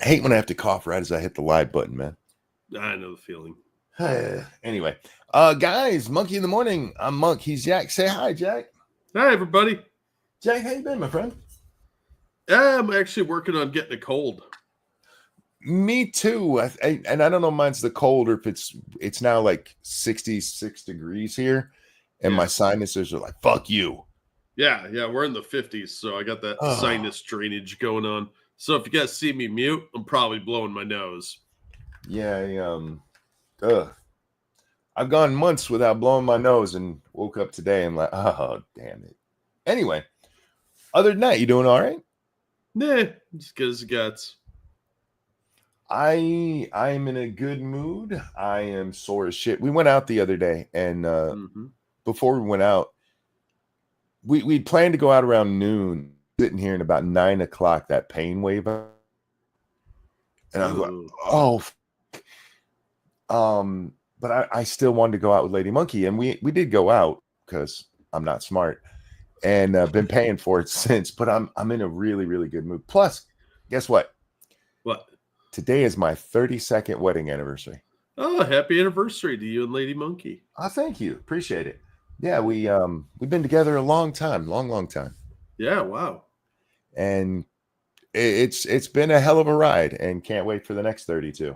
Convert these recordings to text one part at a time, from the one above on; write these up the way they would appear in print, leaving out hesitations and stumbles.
I hate when I have to cough right as I hit the live button, man. I know the feeling. Anyway, guys, Monkey in the Morning. I'm Monk. He's Jack. Say hi, Jack. Hi, everybody. Jack, how you been, my friend? I'm actually working on getting a cold. Me too. And I don't know if mine's the cold or if it's now like 66 degrees here, and my sinuses are like, fuck you. Yeah, we're in the 50s, so I got that sinus drainage going on. So if you guys see me mute, I'm probably blowing my nose. Yeah, I've gone months without blowing my nose and woke up today and like, oh, damn it. Anyway, other than that, you doing all right? Nah, as good as it gets. I'm in a good mood. I am sore as shit. We went out the other day, and before we went out, we planned to go out around noon, sitting here, and about 9 o'clock, that pain wave. And I was like, oh. But I still wanted to go out with Lady Monkey, and we did go out because I'm not smart, and been paying for it since. But I'm in a really, really good mood. Plus, guess what? What? Today is my 32nd wedding anniversary. Oh, happy anniversary to you and Lady Monkey. Oh, thank you. Appreciate it. Yeah, we've been together a long time. Long time. Yeah, wow. And it's been a hell of a ride, and can't wait for the next 32.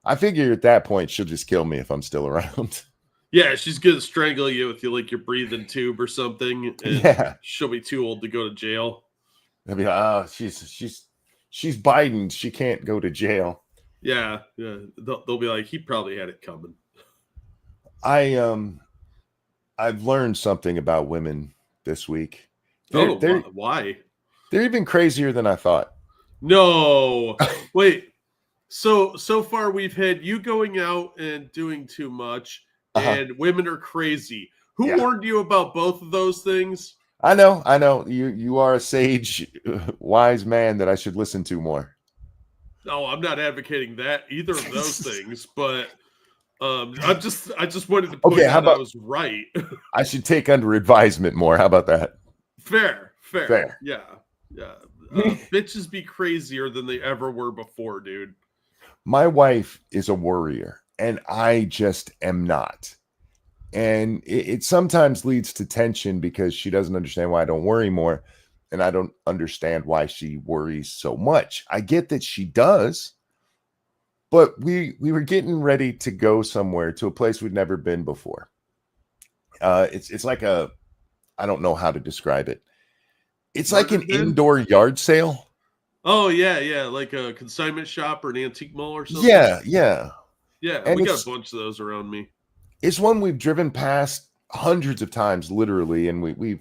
I figure at that point she'll just kill me if I'm still around. Yeah, she's gonna strangle you with your breathing tube or something. And she'll be too old to go to jail. I'll be like, oh, she's Biden. She can't go to jail. Yeah. They'll be like, he probably had it coming. I've learned something about women this week. Why? They're even crazier than I thought. No, wait. So far we've had you going out and doing too much, and women are crazy. Who warned you about both of those things? I know. You are a sage, wise man that I should listen to more. No, I'm not advocating that either of those things, but I just wanted to point out I was right. I should take under advisement more. How about that? Fair. Yeah. Bitches be crazier than they ever were before, dude. My wife is a worrier, and I just am not. And it sometimes leads to tension because she doesn't understand why I don't worry more, and I don't understand why she worries so much. I get that she does, but we were getting ready to go somewhere, to a place we'd never been before. It's like I don't know how to describe it. It's like an indoor yard sale. Oh, yeah, like a consignment shop or an antique mall or something. Yeah. And we got a bunch of those around me. It's one we've driven past hundreds of times, literally, and we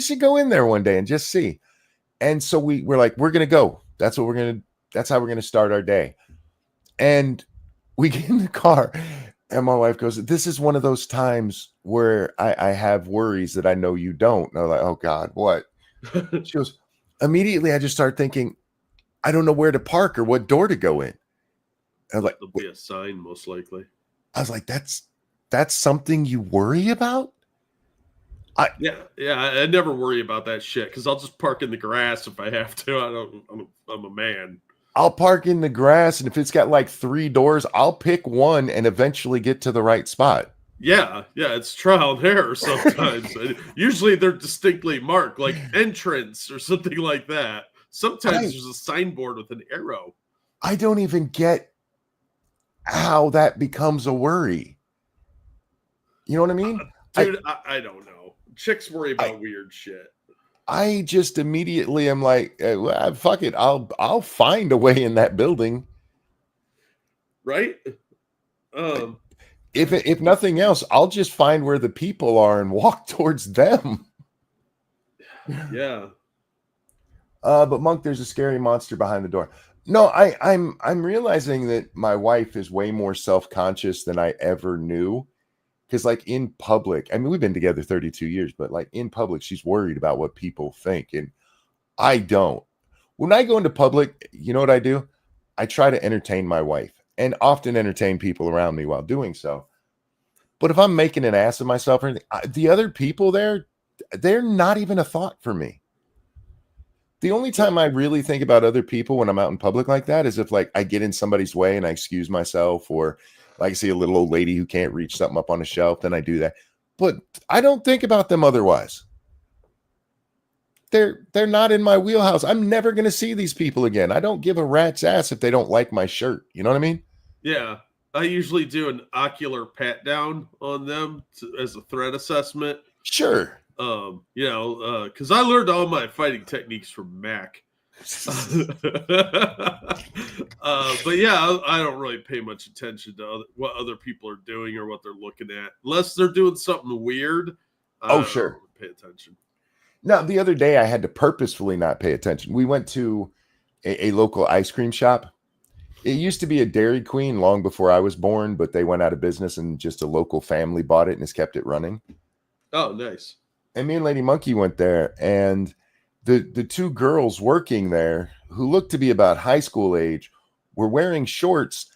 should go in there one day and just see. And so we're like, we're gonna go. That's how we're gonna start our day. And we get in the car, and my wife goes, "This is one of those times where I have worries that I know you don't." And I'm like, "Oh God, what?" She goes, immediately I just started thinking, I don't know where to park or what door to go in. I was like, there'll be a sign, most likely. I was like, that's something you worry about? I never worry about that shit because I'll just park in the grass if I have to. I'm a man. I'll park in the grass, and if it's got like 3 doors, I'll pick one and eventually get to the right spot. Yeah, it's trial and error sometimes. Usually they're distinctly marked, like entrance or something like that. Sometimes there's a signboard with an arrow. I don't even get how that becomes a worry. You know what I mean? Dude, I don't know. Chicks worry about weird shit. I just immediately am like, fuck it. I'll find a way in that building. Right? If nothing else, I'll just find where the people are and walk towards them. Yeah. But Monk, there's a scary monster behind the door. No, I'm realizing that my wife is way more self-conscious than I ever knew. Because like in public, I mean, we've been together 32 years, but like in public, she's worried about what people think. And I don't. When I go into public, you know what I do? I try to entertain my wife and often entertain people around me while doing so. But if I'm making an ass of myself or anything, the other people there, they're not even a thought for me. The only time I really think about other people when I'm out in public like that is if like I get in somebody's way and I excuse myself, or like I see a little old lady who can't reach something up on a shelf, then I do that. But I don't think about them otherwise. They're not in my wheelhouse. I'm never going to see these people again. I don't give a rat's ass if they don't like my shirt. You know what I mean? Yeah. I usually do an ocular pat down on them as a threat assessment. Sure. Because I learned all my fighting techniques from Mac. But yeah, I don't really pay much attention to what other people are doing or what they're looking at, unless they're doing something weird. Oh, sure. I don't pay attention. Now, the other day I had to purposefully not pay attention. We went to a local ice cream shop. It used to be a Dairy Queen long before I was born, but they went out of business and just a local family bought it and has kept it running. Oh, nice. And me and Lady Monkey went there, and the two girls working there, who looked to be about high school age, were wearing shorts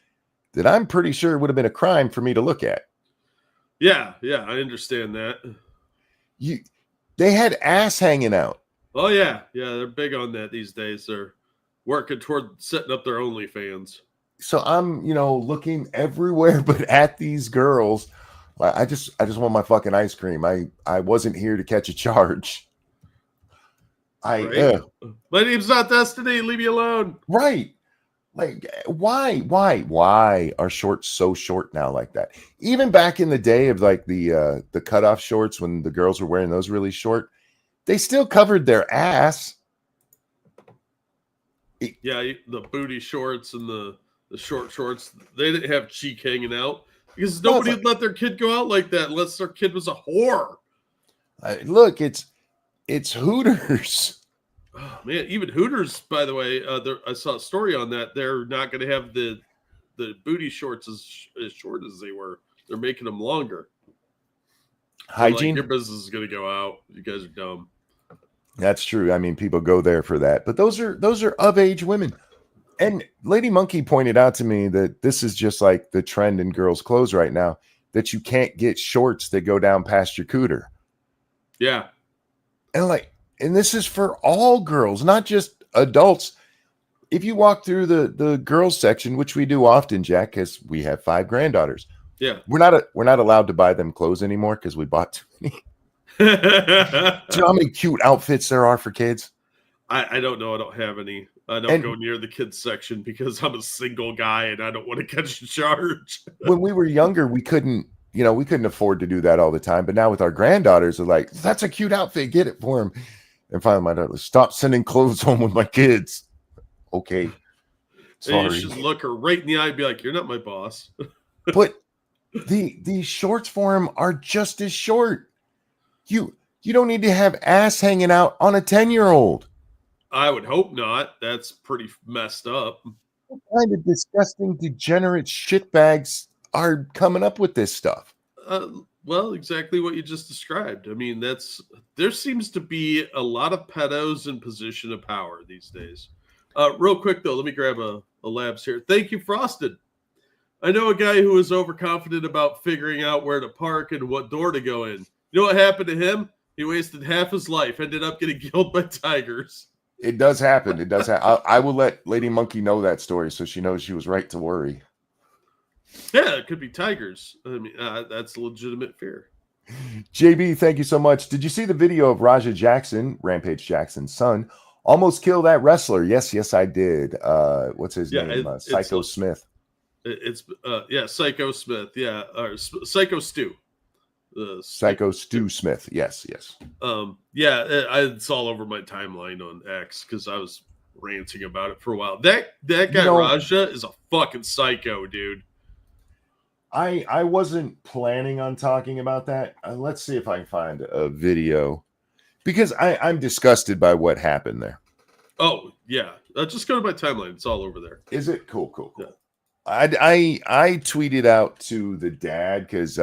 that I'm pretty sure would have been a crime for me to look at. Yeah, I understand that. They had ass hanging out. Oh yeah, they're big on that these days. They're working toward setting up their OnlyFans. So I'm, looking everywhere but at these girls. I just want my fucking ice cream. I wasn't here to catch a charge. Right? My name's not Destiny. Leave me alone. Right. Like, why are shorts so short now like that? Even back in the day of like the cutoff shorts, when the girls were wearing those really short, they still covered their ass. Yeah, the booty shorts and the short shorts, they didn't have cheek hanging out because nobody would let their kid go out like that unless their kid was a whore. Look, it's Hooters. Oh, man, even Hooters, by the way, I saw a story on that. They're not going to have the booty shorts as short as they were. They're making them longer. Hygiene. Like, your business is going to go out. You guys are dumb. That's true. I mean, people go there for that, but those are of age women. And Lady Monkey pointed out to me that this is just like the trend in girls' clothes right now, that you can't get shorts that go down past your cooter. Yeah. And this is for all girls, not just adults. If you walk through the girls section, which we do often, Jack, because we have 5 granddaughters. Yeah. We're not allowed to buy them clothes anymore because we bought too many. Do you know how many cute outfits there are for kids? I don't know. I don't have any. I don't go near the kids section because I'm a single guy and I don't want to catch a charge. When we were younger, we couldn't afford to do that all the time. But now with our granddaughters, they're like, that's a cute outfit. Get it for them. And finally, my daughter, stop sending clothes home with my kids. Okay. Sorry. And you should look her right in the eye and be like, you're not my boss. But the shorts for him are just as short. You don't need to have ass hanging out on a 10-year-old. I would hope not. That's pretty messed up. What kind of disgusting, degenerate shitbags are coming up with this stuff? Well, exactly what you just described. I mean, there seems to be a lot of pedos in position of power these days. Real quick, though, let me grab a labs here. Thank you, Frosted. I know a guy who was overconfident about figuring out where to park and what door to go in. You know what happened to him? He wasted half his life, ended up getting killed by tigers. It does happen. It does happen. I will let Lady Monkey know that story so she knows she was right to worry. Yeah, it could be tigers. I mean, that's a legitimate fear. JB, thank you so much. Did you see the video of Raja Jackson, Rampage Jackson's son, almost killed that wrestler? Yes, I did. What's his name? Psycho Smith. It's Psycho Smith. Yeah, or Psycho Stu. Psycho Stu Smith. Yes. It's all over my timeline on X because I was ranting about it for a while. That guy Raja is a fucking psycho, dude. I wasn't planning on talking about that. Let's see if I can find a video because I'm disgusted by what happened there. Oh yeah, just go to my timeline. It's all over there. Is it cool? Yeah. I tweeted out to the dad because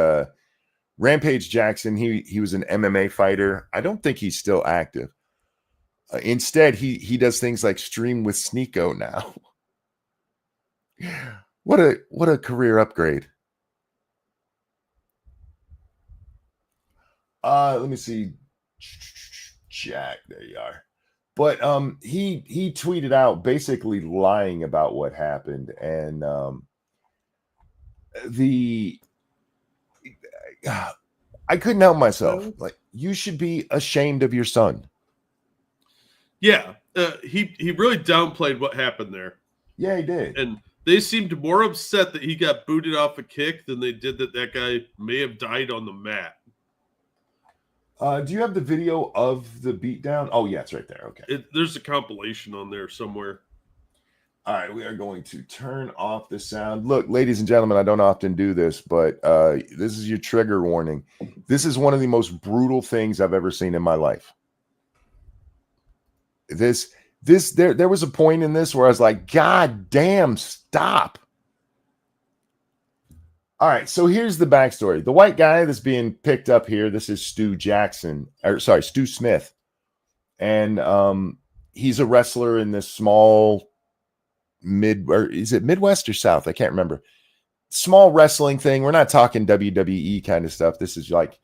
Rampage Jackson, he was an MMA fighter. I don't think he's still active. Instead, he does things like stream with Sneeko now. What a career upgrade. Let me see. Jack, there you are. But he tweeted out basically lying about what happened, and the I couldn't help myself. Like, you should be ashamed of your son. Yeah, he really downplayed what happened there. Yeah, he did. And they seemed more upset that he got booted off a kick than they did that guy may have died on the mat. Do you have the video of the beatdown? Oh, yeah, it's right there. Okay. There's a compilation on there somewhere. All right, we are going to turn off the sound. Look, ladies and gentlemen, I don't often do this, but this is your trigger warning. This is one of the most brutal things I've ever seen in my life. There was a point in this where I was like, God damn, stop. All right, so here's the backstory. The white guy that's being picked up here, this is Stu Smith. And he's a wrestler in this small is it Midwest or South? I can't remember. Small wrestling thing. We're not talking WWE kind of stuff. This is like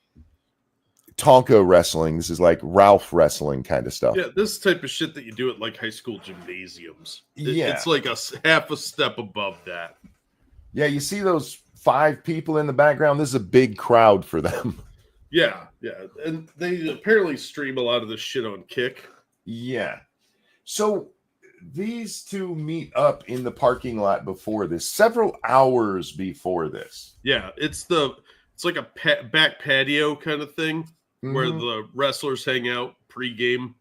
Tonka wrestling. This is like Ralph wrestling kind of stuff. Yeah, this type of shit that you do at like high school gymnasiums. Yeah. It's like half a step above that. Yeah, you see those 5 people in the background? This is a big crowd for them. Yeah. And they apparently stream a lot of this shit on Kick. Yeah. So these two meet up in the parking lot before this, several hours before this. Yeah, it's like a back patio kind of thing where the wrestlers hang out pre-game.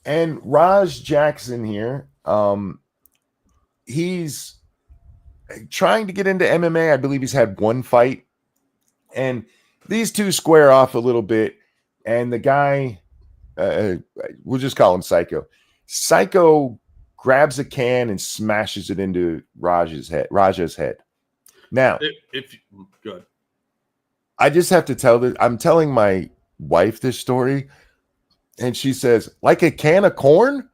And Raj Jackson here, he's trying to get into MMA. I believe he's had one fight. And these two square off a little bit. And the guy, we'll just call him Psycho. Psycho grabs a can and smashes it into Raja's head. Now, good. I just have to tell this. I'm telling my wife this story, and she says, "Like a can of corn?"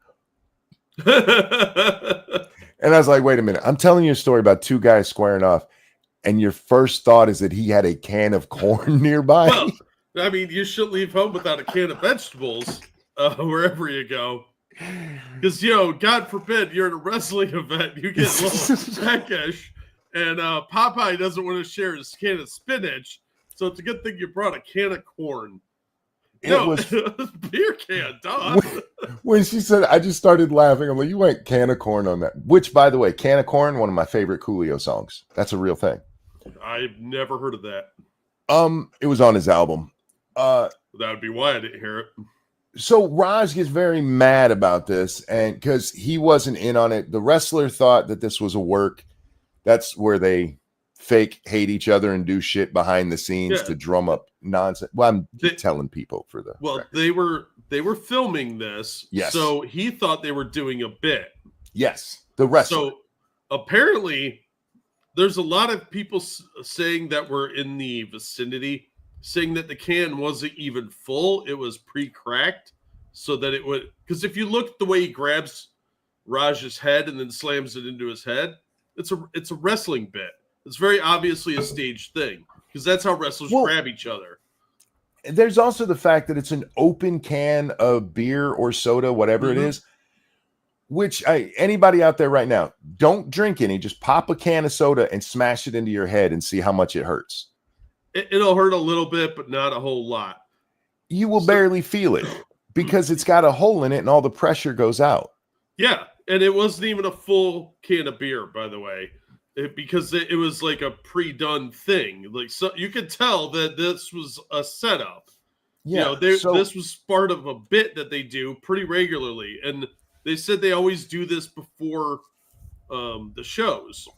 And I was like, "Wait a minute! I'm telling you a story about 2 guys squaring off, and your first thought is that he had a can of corn nearby." Well, I mean, you shouldn't leave home without a can of vegetables wherever you go. Because, God forbid you're at a wrestling event, you get a little peckish, and Popeye doesn't want to share his can of spinach, so it's a good thing you brought a can of corn. It was beer can, duh. When she said, I just started laughing. I'm like, you went can of corn on that. Which, by the way, can of corn, one of my favorite Coolio songs. That's a real thing. I've never heard of that. It was on his album. That would be why I didn't hear it. So Raj gets very mad about this, and because he wasn't in on it. The wrestler thought that this was a work. That's where they fake hate each other and do shit behind the scenes to drum up nonsense. Well, I'm telling people for the record. They were filming this. Yes. So he thought they were doing a bit. Yes, the wrestler. So apparently, there's a lot of people saying that were in the vicinity, saying that the can wasn't even full. It was pre-cracked so that it would... Because if you look at the way he grabs Raj's head and then slams it into his head, it's a wrestling bit. It's very obviously a staged thing because that's how wrestlers grab each other. There's also the fact that it's an open can of beer or soda, whatever it is, which anybody out there right now, don't drink any. Just pop a can of soda and smash it into your head and see how much it hurts. It'll hurt a little bit, but not a whole lot. You will barely feel it because it's got a hole in it and all the pressure goes out. Yeah, and it wasn't even a full can of beer, by the way, because it was like a pre-done thing. Like, so you could tell that this was a setup. Yeah, this was part of a bit that they do pretty regularly, and they said they always do this before the shows.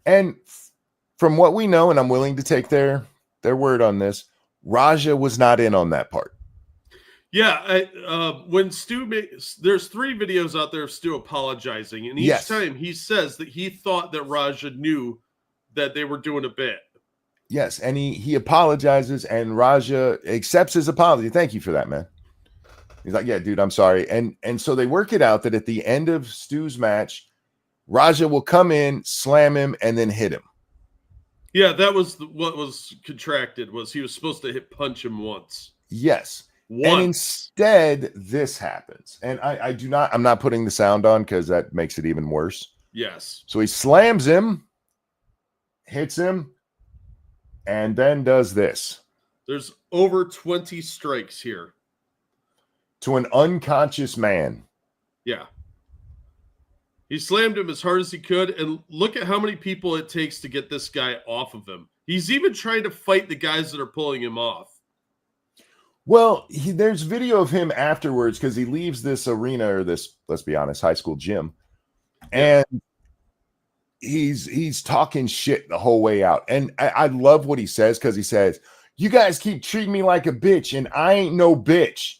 And from what we know, and I'm willing to take their word on this, Raja was not in on that part. Yeah, when Stu there's 3 videos out there of Stu apologizing, and each time he says that he thought that Raja knew that they were doing a bit. Yes, and he apologizes, and Raja accepts his apology. Thank you for that, man. He's like, yeah, dude, I'm sorry. And so they work it out that at the end of Stu's match, Raja will come in, slam him, and then hit him. Yeah, that was what was contracted, was he was supposed to punch him once. Yes. And instead, this happens. And I'm not putting the sound on because that makes it even worse. Yes. So he slams him, hits him, and then does this. There's over 20 strikes here. To an unconscious man. Yeah. He slammed him as hard as he could, and look at how many people it takes to get this guy off of him. He's even trying to fight the guys that are pulling him off. Well, there's video of him afterwards because he leaves this arena or this, let's be honest, high school gym. And he's talking shit the whole way out. And I love what he says because he says, you guys keep treating me like a bitch and I ain't no bitch.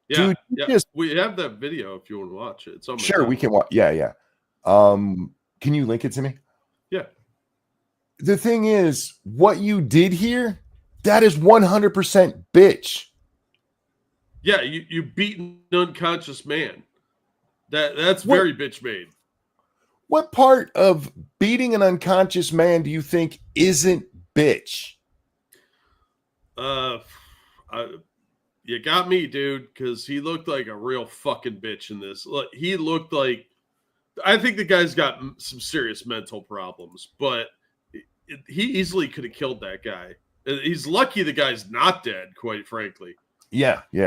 Yeah, dude, we have that video if you want to watch it. It's on my sure, we can watch. Yeah. Can you link it to me? Yeah. The thing is, what you did here, that is 100% bitch. Yeah, you beat an unconscious man. That's very bitch made. What part of beating an unconscious man do you think isn't bitch? You got me, dude, because he looked like a real fucking bitch in this. Look, he looked like, I think the guy's got some serious mental problems, but he easily could have killed that guy. He's lucky the guy's not dead, quite frankly. Yeah. He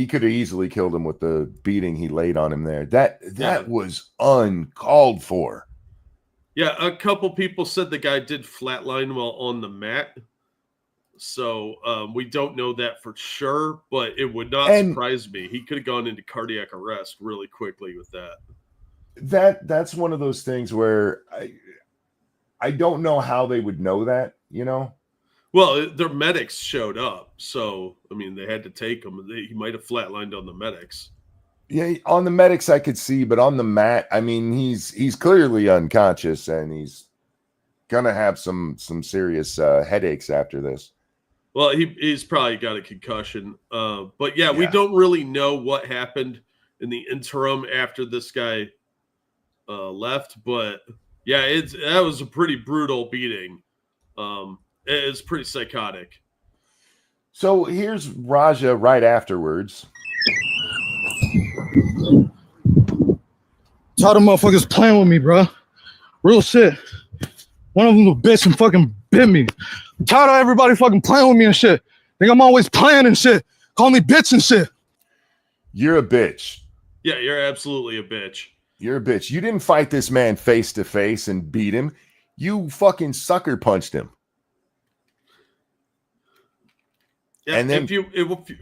could have easily killed him with the beating he laid on him there. That was uncalled for. Yeah, a couple people said the guy did flatline while on the mat. So we don't know that for sure, but it would not surprise me. He could have gone into cardiac arrest really quickly with that. That's one of those things where I don't know how they would know that, you know? Well, their medics showed up, so I mean, they had to take him. He might have flatlined on the medics. Yeah, on the medics I could see, but on the mat, I mean, he's clearly unconscious, and he's gonna have some serious headaches after this. Well, he's probably got a concussion, but yeah, we don't really know what happened in the interim after this guy left. But yeah, that was a pretty brutal beating. It's pretty psychotic. So here's Raja right afterwards. Tired of motherfuckers playing with me, bro. Real shit. One of them little bitch and fucking bit me. I'm tired of everybody fucking playing with me and shit. Think I'm always playing and shit. Call me bitch and shit. You're a bitch. Yeah, you're absolutely a bitch. You're a bitch. You didn't fight this man face to face and beat him. You fucking sucker punched him. Yeah, and then if you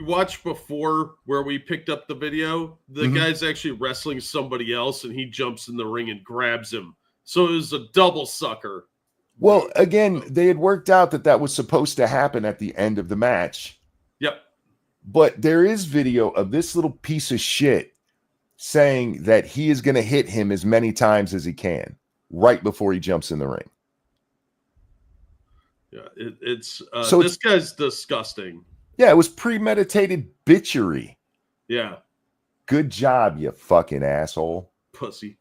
watch before where we picked up the video, the guy's actually wrestling somebody else and he jumps in the ring and grabs him. So it was a double sucker. Well, again, they had worked out that was supposed to happen at the end of the match. Yep. But there is video of this little piece of shit saying that he is going to hit him as many times as he can right before he jumps in the ring. Yeah, this guy's disgusting. Yeah, it was premeditated bitchery. Yeah. Good job, you fucking asshole. Pussy.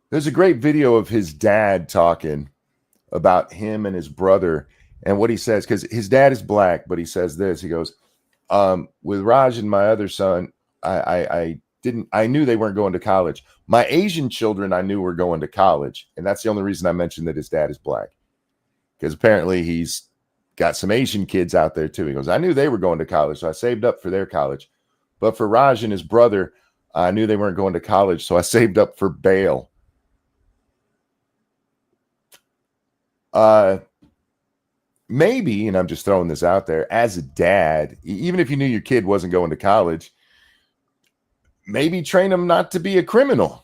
There's a great video of his dad talking about him and his brother and what he says, because his dad is black, but he says this. He goes, with Raj and my other son, I knew they weren't going to college. My Asian children I knew were going to college, and that's the only reason I mentioned that his dad is black. Because apparently he's got some Asian kids out there too. He goes, I knew they were going to college, so I saved up for their college. But for Raj and his brother, I knew they weren't going to college, so I saved up for bail. Maybe, and I'm just throwing this out there, as a dad, even if you knew your kid wasn't going to college, maybe train them not to be a criminal.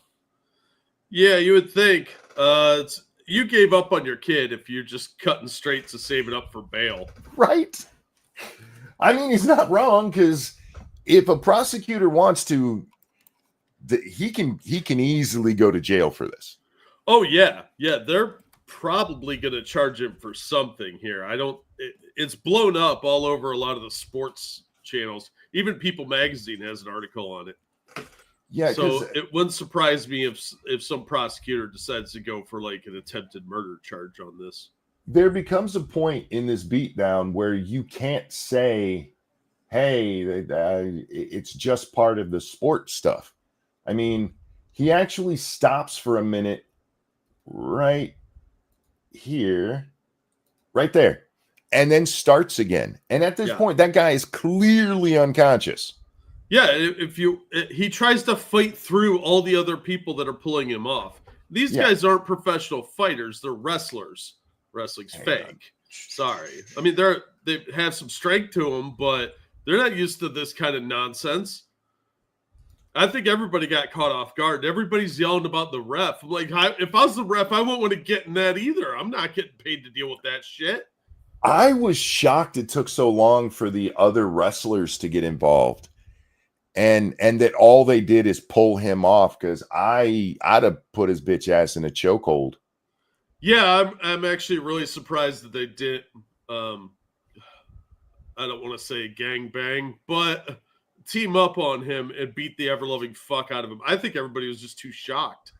Yeah, you would think. You gave up on your kid if you're just cutting straight to saving up for bail. Right? I mean, he's not wrong, because if a prosecutor wants to, he can easily go to jail for this. Oh, yeah. Yeah, they're probably going to charge him for something here. It's blown up all over a lot of the sports channels. Even People Magazine has an article on it. Yeah, so it wouldn't surprise me if some prosecutor decides to go for like an attempted murder charge on this. There becomes a point in this beatdown where you can't say hey, it's just part of the sport stuff. I mean, he actually stops for a minute right here, right there, and then starts again. And at this point, that guy is clearly unconscious. Yeah, he tries to fight through all the other people that are pulling him off. These guys aren't professional fighters; they're wrestlers. Wrestling's fake. Sorry, I mean they have some strength to them, but they're not used to this kind of nonsense. I think everybody got caught off guard. Everybody's yelling about the ref. I'm like, if I was the ref, I wouldn't want to get in that either. I'm not getting paid to deal with that shit. I was shocked it took so long for the other wrestlers to get involved. And that all they did is pull him off, because I'd have put his bitch ass in a chokehold. Yeah, I'm actually really surprised that they did. I don't want to say gang bang, but team up on him and beat the ever loving fuck out of him. I think everybody was just too shocked.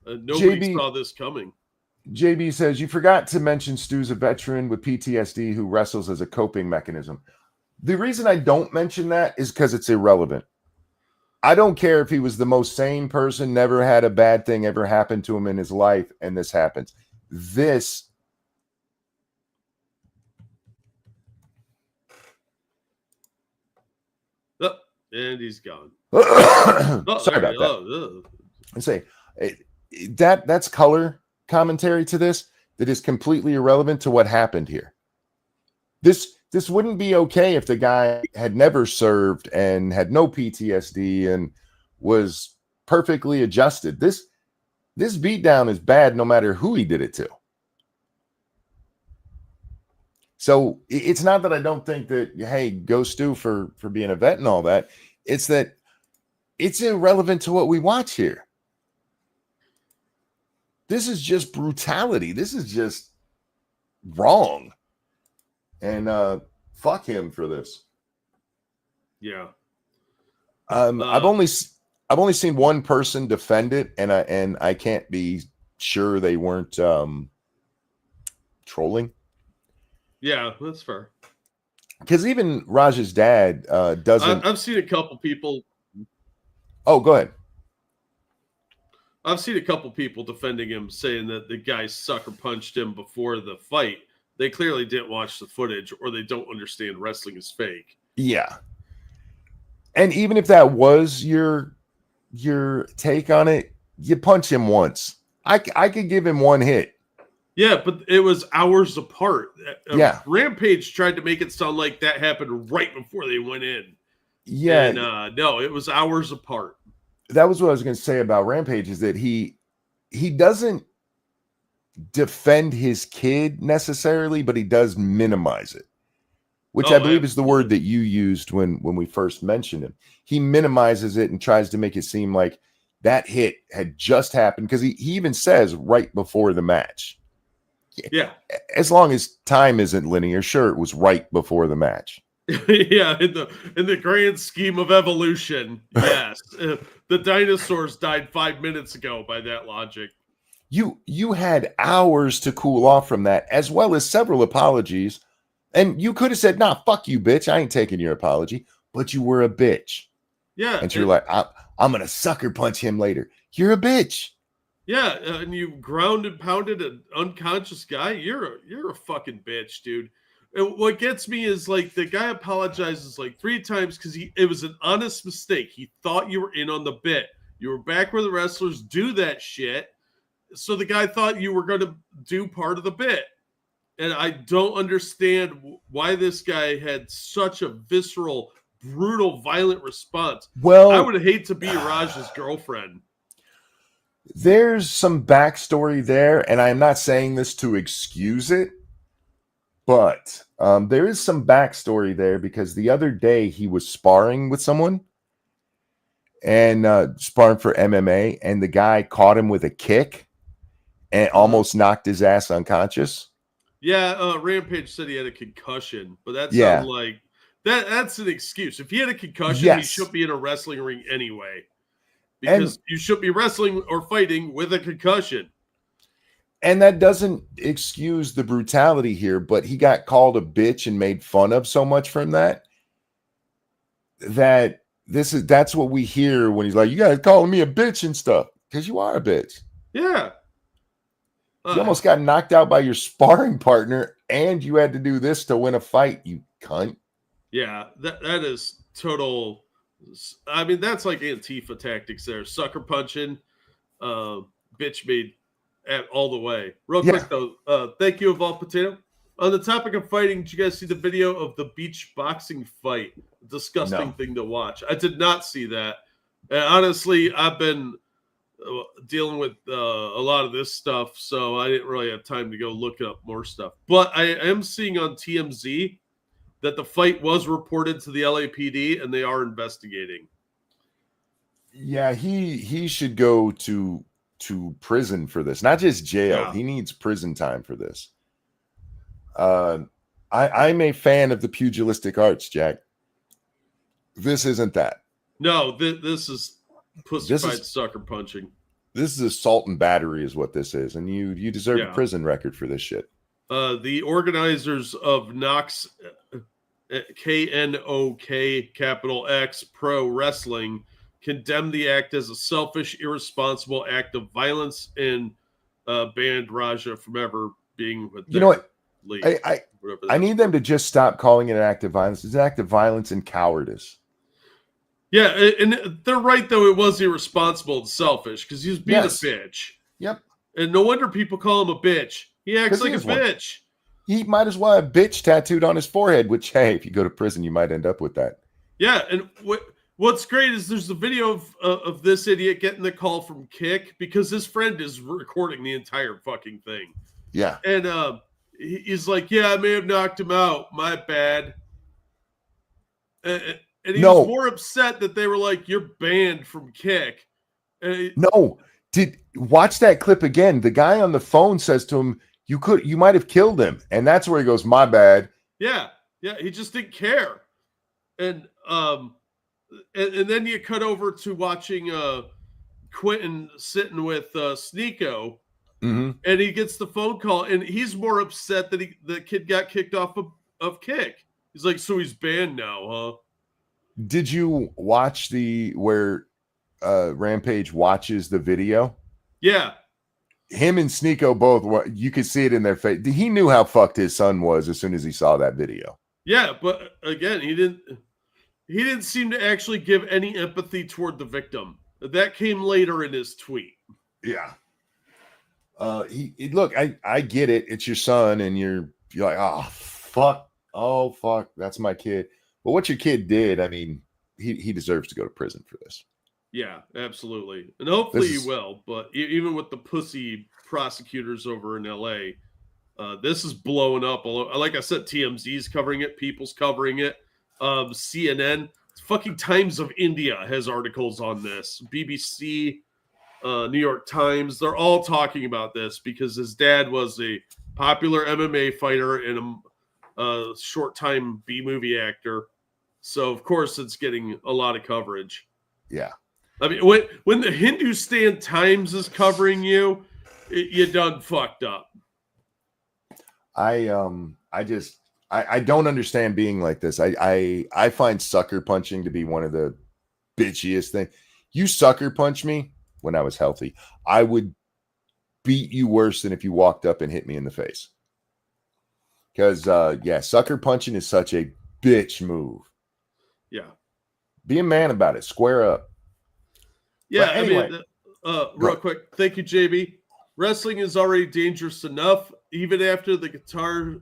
Nobody saw this coming. JB says, you forgot to mention Stu's a veteran with PTSD who wrestles as a coping mechanism. The reason I don't mention that is because it's irrelevant. I don't care if he was the most sane person, never had a bad thing ever happen to him in his life, and this happens. And he's gone. Sorry about that. I say that's color commentary to this that is completely irrelevant to what happened here. This wouldn't be okay if the guy had never served and had no PTSD and was perfectly adjusted. This beatdown is bad no matter who he did it to. So it's not that I don't think that, hey, go Stu for being a vet and all that. It's that it's irrelevant to what we watch here. This is just brutality. This is just wrong. And fuck him for this. Yeah. I've only seen one person defend it, and I can't be sure they weren't trolling. Yeah, that's fair. Because even Raj's dad doesn't. I've seen a couple people. Oh, go ahead. I've seen a couple people defending him, saying that the guy sucker punched him before the fight. They clearly didn't watch the footage, or they don't understand wrestling is fake. Yeah. And even if that was your take on it, you punch him once. I could give him one hit. Yeah, but it was hours apart. Yeah. Rampage tried to make it sound like that happened right before they went in. Yeah. And no, it was hours apart. That was what I was going to say about Rampage, is that he doesn't defend his kid necessarily, but he does minimize it, which I believe is the word that you used when we first mentioned him. He minimizes it and tries to make it seem like that hit had just happened, because he even says right before the match. Yeah. As long as time isn't linear, sure, it was right before the match. Yeah, in the grand scheme of evolution, yes. The dinosaurs died 5 minutes ago by that logic. You had hours to cool off from that, as well as several apologies. And you could have said, nah, fuck you, bitch. I ain't taking your apology. But you were a bitch. Yeah. And you're like, I'm going to sucker punch him later. You're a bitch. Yeah, and you ground and pounded an unconscious guy. You're a fucking bitch, dude. And what gets me is, like, the guy apologizes like 3 times because it was an honest mistake. He thought you were in on the bit. You were back where the wrestlers do that shit. So the guy thought you were going to do part of the bit. And I don't understand why this guy had such a visceral, brutal, violent response. Well, I would hate to be Raj's girlfriend. There's some backstory there, and I'm not saying this to excuse it, but there is some backstory there, because the other day he was sparring with someone and sparring for MMA, and the guy caught him with a kick and almost knocked his ass unconscious. Yeah, Rampage said he had a concussion, but that sounds like that's an excuse. If he had a concussion, he should be in a wrestling ring anyway. Because you should be wrestling or fighting with a concussion. And that doesn't excuse the brutality here, but he got called a bitch and made fun of so much from that that's what we hear when he's like, you guys calling me a bitch and stuff, because you are a bitch. Yeah. You almost got knocked out by your sparring partner, and you had to do this to win a fight, you cunt. Yeah, that is total. I mean, that's like Antifa tactics there. Sucker punching, bitch made at all the way. Real quick, though, thank you, Evolved Potato. On the topic of fighting, did you guys see the video of the beach boxing fight? Disgusting thing to watch. I did not see that. And honestly, I've been dealing with a lot of this stuff, so I didn't really have time to go look up more stuff. But I am seeing on TMZ that the fight was reported to the LAPD and they are investigating. Yeah, he should go to prison for this, not just jail. Yeah. He needs prison time for this. I'm a fan of the pugilistic arts, Jack. This isn't that. No, this is pussy fight sucker punching. This is assault and battery is what this is, and you deserve a prison record for this shit. The organizers of Knox, KNOK, capital X, Pro Wrestling, condemned the act as a selfish, irresponsible act of violence and banned Raja from ever being with them. You know what? I need them to just stop calling it an act of violence. It's an act of violence and cowardice. Yeah, and they're right, though. It was irresponsible and selfish because he was being a bitch. Yep. And no wonder people call him a bitch. He acts like a bitch. He might as well have bitch tattooed on his forehead, which, hey, if you go to prison, you might end up with that. Yeah, and what's great is there's a video of this idiot getting the call from Kick because his friend is recording the entire fucking thing. Yeah. And he's like, yeah, I may have knocked him out. My bad. And he was more upset that they were like, you're banned from Kick. Watch that clip again. The guy on the phone says to him, you might have killed him. And that's where he goes, my bad. Yeah. Yeah. He just didn't care. And then you cut over to watching Quentin sitting with Sneeko. Mm-hmm. And he gets the phone call and he's more upset that the kid got kicked off of Kick. He's like, so he's banned now, huh? Did you watch where Rampage watches the video? Yeah. Him and Sneeko both, you could see it in their face. He knew how fucked his son was as soon as he saw that video. Yeah, but again, he didn't seem to actually give any empathy toward the victim. That came later in his tweet. Yeah. Look, I get it. It's your son, and you're like, oh fuck, that's my kid. But what your kid did, I mean, he deserves to go to prison for this. Yeah, absolutely. And hopefully he will. But even with the pussy prosecutors over in LA, this is blowing up. Like I said, TMZ's covering it. People's covering it. CNN. Fucking Times of India has articles on this. BBC, New York Times. They're all talking about this because his dad was a popular MMA fighter and a short-time B-movie actor. So, of course, it's getting a lot of coverage. Yeah. I mean, when the Hindustan Times is covering you, you done fucked up. I don't understand being like this. I find sucker punching to be one of the bitchiest things. You sucker punch me when I was healthy, I would beat you worse than if you walked up and hit me in the face. Because sucker punching is such a bitch move. Yeah. Be a man about it. Square up. Yeah, anyway, I mean, real quick. Thank you, JB. Wrestling is already dangerous enough. Even after the guitar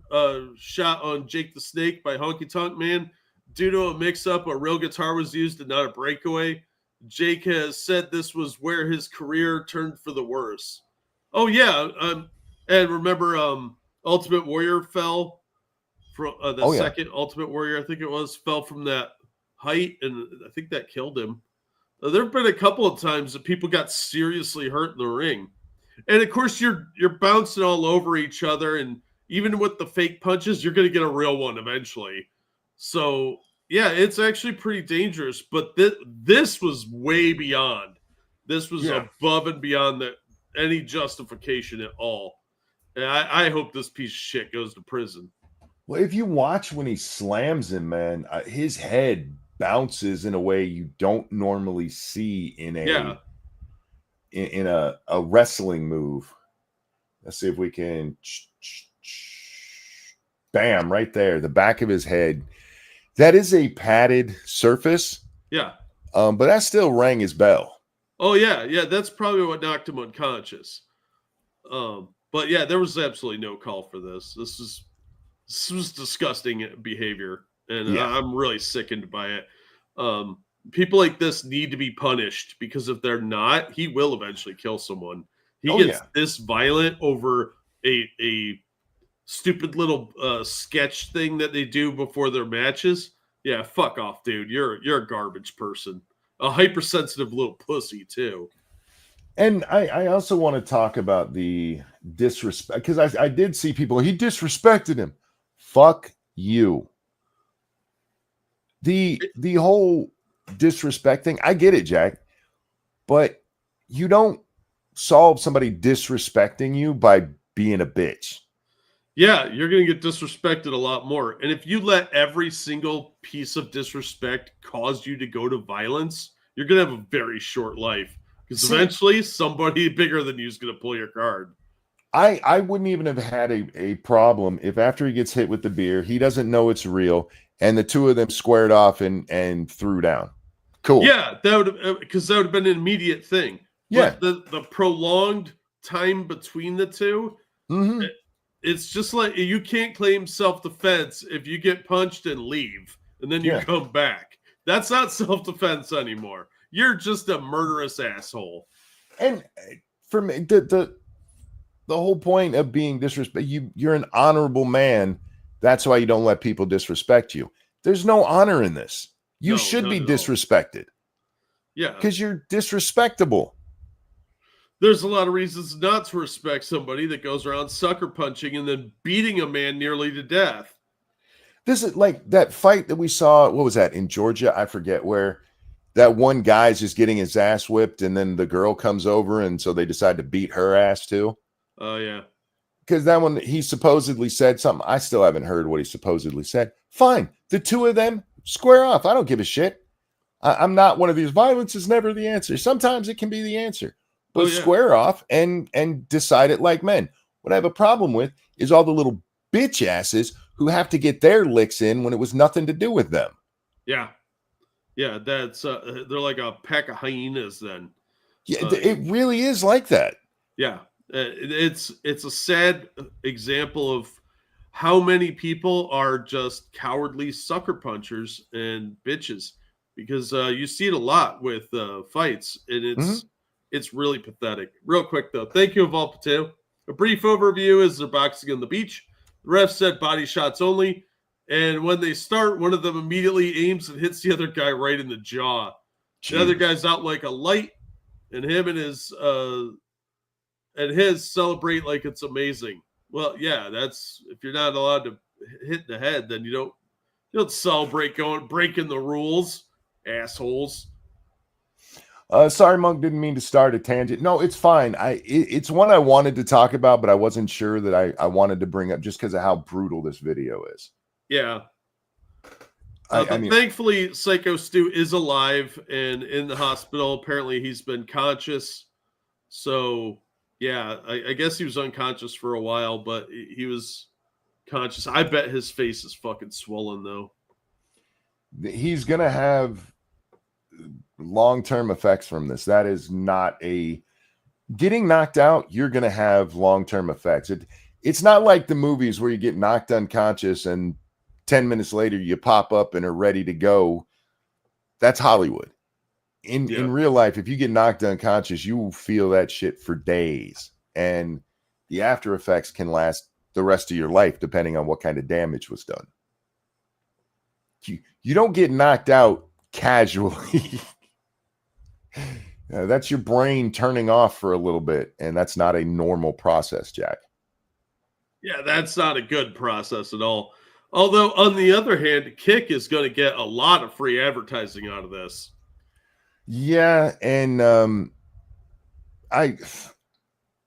shot on Jake the Snake by Honky Tonk Man, due to a mix-up, a real guitar was used and not a breakaway. Jake has said this was where his career turned for the worse. Oh, yeah. And remember, Ultimate Warrior fell from second Ultimate Warrior, I think it was, fell from that height, and I think that killed him. There have been a couple of times that people got seriously hurt in the ring. And, of course, you're bouncing all over each other, and even with the fake punches, you're going to get a real one eventually. So, yeah, it's actually pretty dangerous. But this was way beyond. This was above and beyond any justification at all. And I hope this piece of shit goes to prison. Well, if you watch when he slams him, man, his head bounces in a way you don't normally see in Yeah. a wrestling move. Let's see if we can. Bam, right there, the back of his head. That is a padded surface. Yeah. But that still rang his bell. Oh yeah, yeah. That's probably what knocked him unconscious. But yeah, there was absolutely no call for this. This was disgusting behavior, and Yeah. I'm really sickened by it. People like this need to be punished, because if they're not, he will eventually kill someone. He gets this violent over a stupid little sketch thing that they do before their matches. Yeah, fuck off, dude. You're a garbage person. A hypersensitive little pussy too. And I also want to talk about the disrespect, because I did see people, he disrespected him. Fuck you. The whole disrespect thing, I get it, Jack, but you don't solve somebody disrespecting you by being a bitch. Yeah, you're going to get disrespected a lot more. And if you let every single piece of disrespect cause you to go to violence, you're going to have a very short life, because eventually somebody bigger than you is going to pull your card. I wouldn't even have had a problem if after he gets hit with the beer, he doesn't know it's real, and the two of them squared off and threw down. Cool. Yeah, that would, because that would have been an immediate thing. Yeah. But the prolonged time between the two, it's just like, you can't claim self-defense if you get punched and leave, and then you come back. That's not self-defense anymore. You're just a murderous asshole. And for me, the whole point of being disrespect, you're an honorable man. That's why you don't let people disrespect you. There's no honor in this. You should be disrespected. Yeah. Because you're disrespectable. There's a lot of reasons not to respect somebody that goes around sucker punching and then beating a man nearly to death. This is like that fight that we saw. What was that, in Georgia? I forget where. That one guy's just getting his ass whipped, and then the girl comes over, and so they decide to beat her ass too. Oh, yeah. Because that one, he supposedly said something. I still haven't heard what he supposedly said. Fine. The two of them square off. I don't give a shit. I'm not one of these. Violence is never the answer. Sometimes it can be the answer. But square off and decide it like men. What I have a problem with is all the little bitch asses who have to get their licks in when it was nothing to do with them. Yeah. Yeah, that's they're like a pack of hyenas then. Yeah, it really is like that. Yeah. It's a sad example of how many people are just cowardly sucker punchers and bitches, because you see it a lot with fights, and it's really pathetic. Real quick though, thank you, Evolve Potato. A brief overview is they're boxing on the beach. The ref said body shots only, and when they start, one of them immediately aims and hits the other guy right in the jaw. Jeez. The other guy's out like a light, and him and his celebrate like it's amazing. Well, yeah, that's, if you're not allowed to hit the head, then you don't celebrate breaking the rules, assholes. Sorry, Monk, didn't mean to start a tangent. No, it's fine. It's one I wanted to talk about, but I wasn't sure that I wanted to bring up just because of how brutal this video is. Yeah. I mean, thankfully, Psycho Stu is alive and in the hospital. Apparently, he's been conscious. So, yeah, I guess he was unconscious for a while, but he was conscious. I bet his face is fucking swollen, though. He's going to have long-term effects from this. That is not getting knocked out. You're going to have long-term effects. It's not like the movies where you get knocked unconscious and 10 minutes later you pop up and are ready to go. That's Hollywood. In real life, if you get knocked unconscious, you will feel that shit for days, and the after effects can last the rest of your life depending on what kind of damage was done. You don't get knocked out casually. That's your brain turning off for a little bit, and that's not a normal process, Jack. Yeah, that's not a good process at all. Although, on the other hand, Kick is going to get a lot of free advertising out of this. Yeah, and I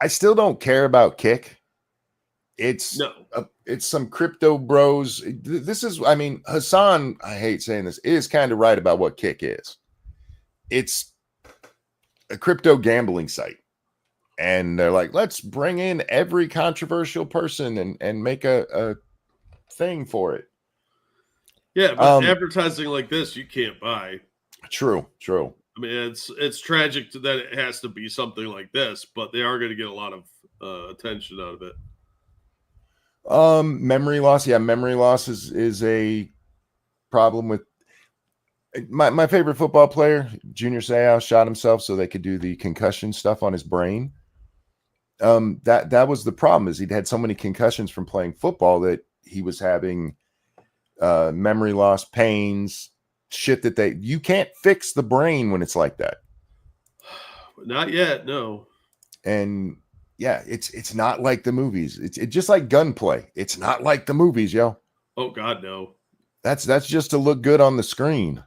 still don't care about Kick. It's No. it's some crypto bros. This is, I mean, Hassan, I hate saying this, is kind of right about what Kick is. It's a crypto gambling site. And they're like, let's bring in every controversial person and make a thing for it. Yeah, but advertising like this, you can't buy. True. I mean, it's tragic that it has to be something like this, but they are going to get a lot of attention out of it. Memory loss. Yeah, memory loss is a problem with my favorite football player, Junior Seau, shot himself so they could do the concussion stuff on his brain. That was the problem, is he'd had so many concussions from playing football that he was having memory loss, pains, shit that you can't fix the brain when it's like that. Not yet, no. And yeah, it's not like the movies. It's just like gunplay. It's not like the movies, yo. Oh God, no. That's just to look good on the screen.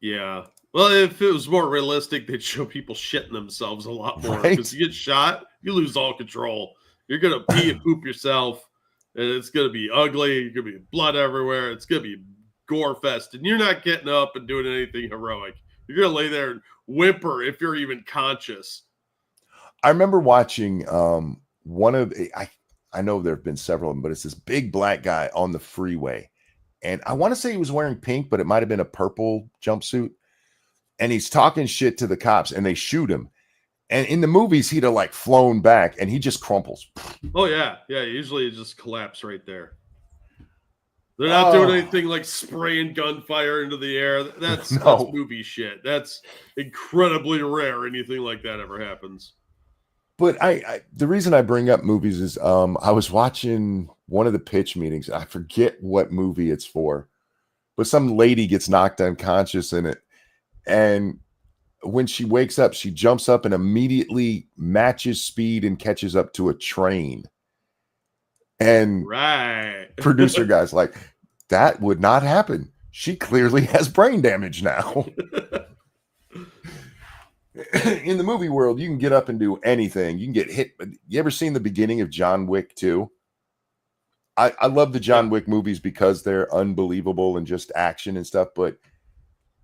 Yeah. Well, if it was more realistic, they'd show people shitting themselves a lot more. Because you get shot, you lose all control. You're gonna pee and poop yourself, and it's gonna be ugly. You're gonna be blood everywhere. It's gonna be gore fest, and you're not getting up and doing anything heroic. You're gonna lay there and whimper if you're even conscious. I remember watching one of I know there have been several of them, but it's this big black guy on the freeway, and I want to say he was wearing pink, but it might have been a purple jumpsuit, and he's talking shit to the cops, and they shoot him. And in the movies, he'd have like flown back, and he just crumples. Oh yeah. Usually it just collapse right there. They're not doing anything like spraying gunfire into the air. That's movie shit. That's incredibly rare. Anything like that ever happens. But I the reason I bring up movies is I was watching one of the pitch meetings. I forget what movie it's for, but some lady gets knocked unconscious in it, and when she wakes up, she jumps up and immediately matches speed and catches up to a train. And producer guy's like, that would not happen. She clearly has brain damage now. In the movie world, you can get up and do anything. You can get hit. You ever seen the beginning of John Wick 2? I love the John Wick movies because they're unbelievable and just action and stuff, but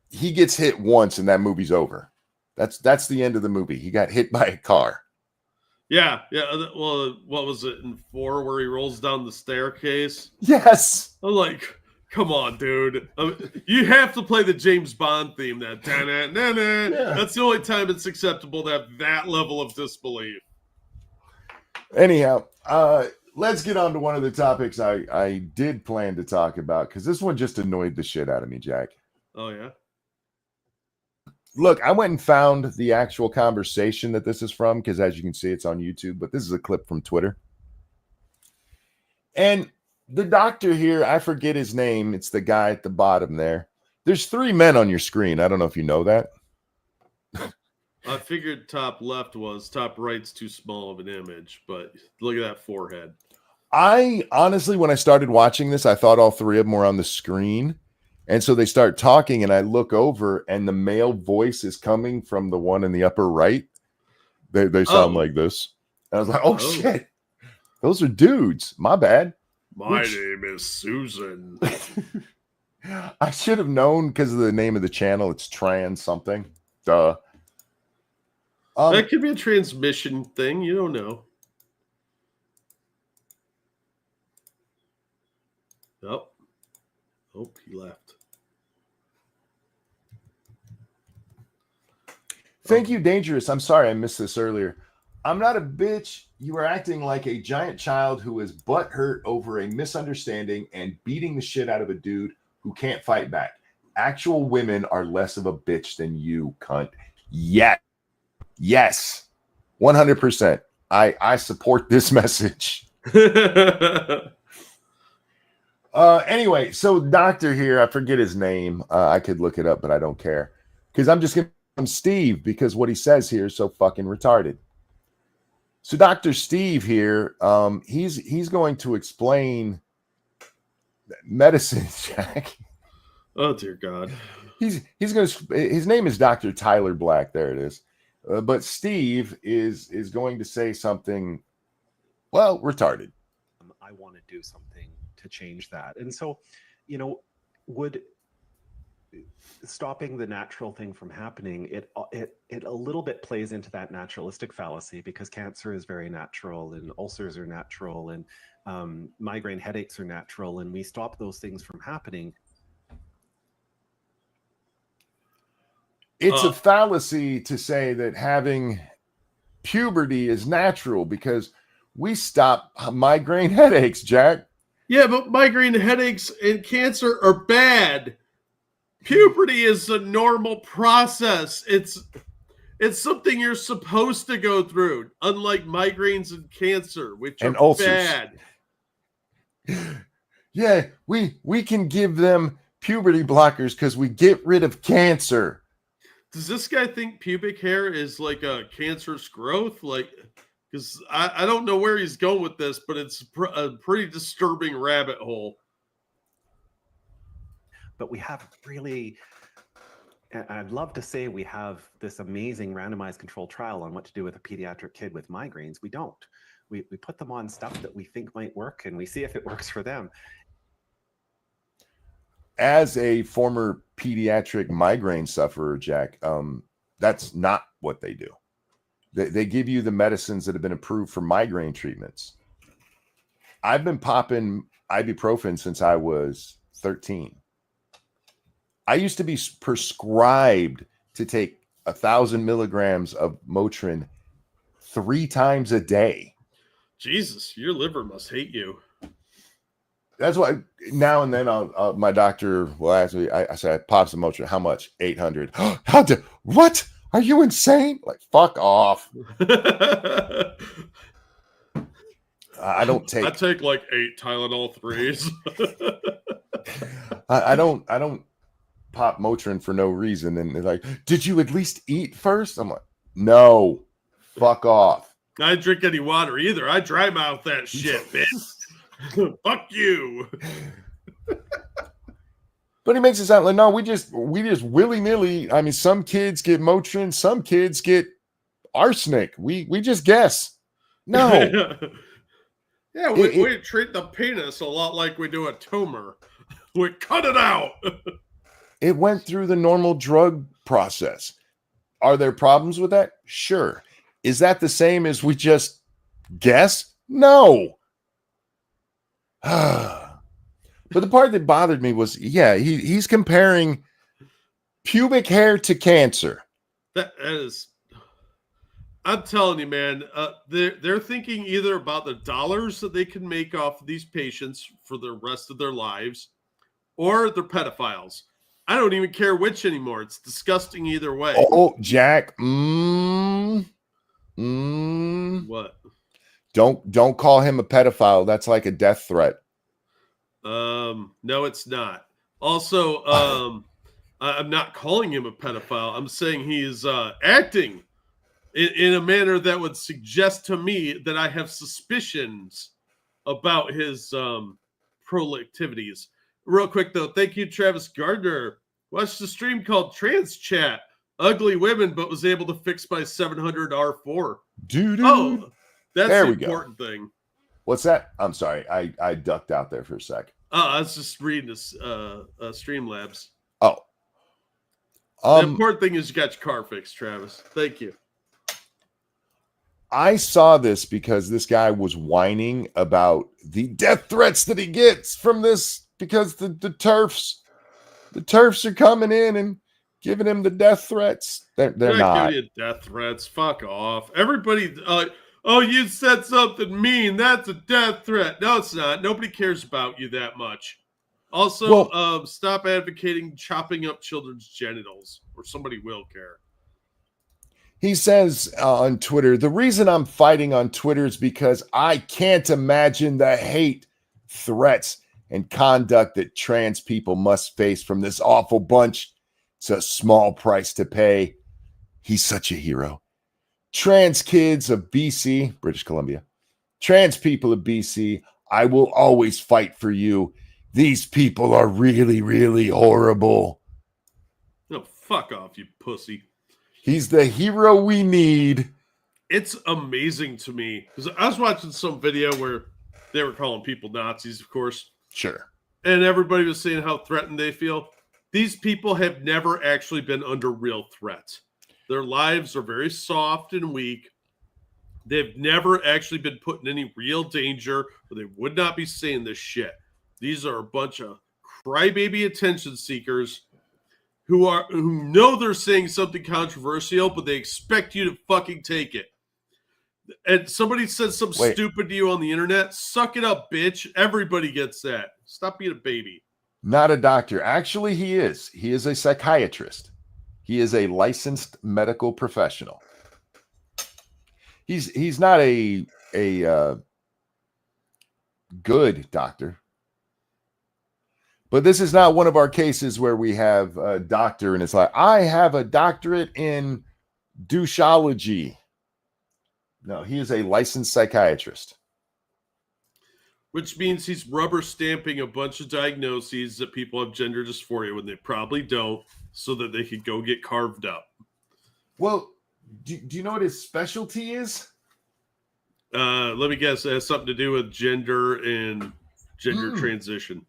he gets hit once and that movie's over. That's the end of the movie. He got hit by a car. Yeah. Well, what was it in 4 where he rolls down the staircase? Yes. I'm like, come on, dude. You have to play the James Bond theme. That That's the only time it's acceptable to have that level of disbelief. Anyhow, let's get on to one of the topics I did plan to talk about, because this one just annoyed the shit out of me, Jack. Oh, yeah? Look, I went and found the actual conversation that this is from, because as you can see, it's on YouTube, but this is a clip from Twitter. And the doctor here, I forget his name. It's the guy at the bottom there. There's 3 men on your screen. I don't know if you know that. I figured top left was, top right's too small of an image, but look at that forehead. I honestly, when I started watching this, I thought all 3 of them were on the screen. And so they start talking, and I look over, and the male voice is coming from the one in the upper right. They sound like this. And I was like, oh, shit. Those are dudes. My bad. My name is Susan. I should have known because of the name of the channel. It's trans something. Duh. That could be a transmission thing. You don't know. Oh, he left. Thank you, Dangerous. I'm sorry I missed this earlier. I'm not a bitch. You are acting like a giant child who is butthurt over a misunderstanding and beating the shit out of a dude who can't fight back. Actual women are less of a bitch than you, cunt. Yes. 100%. I support this message. Anyway, so doctor here, I forget his name. I could look it up, but I don't care. Because I'm just going to call him Steve, because what he says here is so fucking retarded. So Dr. Steve here, he's going to explain medicine, Jack. Oh, dear God. He's going to, his name is Dr. Tyler Black. There it is. But Steve is going to say something well, retarded. I want to do something to change that. And so, you know, would stopping the natural thing from happening, it a little bit plays into that naturalistic fallacy, because cancer is very natural and ulcers are natural and migraine headaches are natural, and we stop those things from happening. It's a fallacy to say that having puberty is natural, because we stop migraine headaches, Jack. Yeah, but migraine headaches and cancer are bad. Puberty is a normal process. It's something you're supposed to go through, unlike migraines and cancer, which are ulcers. Bad. Yeah, we can give them puberty blockers because we get rid of cancer. Does this guy think pubic hair is like a cancerous growth? Like, because I don't know where he's going with this, but it's a pretty disturbing rabbit hole. But we have really, I'd love to say we have this amazing randomized controlled trial on what to do with a pediatric kid with migraines. We don't. We put them on stuff that we think might work, and we see if it works for them. As a former pediatric migraine sufferer, Jack, that's not what they do. They give you the medicines that have been approved for migraine treatments. I've been popping ibuprofen since I was 13. I used to be prescribed to take 1,000 milligrams of Motrin 3 times a day. Jesus, your liver must hate you. That's why now and then my doctor will ask me, I say, I pop some Motrin. How much? 800. What? Are you insane? Like, fuck off. I don't take. I take like 8 Tylenol 3s. I don't pop Motrin for no reason. And they're like, did you at least eat first? I'm like, no, fuck off. I didn't drink any water either. I dry mouth that shit, bitch. Fuck you. But he makes it sound like, no, we just willy-nilly. I mean, some kids get Motrin, some kids get arsenic. We just guess. No. Yeah, we treat the penis a lot like we do a tumor. We cut it out. It went through the normal drug process. Are there problems with that? Sure. Is that the same as we just guess? No. But the part that bothered me was, yeah, he's comparing pubic hair to cancer. That is, I'm telling you, man, they're thinking either about the dollars that they can make off of these patients for the rest of their lives, or they're pedophiles. I don't even care which anymore. It's disgusting either way. Oh, Jack. What? Don't call him a pedophile. That's like a death threat. No, it's not. Also, I'm not calling him a pedophile. I'm saying he's acting in a manner that would suggest to me that I have suspicions about his activities. Real quick, though, thank you, Travis Gardner. Watched the stream called Trans Chat. Ugly women, but was able to fix my 700 R4. Oh, that's the important thing. What's that? I'm sorry. I ducked out there for a sec. Oh, I was just reading this Streamlabs. Oh. The important thing is you got your car fixed, Travis. Thank you. I saw this because this guy was whining about the death threats that he gets from this, because the TERFs are coming in and giving him the death threats. They're not giving you death threats. Fuck off. Everybody, oh, you said something mean. That's a death threat. No, it's not. Nobody cares about you that much. Also, stop advocating chopping up children's genitals, or somebody will care. He says on Twitter, the reason I'm fighting on Twitter is because I can't imagine the hate, threats, and conduct that trans people must face from this awful bunch. It's a small price to pay. He's such a hero. Trans kids of BC, British Columbia, trans people of BC, I will always fight for you. These people are really, really horrible. No, fuck off, you pussy. He's the hero we need. it's amazing to me because I was watching some video where they were calling people Nazis, of course. Sure. And everybody was saying how threatened they feel. These people have never actually been under real threat. Their lives are very soft and weak. They've never actually been put in any real danger, or they would not be saying this shit. These are a bunch of crybaby attention seekers who know they're saying something controversial, but they expect you to fucking take it. And somebody says something stupid to you on the internet, suck it up, bitch. Everybody gets that. Stop being a baby. Not a doctor. Actually, he is. He is a psychiatrist. He is a licensed medical professional. He's not a good doctor. But this is not one of our cases where we have a doctor and it's like, I have a doctorate in douchology. No, he is a licensed psychiatrist. Which means he's rubber stamping a bunch of diagnoses that people have gender dysphoria when they probably don't, so that they could go get carved up. Well, do you know what his specialty is? Let me guess. It has something to do with gender and gender transition.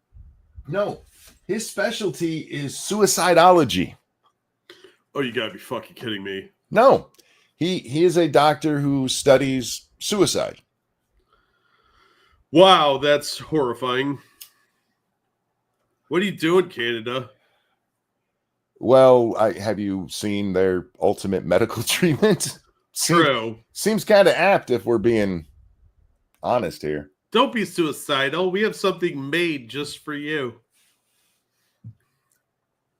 No, his specialty is suicidology. Oh, you gotta be fucking kidding me. No, he is a doctor who studies suicide. Wow, that's horrifying. What are you doing, Canada? Well, have you seen their ultimate medical treatment? True. Seems kind of apt if we're being honest here. Don't be suicidal. We have something made just for you.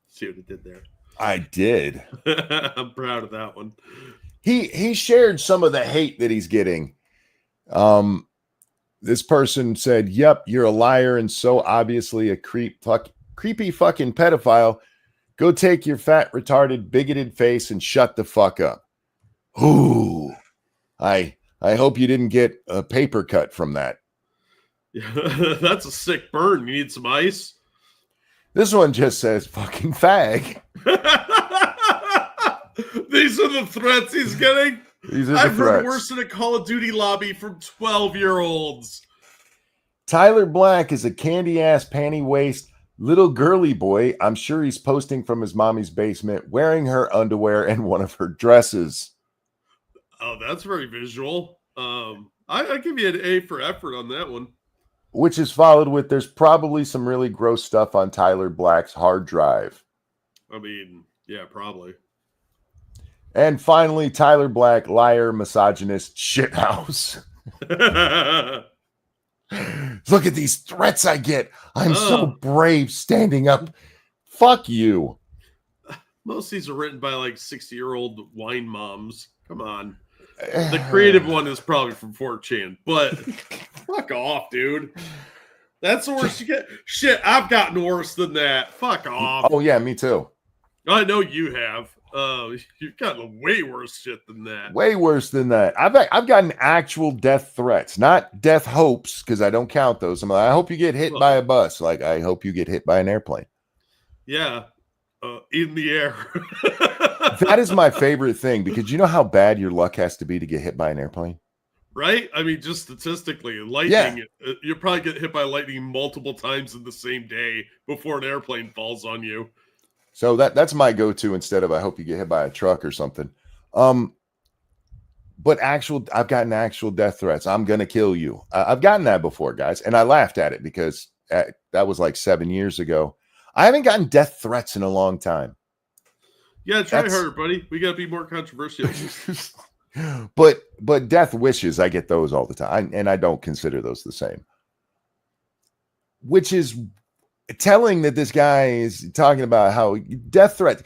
See what he did there? I did. I'm proud of that one. He shared some of the hate that he's getting. This person said, "Yep, you're a liar and so obviously a creepy fucking pedophile. Go take your fat, retarded, bigoted face and shut the fuck up." Ooh, I hope you didn't get a paper cut from that. Yeah, that's a sick burn. You need some ice? This one just says fucking fag. These are the threats he's getting. These are the I've heard threats. worse than a Call of Duty lobby from 12-year-olds. Tyler Black is a candy ass panty waist little girly boy. I'm sure he's posting from his mommy's basement wearing her underwear and one of her dresses. Oh, that's very visual. I give you an A for effort on that one. Which is followed with, there's probably some really gross stuff on Tyler Black's hard drive. I mean, yeah, probably. And finally, Tyler Black, liar, misogynist, shithouse. Look at these threats I get. I'm so brave standing up. Fuck you. Most of these are written by like 60-year-old wine moms. Come on. The creative one is probably from 4chan, but fuck off, dude. That's the worst you get. Shit, I've gotten worse than that. Fuck off. Oh, yeah, me too. I know you have. You've gotten way worse shit than that. Way worse than that. I've gotten actual death threats, not death hopes, because I don't count those. I'm like, I hope you get hit by a bus. Like, I hope you get hit by an airplane. Yeah. In the air. That is my favorite thing, because you know how bad your luck has to be to get hit by an airplane? Right? I mean, just statistically, lightning, you'll probably get hit by lightning multiple times in the same day before an airplane falls on you. So that's my go-to instead of I hope you get hit by a truck or something. But I've gotten actual death threats. I'm going to kill you. I've gotten that before, guys. And I laughed at it because that was like 7 years ago. I haven't gotten death threats in a long time. Yeah, try harder, buddy. We got to be more controversial. But death wishes, I get those all the time. And I don't consider those the same. Which is telling that this guy is talking about how death threats.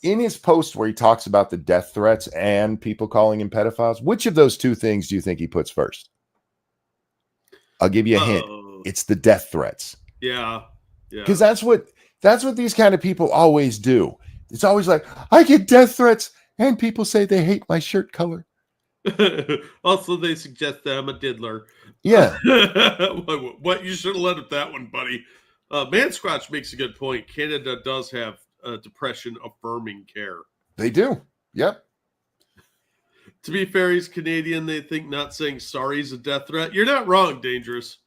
In his post where he talks about the death threats and people calling him pedophiles, which of those two things do you think he puts first? I'll give you a hint. It's the death threats. Yeah. Because that's what these kind of people always do. It's always like, I get death threats and people say they hate my shirt color. Also, they suggest that I'm a diddler. Yeah. What? You should have led with that one, buddy. Man Squatch makes a good point. Canada does have depression affirming care. They do. Yep. To be fair, he's Canadian. They think not saying sorry is a death threat. You're not wrong, Dangerous.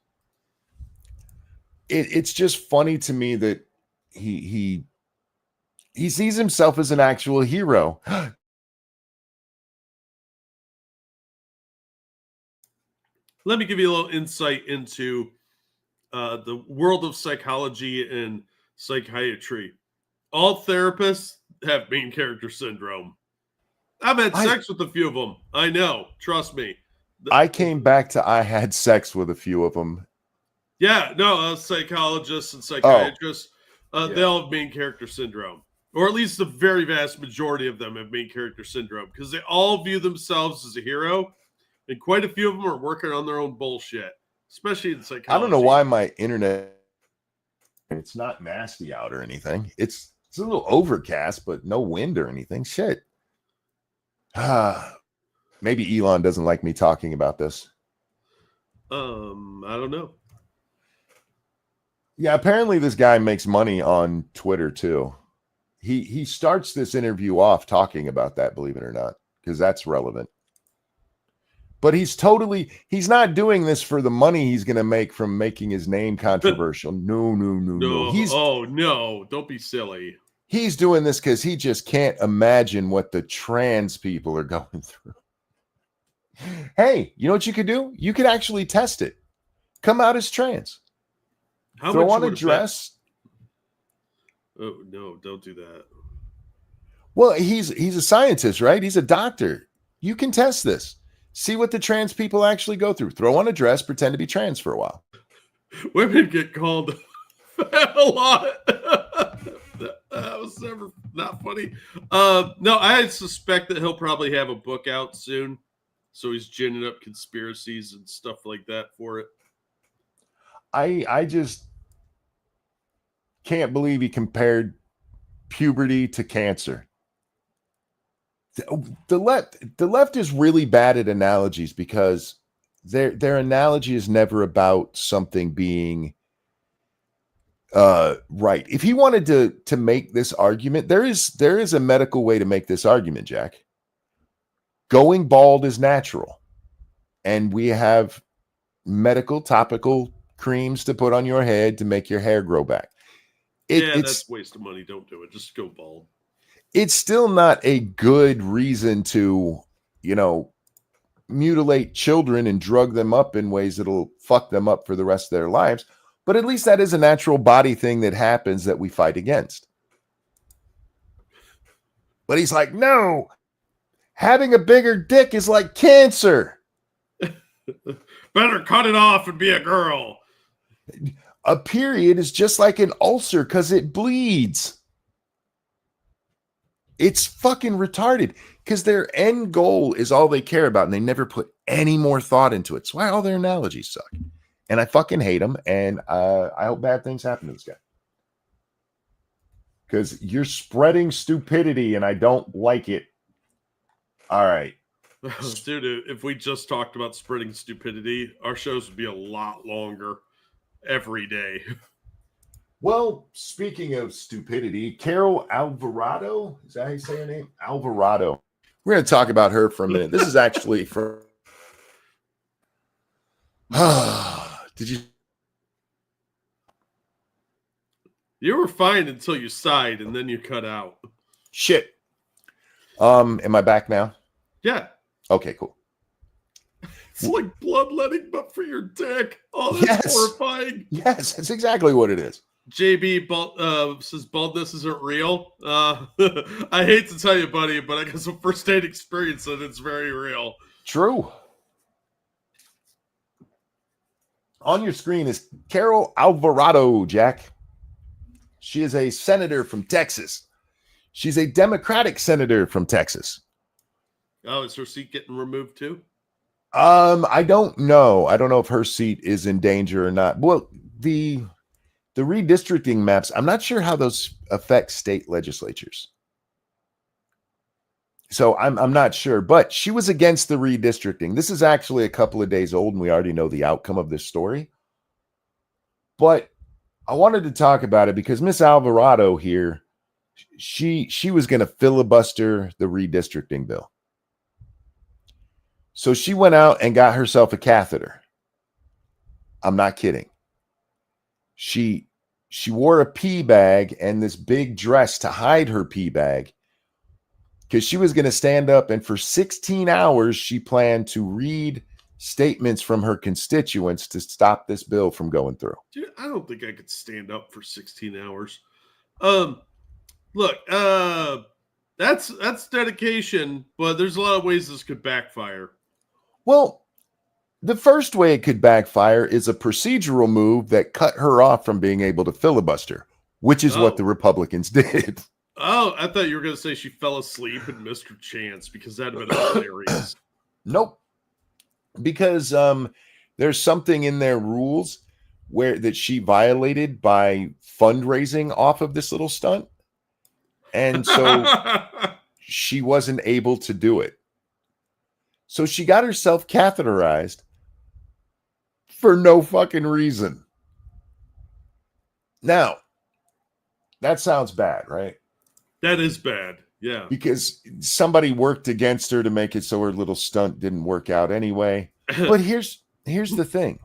It's just funny to me that he sees himself as an actual hero. Let me give you a little insight into the world of psychology and psychiatry. All therapists have main character syndrome. I've had sex with a few of them. I know. Trust me. I came back to I had sex with a few of them. Yeah, no, psychologists and psychiatrists, they all have main character syndrome. Or at least the very vast majority of them have main character syndrome because they all view themselves as a hero. And quite a few of them are working on their own bullshit, especially in psychology. I don't know why my internet, it's not nasty out or anything. It's a little overcast, but no wind or anything. Shit. Maybe Elon doesn't like me talking about this. I don't know. Yeah, apparently this guy makes money on Twitter too. He starts this interview off talking about that, believe it or not, because that's relevant. But he's not doing this for the money he's going to make from making his name controversial. No. No, don't be silly. He's doing this because he just can't imagine what the trans people are going through. Hey, you know what you could do? You could actually test it. Come out as trans. Throw on a dress. Oh, no, don't do that. Well, he's a scientist, right? He's a doctor. You can test this. See what the trans people actually go through. Throw on a dress, pretend to be trans for a while. Women get called fat a lot. That was never not funny. No, I suspect that he'll probably have a book out soon. So he's ginning up conspiracies and stuff like that for it. I just can't believe he compared puberty to cancer. The left is really bad at analogies because their analogy is never about something being right. If he wanted to make this argument, there is a medical way to make this argument, Jack. Going bald is natural, and we have medical topical creams to put on your head to make your hair grow back. That's a waste of money. Don't do it. Just go bald. It's still not a good reason to, mutilate children and drug them up in ways that'll fuck them up for the rest of their lives. But at least that is a natural body thing that happens that we fight against. But he's like, no, having a bigger dick is like cancer. Better cut it off and be a girl. A period is just like an ulcer because it bleeds. It's fucking retarded because their end goal is all they care about and they never put any more thought into it. That's why all their analogies suck. And I fucking hate them. And I hope bad things happen to this guy. Because you're spreading stupidity and I don't like it. All right. Dude, if we just talked about spreading stupidity, our shows would be a lot longer every day. Well, speaking of stupidity, Carol Alvarado, is that how you say her name? Alvarado. We're going to talk about her for a minute. This is actually from... Did you... You were fine until you sighed and then you cut out. Shit. Am I back now? Yeah. Okay, cool. It's like bloodletting, but for your dick. Oh, that's horrifying. Yes, that's exactly what it is. JB says baldness isn't real. I hate to tell you, buddy, but I got some first-hand experience and it's very real. True. On your screen is Carol Alvarado, Jack. She is a senator from Texas. She's a Democratic senator from Texas. Oh, is her seat getting removed too? I don't know. I don't know if her seat is in danger or not. Well, the redistricting maps, I'm not sure how those affect state legislatures. So I'm not sure, but she was against the redistricting. This is actually a couple of days old and we already know the outcome of this story. But I wanted to talk about it because Miss Alvarado here, she was going to filibuster the redistricting bill. So she went out and got herself a catheter. I'm not kidding. She wore a pee bag and this big dress to hide her pee bag because she was going to stand up, and for 16 hours she planned to read statements from her constituents to stop this bill from going through. Dude, I don't think I could stand up for 16 hours. Look, that's dedication, but there's a lot of ways this could backfire. Well, the first way it could backfire is a procedural move that cut her off from being able to filibuster, which is what the Republicans did. Oh, I thought you were going to say she fell asleep and missed her chance, because that'd have been hilarious. Nope. Because there's something in their rules that she violated by fundraising off of this little stunt. And so she wasn't able to do it. So she got herself catheterized for no fucking reason. Now, that sounds bad, right? That is bad. Yeah. Because somebody worked against her to make it so her little stunt didn't work out anyway. But here's the thing.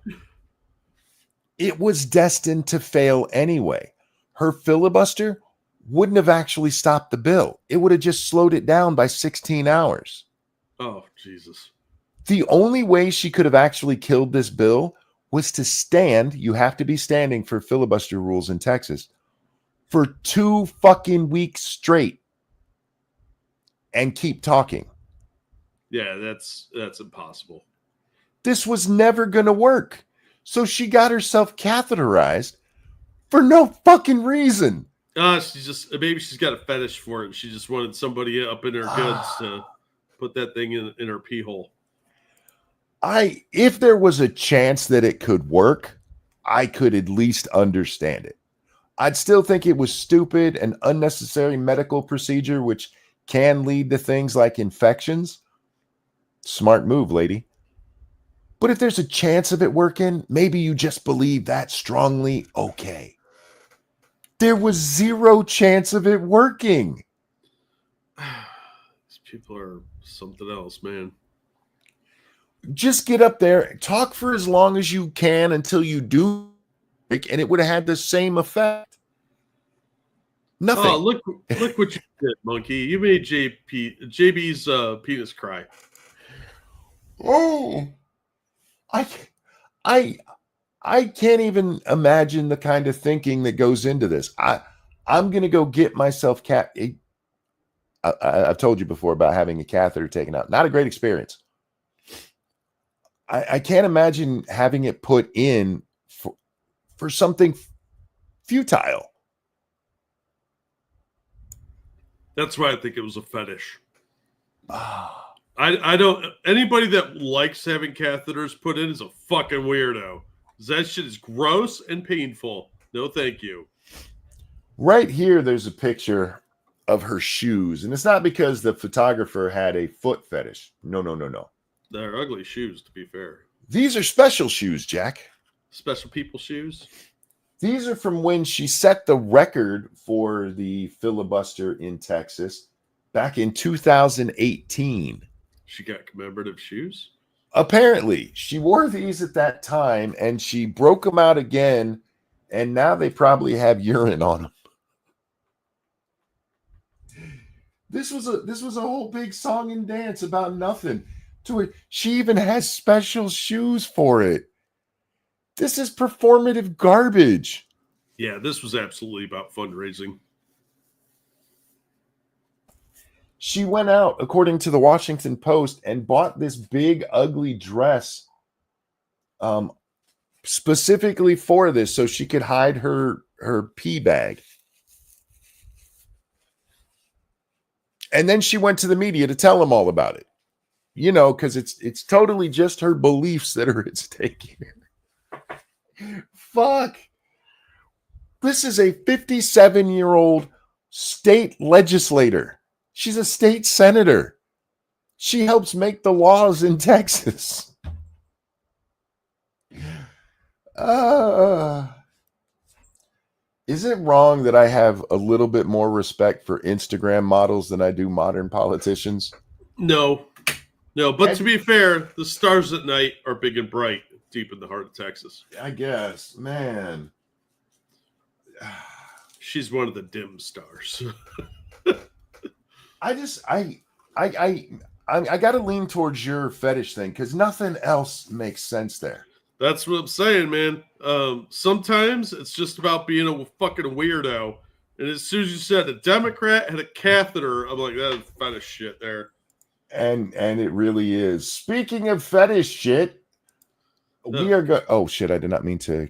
It was destined to fail anyway. Her filibuster wouldn't have actually stopped the bill. It would have just slowed it down by 16 hours. Oh, Jesus. The only way she could have actually killed this bill was to stand. You have to be standing for filibuster rules in Texas for 2 fucking weeks straight and keep talking. Yeah, that's impossible. This was never going to work. So she got herself catheterized for no fucking reason. Maybe she's got a fetish for it. She just wanted somebody up in her goods to put that thing in her pee hole. If there was a chance that it could work, I could at least understand it. I'd still think it was stupid and unnecessary medical procedure, which can lead to things like infections. Smart move, lady. But if there's a chance of it working, maybe you just believe that strongly. Okay. There was 0 chance of it working. These people are something else, man. Just get up there, talk for as long as you can until you do, and it would have had the same effect. Nothing. Oh, look what you did, monkey. You made JB's penis cry. Oh, I can't even imagine the kind of thinking that goes into this. I'm going to go get myself I've told you before about having a catheter taken out. Not a great experience. I can't imagine having it put in for something futile. That's why I think it was a fetish. I don't. Anybody that likes having catheters put in is a fucking weirdo. That shit is gross and painful. No, thank you. Right here, there's a picture of her shoes, and it's not because the photographer had a foot fetish. No. They're ugly shoes, to be fair. These are special shoes, Jack. Special people shoes? These are from when she set the record for the filibuster in Texas back in 2018. She got commemorative shoes? Apparently. She wore these at that time, and she broke them out again, and now they probably have urine on them. This was a whole big song and dance about nothing. To it, she even has special shoes for it. This is performative garbage. Yeah, this was absolutely about fundraising. She went out, according to the Washington Post, and bought this big, ugly dress specifically for this so she could hide her pee bag. And then she went to the media to tell them all about it. You know, because it's totally just her beliefs that are at stake here. Fuck. This is a 57-year-old state legislator. She's a state senator. She helps make the laws in Texas. Is it wrong that I have a little bit more respect for Instagram models than I do modern politicians? No. No, but to be fair, the stars at night are big and bright deep in the heart of Texas. I guess, man. She's one of the dim stars. I got to lean towards your fetish thing because nothing else makes sense there. That's what I'm saying, man. Sometimes it's just about being a fucking weirdo. And as soon as you said a Democrat had a catheter, I'm like, that's fetish shit there. And it really is. Speaking of fetish shit, we are going. Oh shit! I did not mean to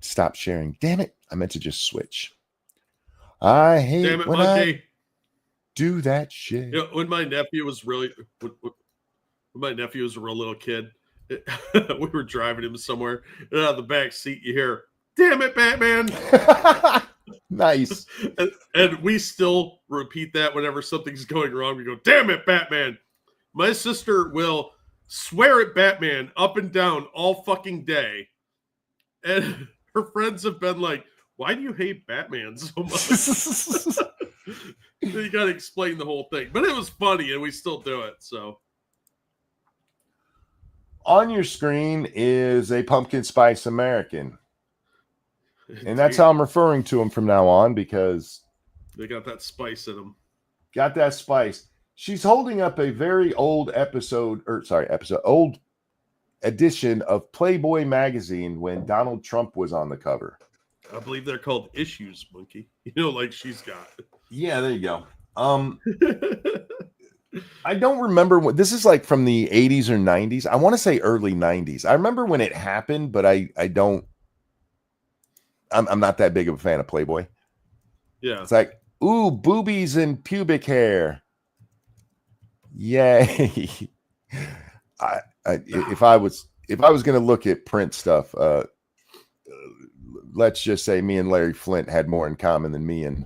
stop sharing. Damn it! I meant to just switch. I hate when I do that shit. You know, when my nephew was really, when my nephew was a real little kid, we were driving him somewhere, and out of the back seat you hear, "Damn it, Batman!" Nice. And we still repeat that whenever something's going wrong. We go, "Damn it, Batman!" My sister will swear at Batman up and down all fucking day, and her friends have been like, "Why do you hate Batman so much?" You got to explain the whole thing, but it was funny, and we still do it. So, on your screen is a pumpkin spice American, and that's how I'm referring to him from now on because they got that spice in them. Got that spice. She's holding up a very old old edition of Playboy magazine when Donald Trump was on the cover. I believe they're called issues, Monkey. You know, like she's got. Yeah, there you go. I don't remember what this is like from the 80s or 90s. I want to say early 90s. I remember when it happened, but I'm not that big of a fan of Playboy. Yeah. It's like, ooh, boobies and pubic hair. Yay. If I was going to look at print stuff, let's just say me and Larry Flint had more in common than me and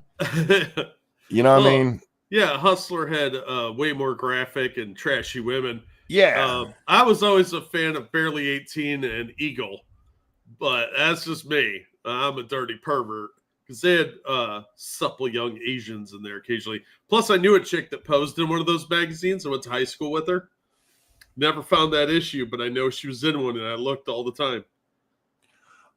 you know what I mean? Yeah, Hustler had way more graphic and trashy women. Yeah. I was always a fan of Barely 18 and Eagle, but that's just me. I'm a dirty pervert because they had supple young Asians in there occasionally. Plus, I knew a chick that posed in one of those magazines. I went to high school with her. Never found that issue, but I know she was in one, and I looked all the time.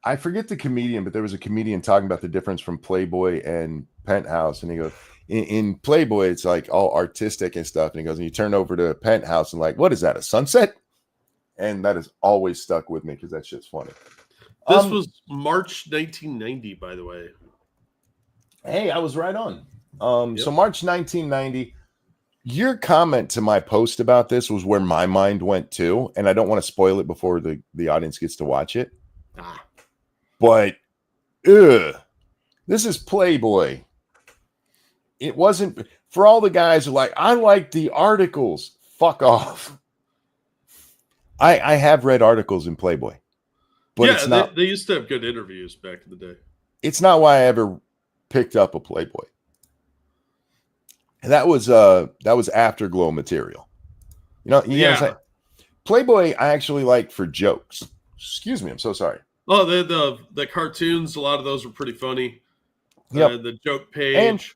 I forget the comedian, but there was a comedian talking about the difference from Playboy and Penthouse, and he goes, in Playboy, it's like all artistic and stuff, and he goes, and you turn over to Penthouse, and like, what is that, a sunset? And that has always stuck with me because that shit's funny. This was March 1990, by the way. Hey, I was right on. So March 1990. Your comment to my post about this was where my mind went to, and I don't want to spoil it before the audience gets to watch it. But this is Playboy. It wasn't for all the guys who are like, I like the articles. Fuck off. I have read articles in Playboy. But it's not, they used to have good interviews back in the day. It's not why I ever picked up a Playboy. And that was Afterglow material. You know what I'm saying? Playboy I actually liked for jokes. Excuse me, I'm so sorry. Oh, the cartoons, a lot of those were pretty funny. Yep. The joke page.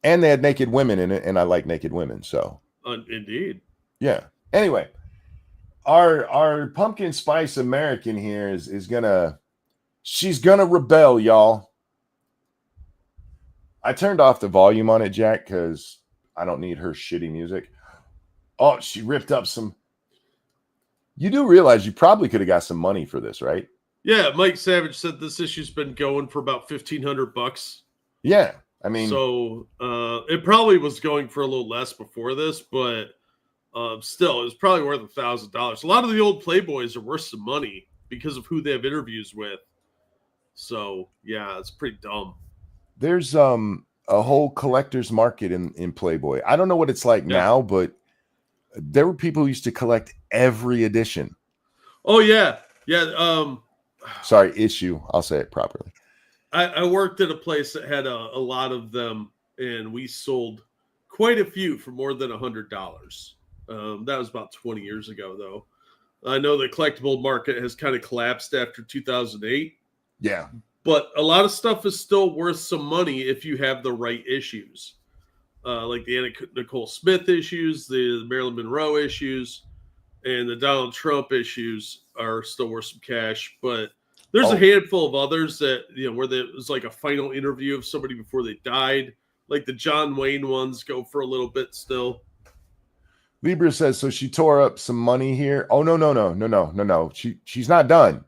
And they had naked women in it, and I like naked women, so. Indeed. Yeah. Anyway, our pumpkin spice American here she's gonna rebel, y'all. I turned off the volume on it, Jack, because I don't need her shitty music. Oh, she ripped up some. You do realize you probably could have got some money for this, right? Yeah, Mike Savage said this issue's been going for about $1,500. Yeah, I mean, so it probably was going for a little less before this, but still, it was probably worth $1,000. A lot of the old Playboys are worth some money because of who they have interviews with. So yeah, it's pretty dumb. There's a whole collector's market in Playboy. I don't know what it's like now, but there were people who used to collect every edition. Oh yeah, yeah. Sorry, issue. I'll say it properly. I worked at a place that had a lot of them, and we sold quite a few for more than $100. That was about 20 years ago, though. I know the collectible market has kind of collapsed after 2008. Yeah. But a lot of stuff is still worth some money if you have the right issues. like the Anna Nicole Smith issues, the Marilyn Monroe issues, and the Donald Trump issues are still worth some cash. But there's a handful of others that, where there was like a final interview of somebody before they died. Like the John Wayne ones go for a little bit still. Libra says, so she tore up some money here. Oh, no. She's not done.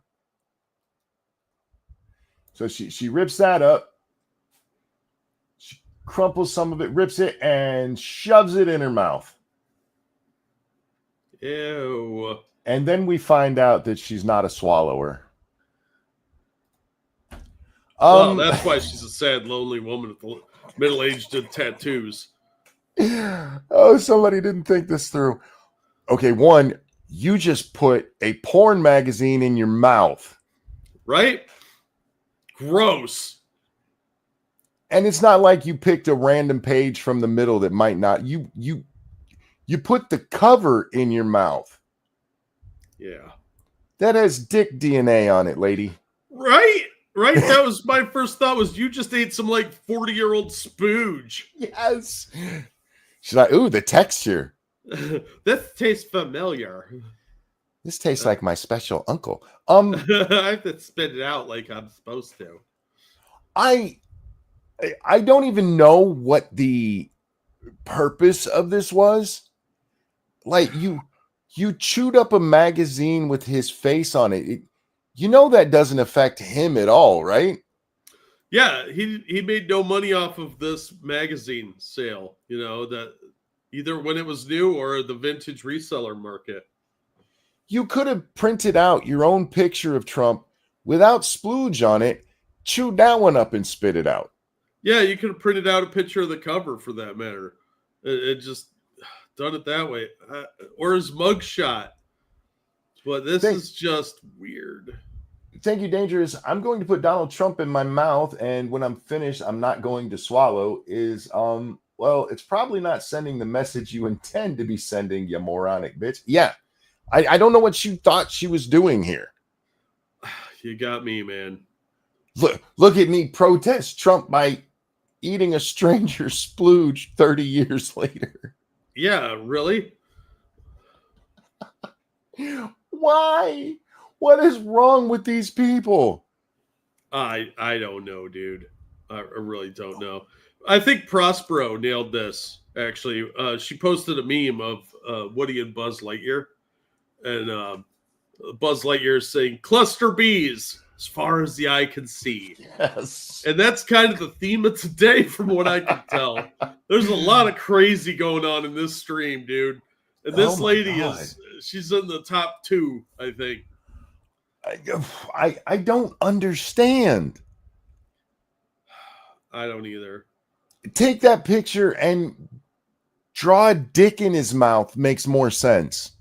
So she rips that up. She crumples some of it, rips it, and shoves it in her mouth. Ew. And then we find out that she's not a swallower. Well, that's why she's a sad, lonely woman with middle-aged tattoos. Oh, somebody didn't think this through. Okay, one, you just put a porn magazine in your mouth. Right? Gross. And it's not like you picked a random page from the middle that might not. You put the cover in your mouth. Yeah. That has dick DNA on it, lady. Right? That was my first thought, was you just ate some like 40-year-old spooge. Yes. She's like, ooh, the texture. This tastes familiar. This tastes like my special uncle. I have to spit it out like I'm supposed to. I don't even know what the purpose of this was. Like you chewed up a magazine with his face on it. That doesn't affect him at all, right? Yeah, he made no money off of this magazine sale, that either when it was new or the vintage reseller market. You could have printed out your own picture of Trump without splooge on it, chewed that one up and spit it out. Yeah, you could have printed out a picture of the cover for that matter. It just done it that way. Or his mugshot. But this is just weird. Thank you, Dangerous. I'm going to put Donald Trump in my mouth, and when I'm finished, I'm not going to swallow. Well, it's probably not sending the message you intend to be sending, you moronic bitch. Yeah. I don't know what she thought she was doing here. You got me, man. Look at me protest Trump by eating a stranger's splooge 30 years later. Yeah, really? Why? What is wrong with these people? I don't know, dude. I really don't know. I think Prospero nailed this, actually. She posted a meme of Woody and Buzz Lightyear. And Buzz Lightyear is saying, cluster bees as far as the eye can see. Yes. And that's kind of the theme of today from what I can tell. There's a lot of crazy going on in this stream, dude. And this lady she's in the top 2, I think. I don't understand. I don't either. Take that picture and draw a dick in his mouth makes more sense.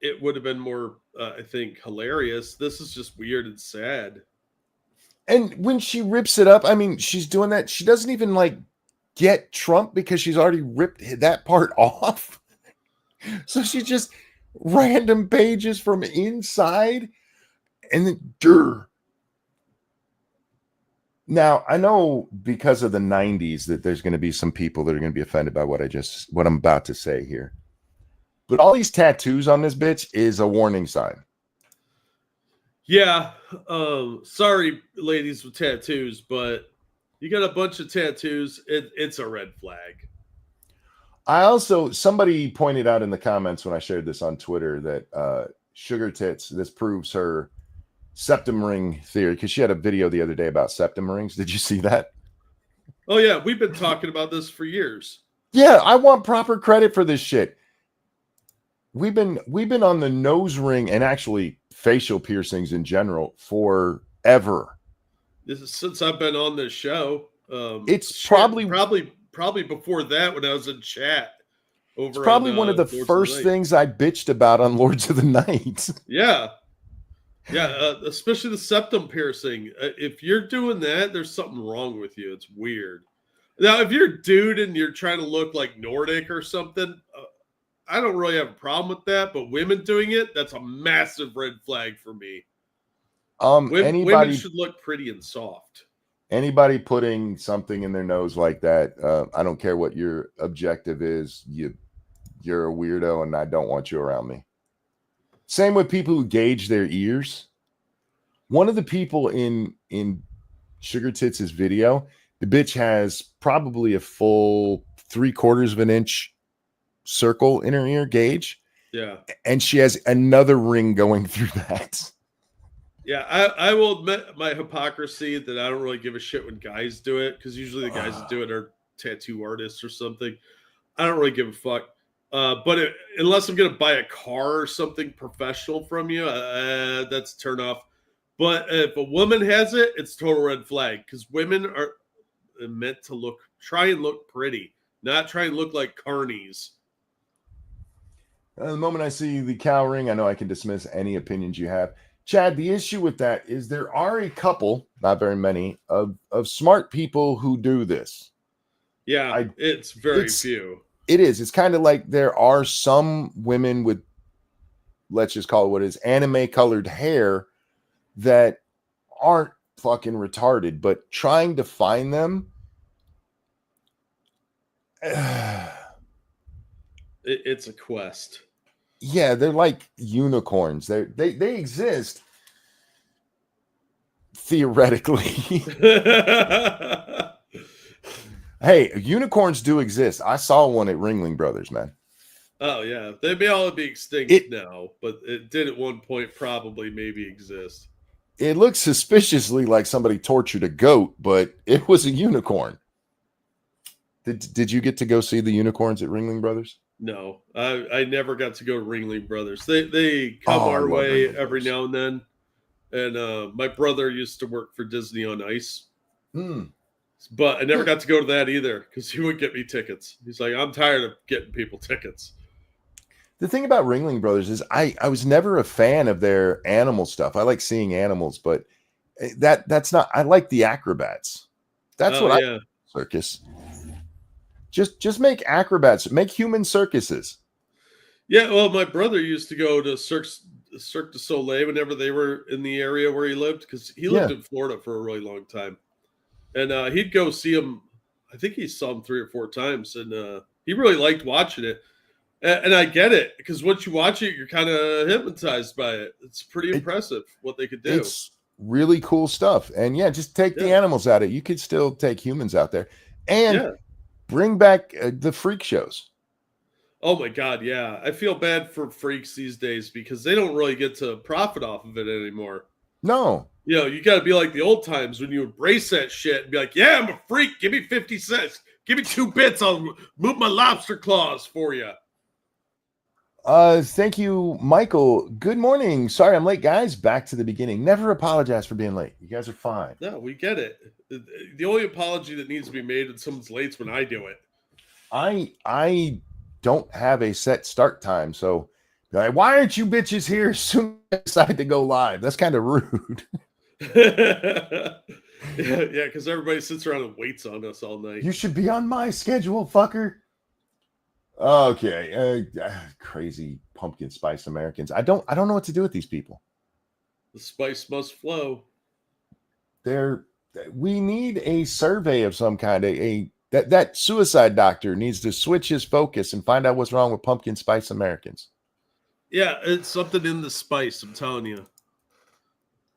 It would have been more, I think, hilarious. This is just weird and sad. And when she rips it up, I mean, she's doing that. She doesn't even get Trump because she's already ripped that part off. So she just random pages from inside and then Now, I know because of the 90s that there's going to be some people that are going to be offended by what I'm about to say here. But all these tattoos on this bitch is a warning sign. Yeah. Sorry, ladies with tattoos, but you got a bunch of tattoos. It's a red flag. Somebody pointed out in the comments when I shared this on Twitter that Sugar Tits, this proves her septum ring theory, because she had a video the other day about septum rings. Did you see that? Oh, yeah. We've been talking about this for years. Yeah, I want proper credit for this shit. We've been on the nose ring and actually facial piercings in general forever. This is since I've been on this show. It's probably before that when I was in chat. It's probably one of the first things I bitched about on Lords of the Night. Yeah. Yeah, especially the septum piercing. If you're doing that, there's something wrong with you. It's weird. Now, if you're a dude and you're trying to look like Nordic or something, I don't really have a problem with that. But women doing it, that's a massive red flag for me. Women should look pretty and soft. Anybody putting something in their nose like that, I don't care what your objective is, you're a weirdo, and I don't want you around me. Same with people who gauge their ears. One of the people in Sugar Tits' video, the bitch has probably a full 3/4 of an inch circle in her ear gauge. Yeah. And she has another ring going through that. Yeah, I will admit my hypocrisy that I don't really give a shit when guys do it, because usually the guys that do it are tattoo artists or something. I don't really give a fuck. But unless I'm going to buy a car or something professional from you, that's a turn off. But if a woman has it, it's total red flag, because women are meant to try and look pretty, not try and look like carnies. The moment I see the cow ring, I know I can dismiss any opinions you have. Chad, the issue with that is there are a couple, not very many, of smart people who do this. Yeah, it's very few. It is. It's kind of like there are some women with, let's just call it what it is, anime colored hair that aren't fucking retarded, but trying to find them. It's a quest. Yeah, they're like unicorns. They exist theoretically. Hey, unicorns do exist. I saw one at Ringling Brothers, man. Oh yeah, they may all be extinct now, but it did at one point probably maybe exist. It looks suspiciously like somebody tortured a goat, but it was a unicorn. Did you get to go see the unicorns at Ringling Brothers? No, I never got to go to Ringling Brothers. They come our way every now and then. And my brother used to work for Disney on Ice. But I never got to go to that either, because he would get me tickets. He's like, I'm tired of getting people tickets. The thing about Ringling Brothers is I was never a fan of their animal stuff. I like seeing animals, but that's not, I like the acrobats. That's what I circus. Just make acrobats, make human circuses. Yeah, well, my brother used to go to Cirque du Soleil whenever they were in the area where he lived, because he lived in Florida for a really long time. And he'd go see him. I think he saw him 3 or 4 times, and he really liked watching it. And I get it, because once you watch it, you're kind of hypnotized by it. It's pretty impressive what they could do. It's really cool stuff. And yeah, just take the animals out of it. You could still take humans out there. And bring back the freak shows. Oh my God, yeah. I feel bad for freaks these days, because they don't really get to profit off of it anymore. No. You know, you got to be like the old times when you embrace that shit and be like, yeah, I'm a freak. Give me 50 cents. Give me 2 bits. I'll move my lobster claws for you. Thank you, Michael. Good morning. Sorry I'm late, guys. Back to the beginning. Never apologize for being late. You guys are fine. No, we get it. The only apology that needs to be made when someone's late is when I do it. I don't have a set start time, so like, why aren't you bitches here as soon as I decide to go live? That's kind of rude. Yeah, because everybody sits around and waits on us all night. You should be on my schedule, fucker. Okay, crazy pumpkin spice Americans. I don't know what to do with these people. The spice must flow. We need a survey of some kind. That suicide doctor needs to switch his focus and find out what's wrong with pumpkin spice Americans. Yeah, it's something in the spice, I'm telling you.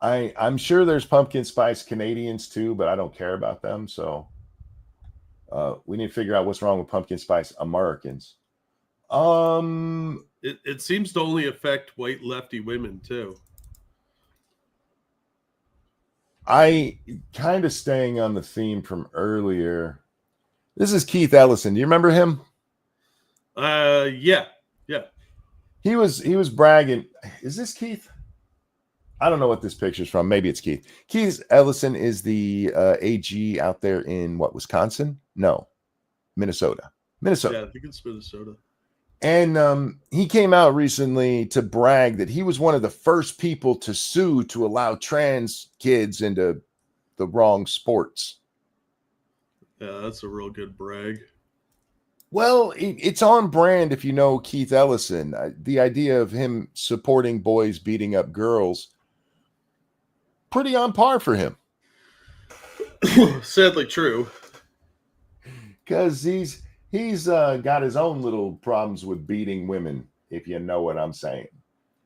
I'm sure there's pumpkin spice Canadians too, but I don't care about them. So we need to figure out what's wrong with pumpkin spice Americans. It seems to only affect white lefty women too. I kind of staying on the theme from earlier. This is Keith Ellison. Do you remember him? Yeah. He was bragging. Is this Keith? I don't know what this picture's from. Maybe it's Keith. Keith Ellison is the AG out there in Wisconsin? No, Minnesota. Yeah, I think it's Minnesota. And he came out recently to brag that he was one of the first people to sue to allow trans kids into the wrong sports. Yeah, that's a real good brag. Well, it's on brand if you know Keith Ellison. The idea of him supporting boys beating up girls, pretty on par for him. Sadly true. Because he's got his own little problems with beating women, if you know what I'm saying.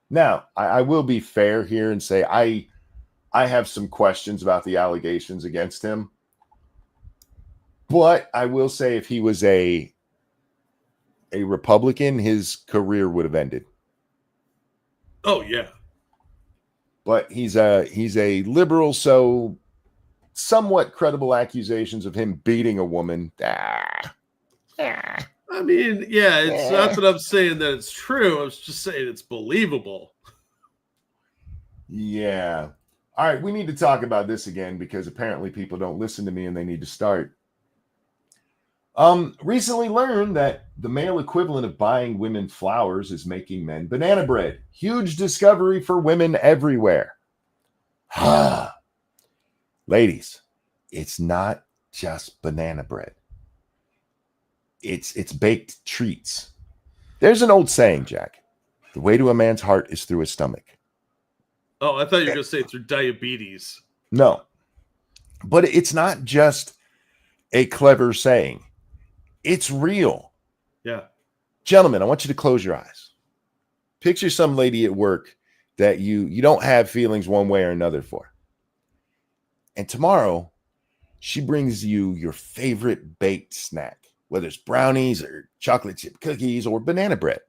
Now, I will be fair here and say I have some questions about the allegations against him. But I will say if he was a Republican, his career would have ended. Oh yeah. But he's a liberal, so somewhat credible accusations of him beating a woman. I mean, yeah, it's not that I'm saying that it's true. I was just saying it's believable. Yeah. All right, we need to talk about this again because apparently people don't listen to me and they need to start. Recently learned that the male equivalent of buying women flowers is making men banana bread. Huge discovery for women everywhere. Ladies, it's not just banana bread. It's baked treats. There's an old saying, Jack. The way to a man's heart is through his stomach. Oh, I thought you were going to say through diabetes. No. But it's not just a clever saying. It's real. Yeah. Gentlemen, I want you to close your eyes. Picture some lady at work that you don't have feelings one way or another for. And tomorrow, she brings you your favorite baked snack, whether it's brownies or chocolate chip cookies or banana bread.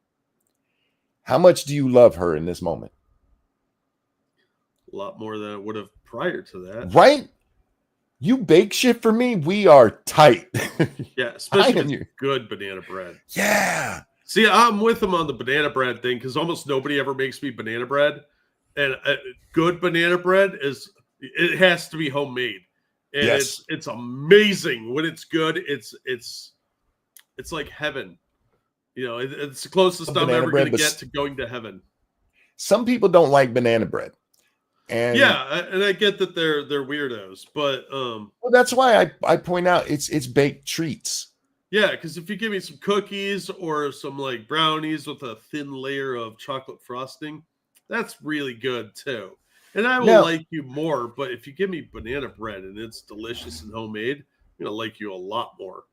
How much do you love her in this moment? A lot more than I would have prior to that. Right? You bake shit for me, we are tight. Yeah, especially with good banana bread. Yeah. See, I'm with him on the banana bread thing because almost nobody ever makes me banana bread. And good banana bread it has to be homemade. And yes. it's amazing when it's good. It's like heaven. You know, it's the closest I'm ever going to get to going to heaven. Some people don't like banana bread. And yeah, and I get that they're weirdos, but well, that's why I point out it's baked treats. Yeah, because if you give me some cookies or some like brownies with a thin layer of chocolate frosting, that's really good too. And I will like you more, but if you give me banana bread and it's delicious and homemade, I'm gonna like you a lot more.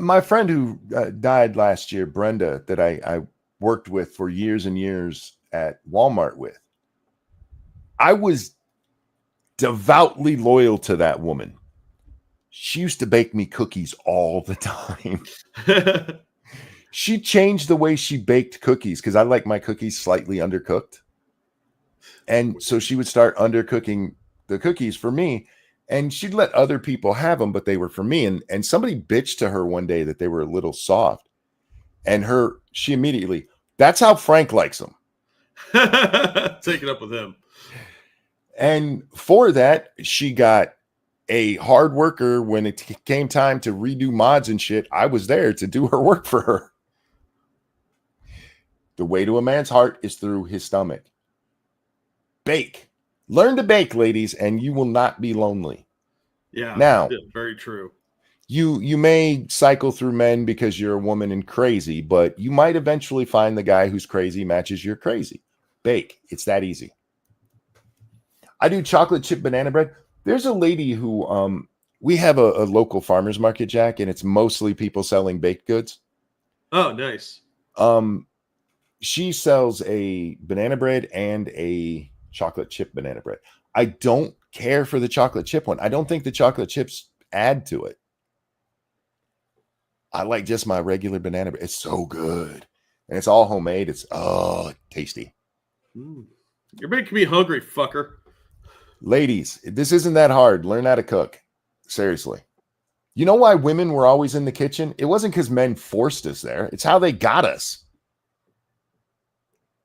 My friend who died last year, Brenda, that I worked with for years and years at Walmart with. I was devoutly loyal to that woman. She used to bake me cookies all the time. She changed the way she baked cookies because I like my cookies slightly undercooked. And so she would start undercooking the cookies for me. And she'd let other people have them, but they were for me. And somebody bitched to her one day that they were a little soft. And she immediately, that's how Frank likes them. Take it up with him. And for that, she got a hard worker. When it came time to redo mods and shit, I was there to do her work for her. The way to a man's heart is through his stomach. Bake. Learn to bake, ladies, and you will not be lonely. Yeah, now, very true. You may cycle through men because you're a woman and crazy, but you might eventually find the guy who's crazy matches your crazy. Bake. It's that easy. I do chocolate chip banana bread. There's a lady who we have a local farmer's market, Jack, and it's mostly people selling baked goods. Oh, nice. She sells a banana bread and a chocolate chip banana bread. I don't care for the chocolate chip one. I don't think the chocolate chips add to it. I like just my regular banana bread. It's so good. And it's all homemade. It's tasty. You're making me hungry, fucker. Ladies, this isn't that hard. Learn how to cook. Seriously. You know why women were always in the kitchen? It wasn't because men forced us there. It's how they got us.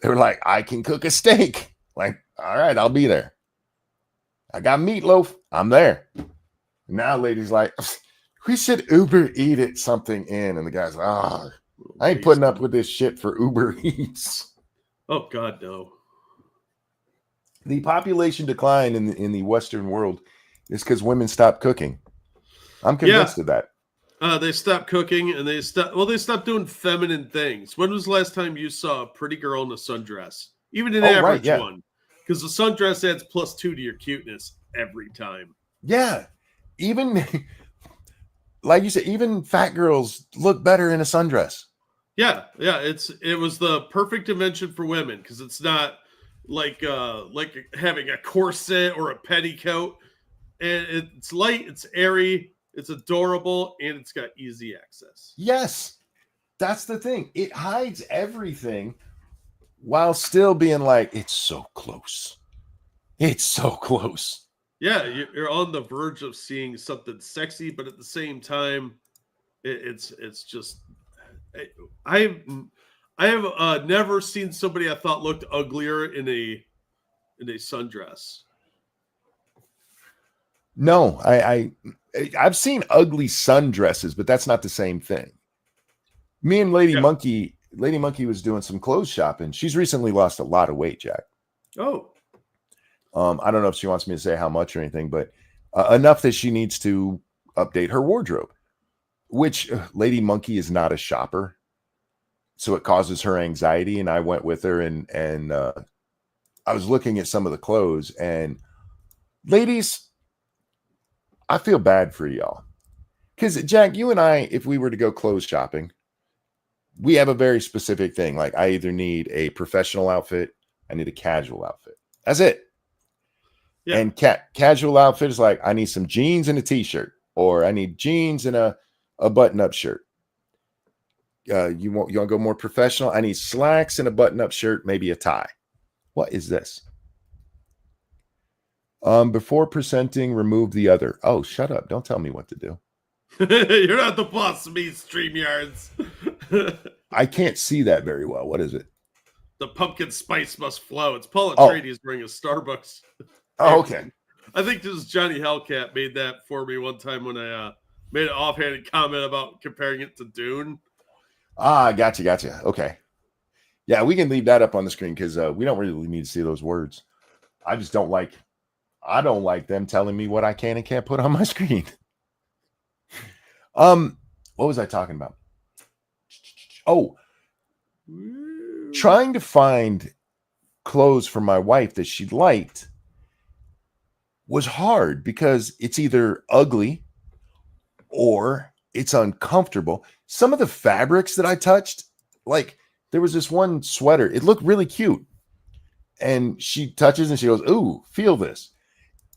They were like, I can cook a steak. Like, all right, I'll be there. I got meatloaf. I'm there. Now, ladies, like, we should Uber Eat it something in. And the guy's like, I ain't putting up with this shit for Uber Eats. Oh, God, no. The population decline in the Western world is because women stopped cooking. I'm convinced of that. They stopped cooking and they stopped doing feminine things. When was the last time you saw a pretty girl in a sundress? Even an average one. Because the sundress adds +2 to your cuteness every time. Yeah. even like you said, even fat girls look better in a sundress. Yeah, it was the perfect invention for women because it's not like having a corset or a petticoat, and it's light, it's airy, it's adorable, and it's got easy access. Yes, that's the thing. It hides everything while still being like, it's so close. It's so close. Yeah, you're on the verge of seeing something sexy, but at the same time, it's just. I have never seen somebody I thought looked uglier in a sundress. No, I've seen ugly sundresses, but that's not the same thing. Me and Lady Monkey was doing some clothes shopping. She's recently lost a lot of weight, Jack. Oh. I don't know if she wants me to say how much or anything, but enough that she needs to update her wardrobe, which Lady Monkey is not a shopper. So it causes her anxiety. And I went with her and I was looking at some of the clothes, and ladies, I feel bad for y'all. Because Jack, you and I, if we were to go clothes shopping, we have a very specific thing. Like I either need a professional outfit, I need a casual outfit. That's it. Yeah. And casual outfit is like, I need some jeans and a t-shirt, or I need jeans and a button-up shirt. You want to go more professional? I need slacks and a button-up shirt, maybe a tie. What is this? Before presenting, remove the other. Oh, shut up. Don't tell me what to do. You're not the boss of me, StreamYards. I can't see that very well. What is it? The pumpkin spice must flow. It's Paul Atreides wearing a Starbucks. Oh, okay. I think this is Johnny Hellcat made that for me one time when I made an offhanded comment about comparing it to Dune. Ah, gotcha. Okay. Yeah, we can leave that up on the screen because we don't really need to see those words. I don't like them telling me what I can and can't put on my screen. What was I talking about? Oh, trying to find clothes for my wife that she liked was hard because it's either ugly or it's uncomfortable. Some of the fabrics that I touched, like there was this one sweater, it looked really cute. And she touches and she goes, "Ooh, feel this."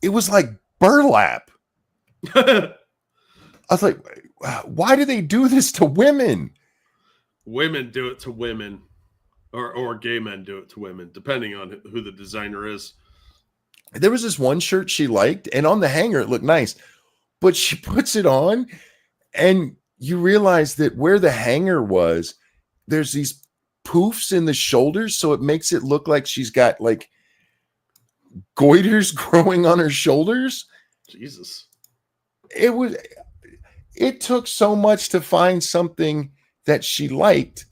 It was like burlap. I was like, why do they do this to women? Women do it to women, or gay men do it to women, depending on who the designer is. There was this one shirt she liked, and on the hanger it looked nice, but she puts it on, and you realize that where the hanger was, there's these poofs in the shoulders, so it makes it look like she's got like goiters growing on her shoulders. Jesus. It took so much to find something that she liked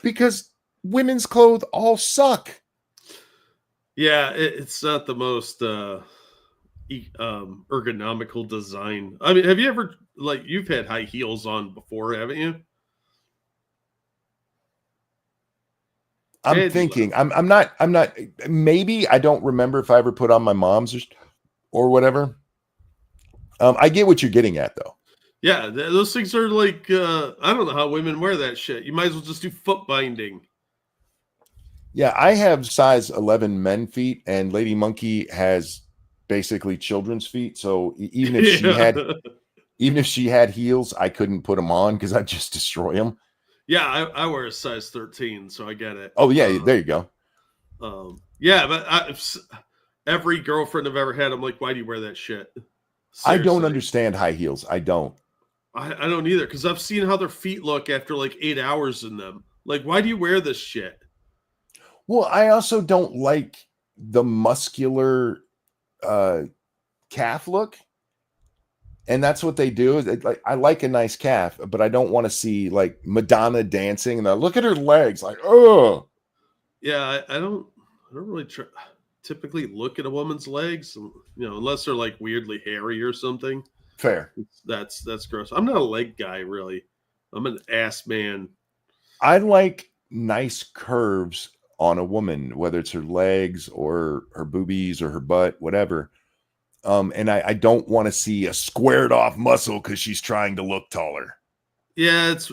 because women's clothes all suck. Yeah, it's not the most ergonomical design. I mean, have you ever, like, you've had high heels on before, haven't you? I'm thinking, I'm not, maybe I don't remember if I ever put on my mom's or whatever. I get what you're getting at though. Yeah, those things are like, I don't know how women wear that shit. You might as well just do foot binding. Yeah, I have size 11 men feet, and Lady Monkey has basically children's feet. So even if she had heels, I couldn't put them on because I'd just destroy them. Yeah, I wear a size 13, so I get it. Oh yeah, there you go. Yeah, but every girlfriend I've ever had, I'm like, why do you wear that shit? Seriously. I don't understand high heels. I don't. I don't either, because I've seen how their feet look after like 8 hours in them. Like, why do you wear this shit? Well, I also don't like the muscular calf look. And that's what they do. Like, I like a nice calf, but I don't want to see like Madonna dancing and look at her legs. Like, oh, yeah, I don't really typically look at a woman's legs, unless they're like weirdly hairy or something. Fair. That's gross. I'm not a leg guy, really. I'm an ass man. I like nice curves on a woman, whether it's her legs or her boobies or her butt, whatever. And I don't want to see a squared off muscle because she's trying to look taller. Yeah, it's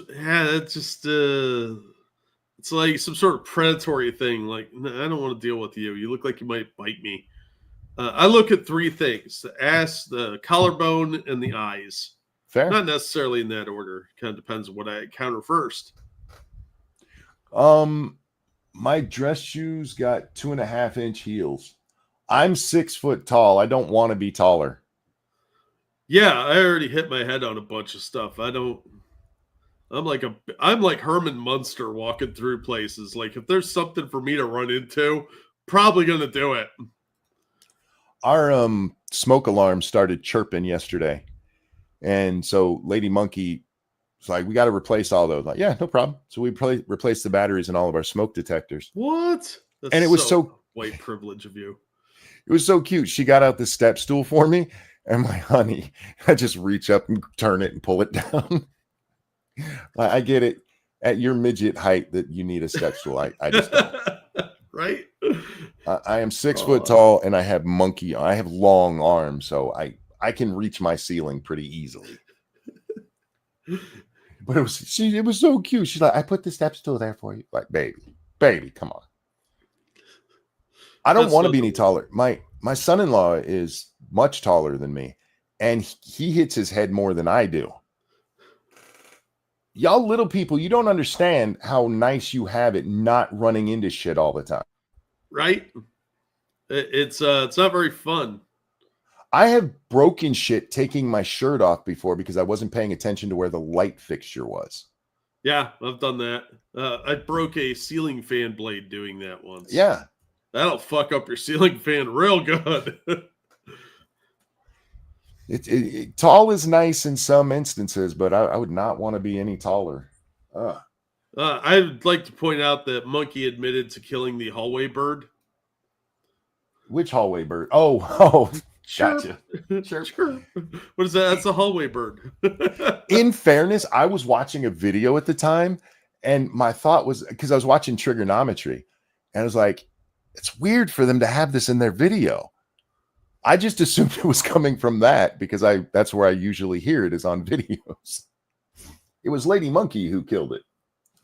just it's like some sort of predatory thing. Like, I don't want to deal with you. You look like you might bite me. I look at three things: the ass, the collarbone, and the eyes. Fair. Not necessarily in that order. Kind of depends on what I encounter first. My dress shoes got 2.5-inch heels. I'm 6 foot tall. I don't want to be taller. Yeah, I already hit my head on a bunch of stuff. I'm like Herman Munster walking through places. Like, if there's something for me to run into, probably gonna do it. Our smoke alarm started chirping yesterday. And so Lady Monkey was like, we got to replace all those. Like, yeah, no problem. So we replaced the batteries in all of our smoke detectors. What? That's And it was so white privilege of you. It was so cute. She got out the step stool for me, and my honey, I just reach up and turn it and pull it down. I get it at your midget height that you need a step stool. I just don't. Right? I am 6 foot tall, and I have long arms, so I can reach my ceiling pretty easily. But it was so cute. She's like, I put the step stool there for you. Like, baby, come on. I don't want to be any taller. My son-in-law is much taller than me, and he hits his head more than I do. Y'all little people, you don't understand how nice you have it not running into shit all the time. Right? It's not very fun. I have broken shit taking my shirt off before because I wasn't paying attention to where the light fixture was. Yeah, I've done that. I broke a ceiling fan blade doing that once. Yeah. That'll fuck up your ceiling fan real good. Tall is nice in some instances, but I would not want to be any taller. I'd like to point out that Monkey admitted to killing the hallway bird. Which hallway bird? Oh, Gotcha. Sure. What is that? That's a hallway bird. In fairness, I was watching a video at the time, and my thought was, because I was watching trigonometry, and I was like, it's weird for them to have this in their video. I just assumed it was coming from that because that's where I usually hear it, is on videos. It was Lady Monkey who killed it,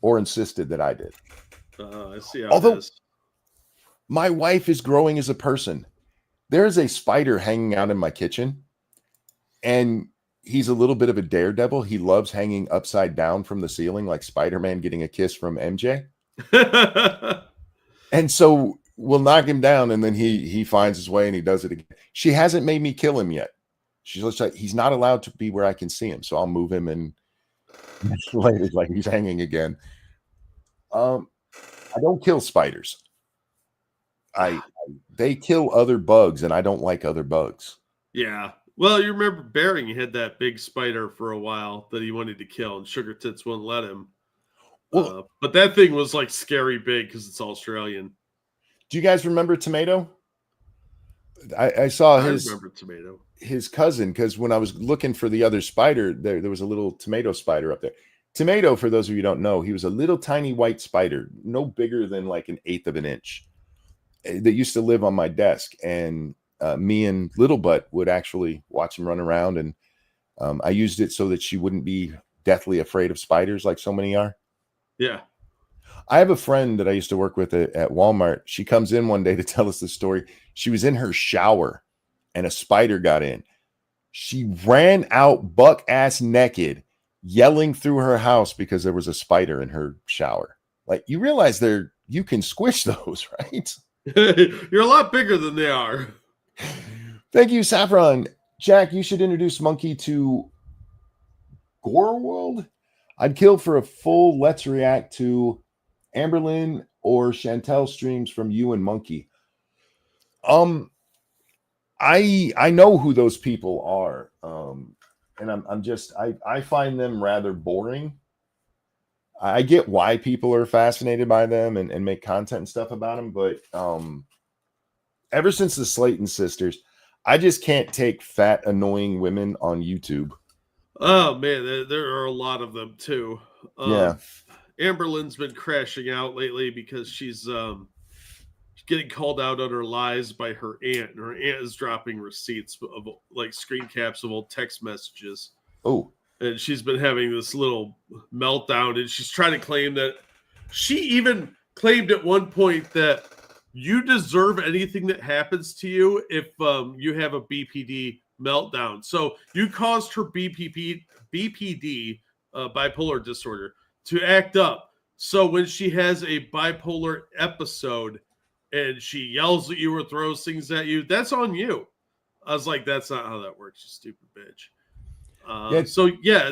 or insisted that I did. I see how Although it is. My wife is growing as a person. There is a spider hanging out in my kitchen, and he's a little bit of a daredevil. He loves hanging upside down from the ceiling, like Spider-Man getting a kiss from MJ. And so we'll knock him down, and then he finds his way and he does it again. She hasn't made me kill him yet. She's just like, he's not allowed to be where I can see him, so I'll move him and later, like he's hanging again. I don't kill spiders. They kill other bugs, and I don't like other bugs. Yeah. Well, you remember Bering had that big spider for a while that he wanted to kill, and Sugar Tits wouldn't let him. Well, but that thing was like scary big because it's Australian. Do you guys remember Tomato? I saw his cousin, because when I was looking for the other spider, there was a little tomato spider up there. Tomato, for those of you who don't know, he was a little tiny white spider, no bigger than like 1/8 of an inch, that used to live on my desk. And me and Little Butt would actually watch him run around, and I used it so that she wouldn't be deathly afraid of spiders like so many are. Yeah. I have a friend that I used to work with at Walmart. She comes in one day to tell us the story. She was in her shower and a spider got in. She ran out buck ass naked, yelling through her house because there was a spider in her shower. Like, you realize you can squish those, right? You're a lot bigger than they are. Thank you, Saffron. Jack, you should introduce Monkey to Gore World. I'd kill for a full Let's React to Amberlynn or Chantel streams from you and Monkey. I know who those people are. And I find them rather boring. I get why people are fascinated by them and make content and stuff about them, but ever since the Slayton sisters, I just can't take fat, annoying women on YouTube. Oh man, there are a lot of them too. Yeah. Amberlynn's been crashing out lately because she's getting called out on her lies by her aunt, and her aunt is dropping receipts of like screen caps of old text messages. Oh, and she's been having this little meltdown, and she's trying to claim that she even claimed at one point that you deserve anything that happens to you if you have a BPD meltdown. So you caused her BPD, bipolar disorder, to act up. So when she has a bipolar episode and she yells at you or throws things at you, that's on you. I was like, that's not how that works, you stupid bitch. So yeah,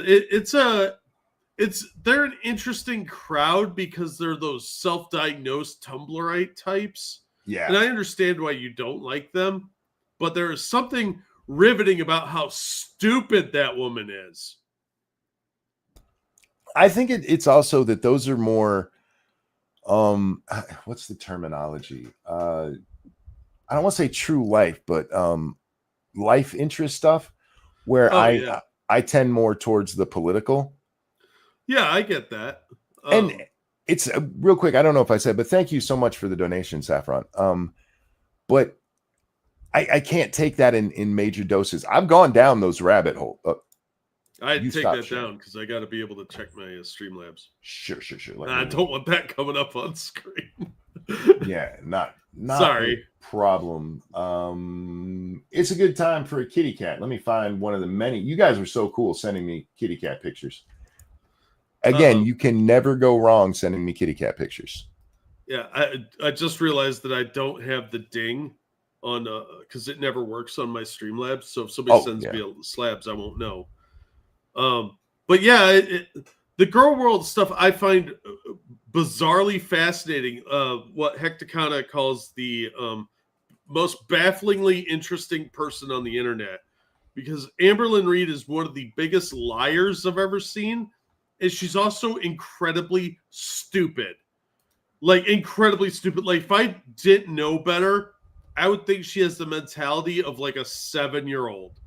they're an interesting crowd because they're those self-diagnosed Tumblrite types. yeah. And I understand why you don't like them, but there is something riveting about how stupid that woman is. I think it's also that those are more, what's the terminology? I don't want to say true life, but life interest stuff where I tend more towards the political. Yeah, I get that. And it's real quick. I don't know if I said, but thank you so much for the donation, Saffron. But I can't take that in major doses. I've gone down those rabbit holes. I'd take that down because I got to be able to check my Streamlabs. Sure. I don't want that coming up on screen. Yeah, not sorry. A problem. It's a good time for a kitty cat. Let me find one of the many. You guys were so cool sending me kitty cat pictures. Again, you can never go wrong sending me kitty cat pictures. Yeah, I just realized that I don't have the ding on because it never works on my Streamlabs. So if somebody sends me slabs, I won't know. But yeah, the girl world stuff I find bizarrely fascinating. What Hecticana calls the most bafflingly interesting person on the internet, because Amberlynn Reed is one of the biggest liars I've ever seen, and she's also incredibly stupid. Like incredibly stupid. Like if I didn't know better, I would think she has the mentality of like a 7-year-old.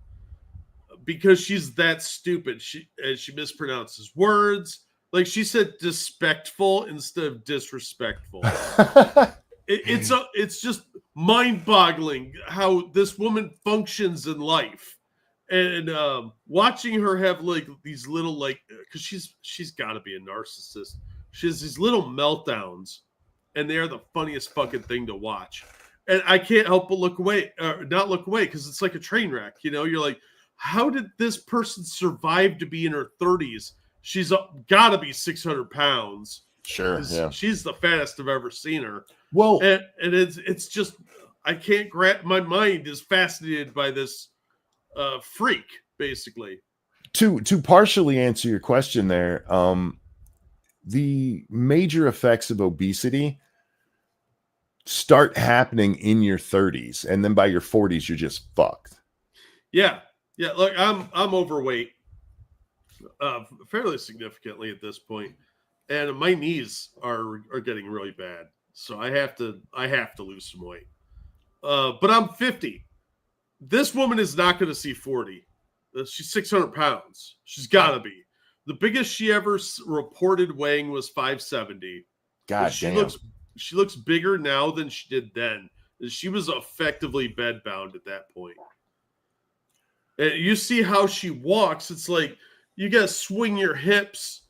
Because she's that stupid. She mispronounces words. Like she said disrespectful instead of disrespectful. It's just mind-boggling how this woman functions in life. And watching her have like these little because she's got to be a narcissist. She has these little meltdowns, and they are the funniest fucking thing to watch. And I can't help but look away, not look away, because it's like a train wreck. You know, you're like, how did this person survive to be in her 30s? She's got to be 600 pounds. Sure, yeah. She's the fattest I've ever seen her. Well, and it's just I can't grab. My mind is fascinated by this freak, basically. To partially answer your question there, the major effects of obesity start happening in your 30s, and then by your 40s, you're just fucked. Yeah. Yeah, look, I'm overweight, fairly significantly at this point, and my knees are getting really bad. So I have to lose some weight. But I'm 50. This woman is not going to see 40. She's 600 pounds. She's got to be. The biggest she ever reported weighing was 570. God damn. She looks bigger now than she did then. She was effectively bedbound at that point. And you see how she walks. It's like you got to swing your hips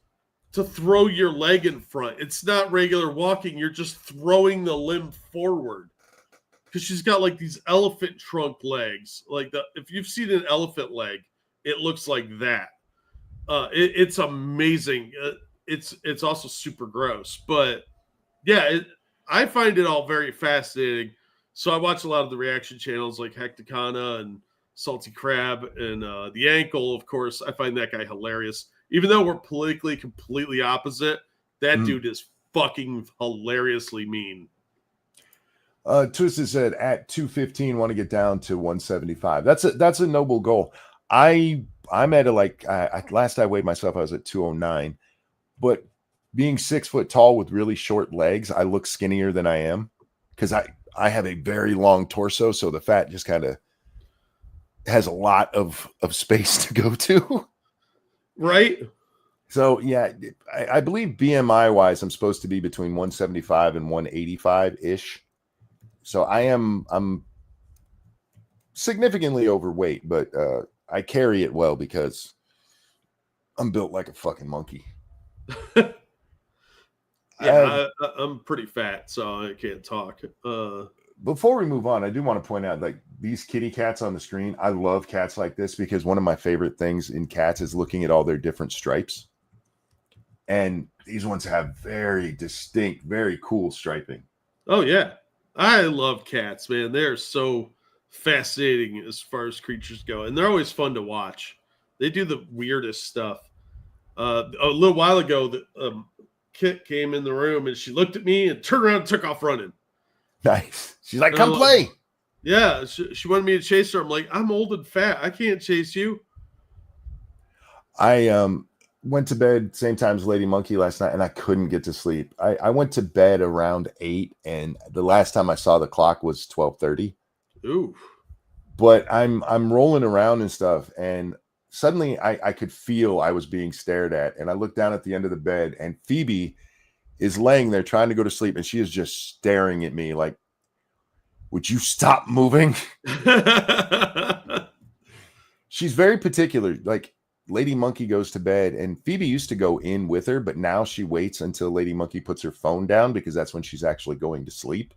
to throw your leg in front. It's not regular walking. You're just throwing the limb forward. Because she's got like these elephant trunk legs. Like if you've seen an elephant leg, it looks like that. It's amazing. It's also super gross. But yeah, I find it all very fascinating. So I watch a lot of the reaction channels like Hecticana and Salty Crab and The Ankle, of course. I find that guy hilarious. Even though we're politically completely opposite, that dude is fucking hilariously mean. Twisted said at 215 want to get down to 175. That's a noble goal. I'm at last I weighed myself, I was at 209. But being 6 foot tall with really short legs, I look skinnier than I am because I have a very long torso, so the fat just kind of has a lot of space to go to. Right. So yeah, I believe BMI wise, I'm supposed to be between 175 and 185 ish. So I'm significantly overweight, but I carry it well because I'm built like a fucking monkey. Yeah, I'm pretty fat, so I can't talk. Before we move on, I do want to point out, like, these kitty cats on the screen. I love cats like this because one of my favorite things in cats is looking at all their different stripes. And these ones have very distinct, very cool striping. Oh, yeah. I love cats, man. They're so fascinating as far as creatures go, and they're always fun to watch. They do the weirdest stuff. A little while ago, the Kit came in the room, and she looked at me and turned around and took off running. Nice. She's like, come play. Yeah, she wanted me to chase her. I'm like, I'm old and fat. I can't chase you. I went to bed same time as Lady Monkey last night, and I couldn't get to sleep. I went to bed around 8, and the last time I saw the clock was 12:30. Ooh. But I'm rolling around and stuff, and suddenly I could feel I was being stared at, and I looked down at the end of the bed, and Phoebe is laying there trying to go to sleep, and she is just staring at me like, would you stop moving? She's very particular. Like, Lady Monkey goes to bed, and Phoebe used to go in with her, but now she waits until Lady Monkey puts her phone down because that's when she's actually going to sleep.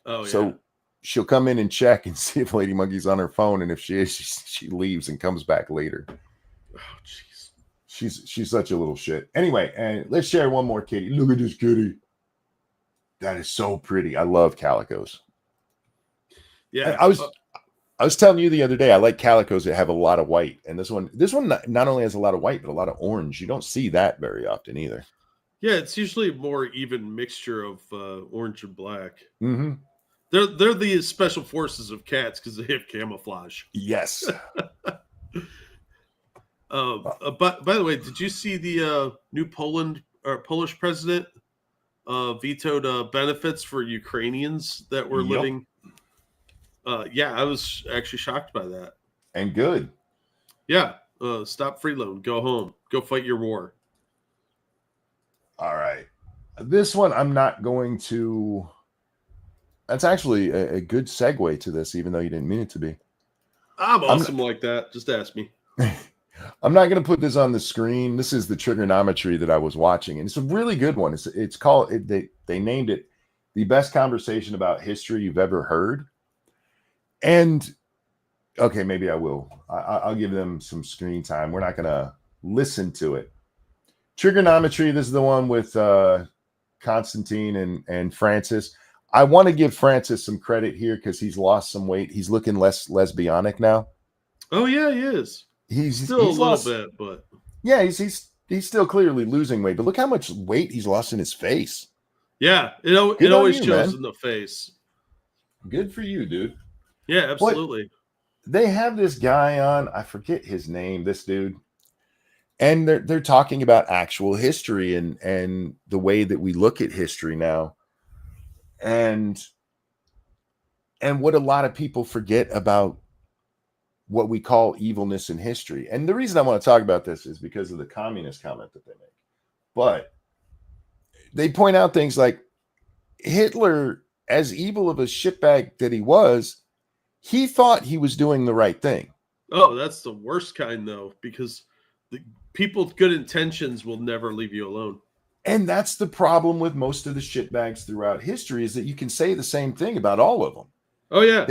Oh, yeah. So she'll come in and check and see if Lady Monkey's on her phone, and if she is, she leaves and comes back later. Oh, jeez. She's such a little shit. Anyway, and let's share one more kitty. Look at this kitty. That is so pretty. I love calicos. Yeah, I was telling you the other day, I like calicos that have a lot of white, and this one not only has a lot of white but a lot of orange. You don't see that very often either. Yeah, it's usually a more even mixture of orange and black. Mm-hmm. They're the special forces of cats because they have camouflage. Yes. But by the way, did you see the new Polish president vetoed benefits for Ukrainians that were living? Yeah, I was actually shocked by that. And good. Yeah, stop free loan. Go home. Go fight your war. All right. This one I'm not going to. That's actually a good segue to this, even though you didn't mean it to be. I'm awesome like that. Just ask me. I'm not going to put this on the screen. This is the trigonometry that I was watching, and it's a really good one. It's called. They named it the best conversation about history you've ever heard. And okay, maybe I will. I'll give them some screen time. We're not going to listen to it. Trigonometry. This is the one with Constantine and Francis. I want to give Francis some credit here because he's lost some weight. He's looking less lesbianic now. Oh yeah, he is. He's still a lost, little bit, but yeah, he's still clearly losing weight. But look how much weight he's lost in his face. Yeah, it always shows in the face. Good for you, dude. Yeah, absolutely. But they have this guy on. I forget his name. This dude. And they're talking about actual history and the way that we look at history now. And what a lot of people forget about what we call evilness in history. And the reason I want to talk about this is because of the communist comment that they make. But they point out things like Hitler, as evil of a shitbag that he was, he thought he was doing the right thing. Oh, that's the worst kind, though, because the people with good intentions will never leave you alone. And that's the problem with most of the shitbags throughout history, is that you can say the same thing about all of them. Oh, yeah.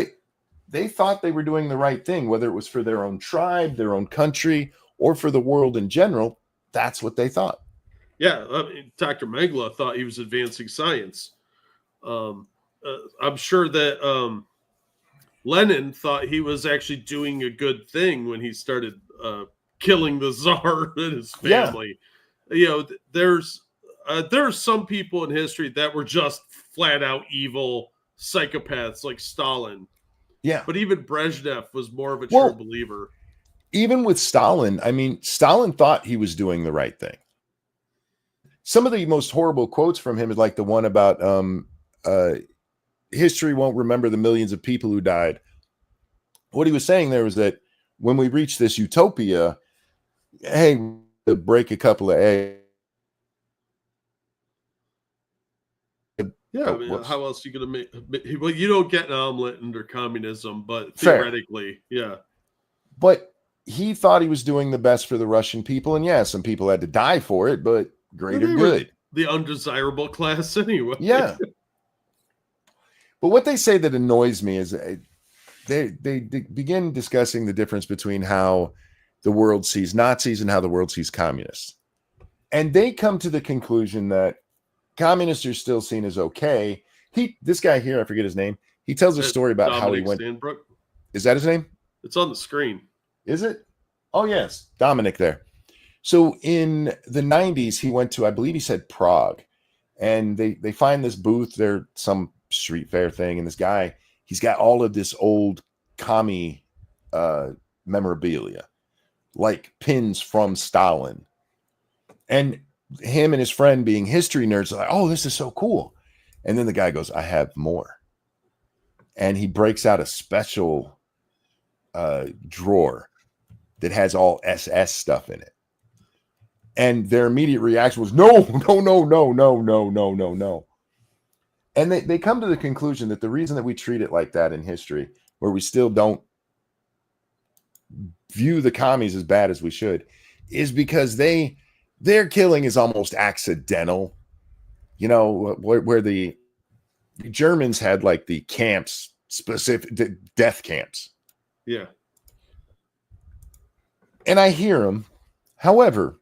They thought they were doing the right thing, whether it was for their own tribe, their own country, or for the world in general. That's what they thought. Yeah, I mean, Dr. Mengele thought he was advancing science. I'm sure that Lenin thought he was actually doing a good thing when he started killing the Tsar and his family. Yeah. You know, there's some people in history that were just flat out evil psychopaths like Stalin. Yeah. But even Brezhnev was more of a true believer. Even with Stalin, I mean, Stalin thought he was doing the right thing. Some of the most horrible quotes from him is like the one about history won't remember the millions of people who died. What he was saying there was that when we reach this utopia, hey, break a couple of eggs, Yeah, I mean, how else are you going to make? Well, you don't get an omelet under communism, but theoretically, yeah. But he thought he was doing the best for the Russian people, and yeah, some people had to die for it, but greater good. The undesirable class, anyway. Yeah. But what they say that annoys me is they begin discussing the difference between how the world sees Nazis and how the world sees communists. And they come to the conclusion that communists are still seen as okay. This guy here, I forget his name. He tells a story about how he went. Stanbrook. Is that his name? It's on the screen. Is it? Oh, yes. Dominic there. So in the 90s, he went to, I believe he said Prague. And they find this booth. They're some street fair thing. And this guy, he's got all of this old commie memorabilia, like pins from Stalin. And him and his friend, being history nerds, are like, oh, this is so cool. And then the guy goes, I have more. And he breaks out a special drawer that has all SS stuff in it. And their immediate reaction was, no. And they come to the conclusion that the reason that we treat it like that in history, where we still don't view the commies as bad as we should, is because their killing is almost accidental. You know, where the Germans had like the camps, specific death camps. Yeah. And I hear them. However,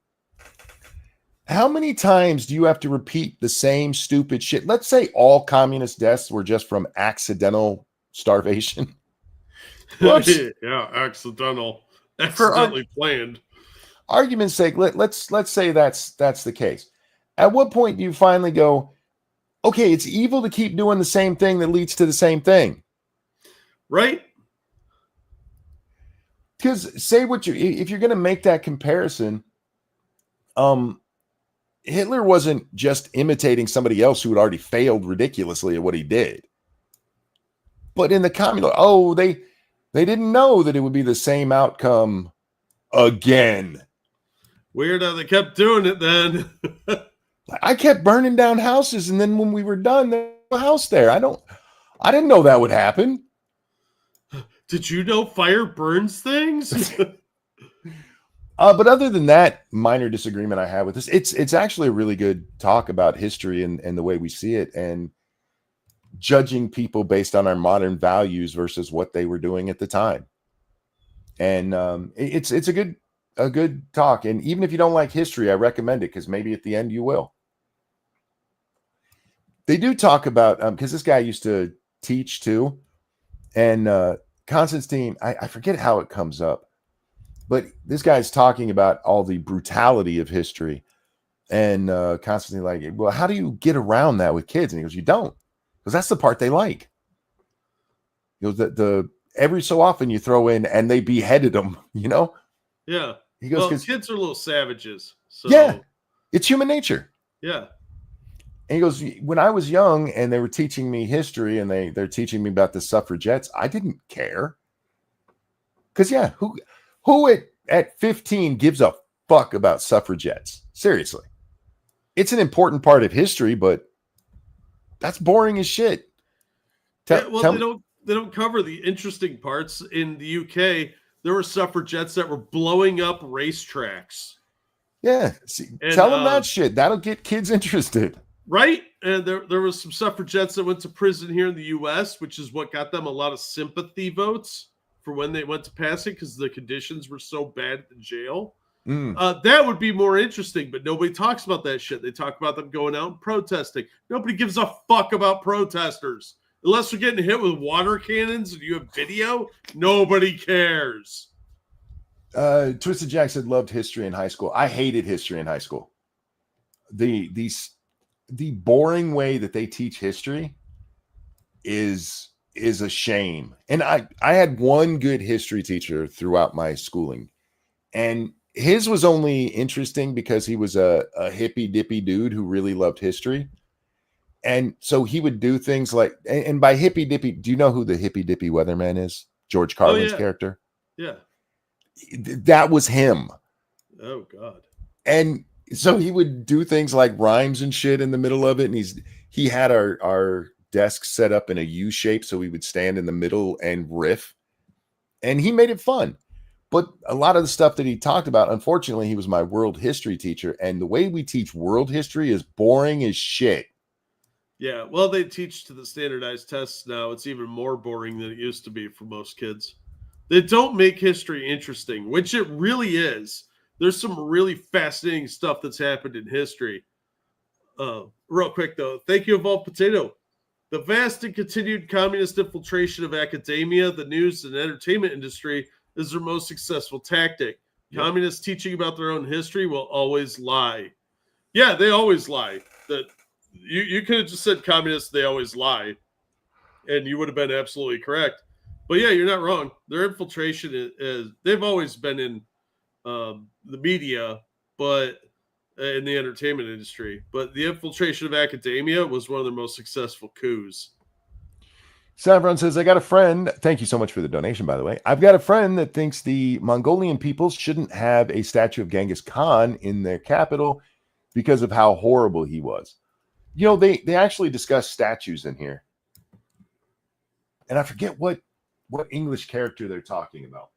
how many times do you have to repeat the same stupid shit? Let's say all communist deaths were just from accidental starvation. Yeah, accidentally planned. Argument's sake, let's say that's the case. At what point do you finally go, okay, it's evil to keep doing the same thing that leads to the same thing? Right? Because if you're going to make that comparison, Hitler wasn't just imitating somebody else who had already failed ridiculously at what he did. But in the communist, they didn't know that it would be the same outcome again. Weird how they kept doing it then. I kept burning down houses, and then when we were done, there was a house there. I didn't know that would happen. Did you know fire burns things? But other than that minor disagreement I have with this, it's actually a really good talk about history and the way we see it, and judging people based on our modern values versus what they were doing at the time. And it's a good talk. And even if you don't like history, I recommend it, because maybe at the end you will. They do talk about, because this guy used to teach too, and Constantine, I forget how it comes up, but this guy's talking about all the brutality of history, and Constantine like, well, how do you get around that with kids? And he goes, you don't, because that's the part they like. He goes, the every so often you throw in, and they beheaded them, you know? Yeah. He goes, well, kids are little savages. So yeah, it's human nature. Yeah. And he goes, when I was young and they were teaching me history and they're teaching me about the suffragettes, I didn't care. Because, yeah, who at 15 gives a fuck about suffragettes? Seriously. It's an important part of history, but that's boring as shit. They don't cover the interesting parts. In the UK, there were suffragettes that were blowing up racetracks. Yeah. Tell them that shit. That'll get kids interested. Right? And there was some suffragettes that went to prison here in the U.S., which is what got them a lot of sympathy votes for when they went to pass it, because the conditions were so bad at the jail. That would be more interesting, but nobody talks about that shit. They talk about them going out and protesting. Nobody gives a fuck about protesters. Unless they're getting hit with water cannons and you have video, nobody cares. Twisted Jack said loved history in high school. I hated history in high school. The boring way that they teach history is a shame. And I had one good history teacher throughout my schooling, and his was only interesting because he was a hippy dippy dude who really loved history. And so he would do things like, and by hippy dippy, do you know who the hippy dippy weatherman is? George Carlin's character. Yeah. That was him. Oh God. And so he would do things like rhymes and shit in the middle of it. And he had our desk set up in a U shape so we would stand in the middle and riff, and he made it fun. But a lot of the stuff that he talked about, unfortunately, he was my world history teacher, and the way we teach world history is boring as shit. Yeah, well, they teach to the standardized tests now. It's even more boring than it used to be for most kids. They don't make history interesting, which it really is. There's some really fascinating stuff that's happened in history. Real quick, though, thank you, Evolved Potato. The vast and continued communist infiltration of academia, the news, and entertainment industry is their most successful tactic. Yep. Communists teaching about their own history will always lie. Yeah, they always lie. That you could have just said communists, they always lie, and you would have been absolutely correct. But yeah, you're not wrong. Their infiltration is they've always been in the media, but in the entertainment industry. But the infiltration of academia was one of their most successful coups. Savron says, I got a friend. Thank you so much for the donation, by the way. I've got a friend that thinks the Mongolian peoples shouldn't have a statue of Genghis Khan in their capital because of how horrible he was. You know, they actually discuss statues in here. And I forget what English character they're talking about.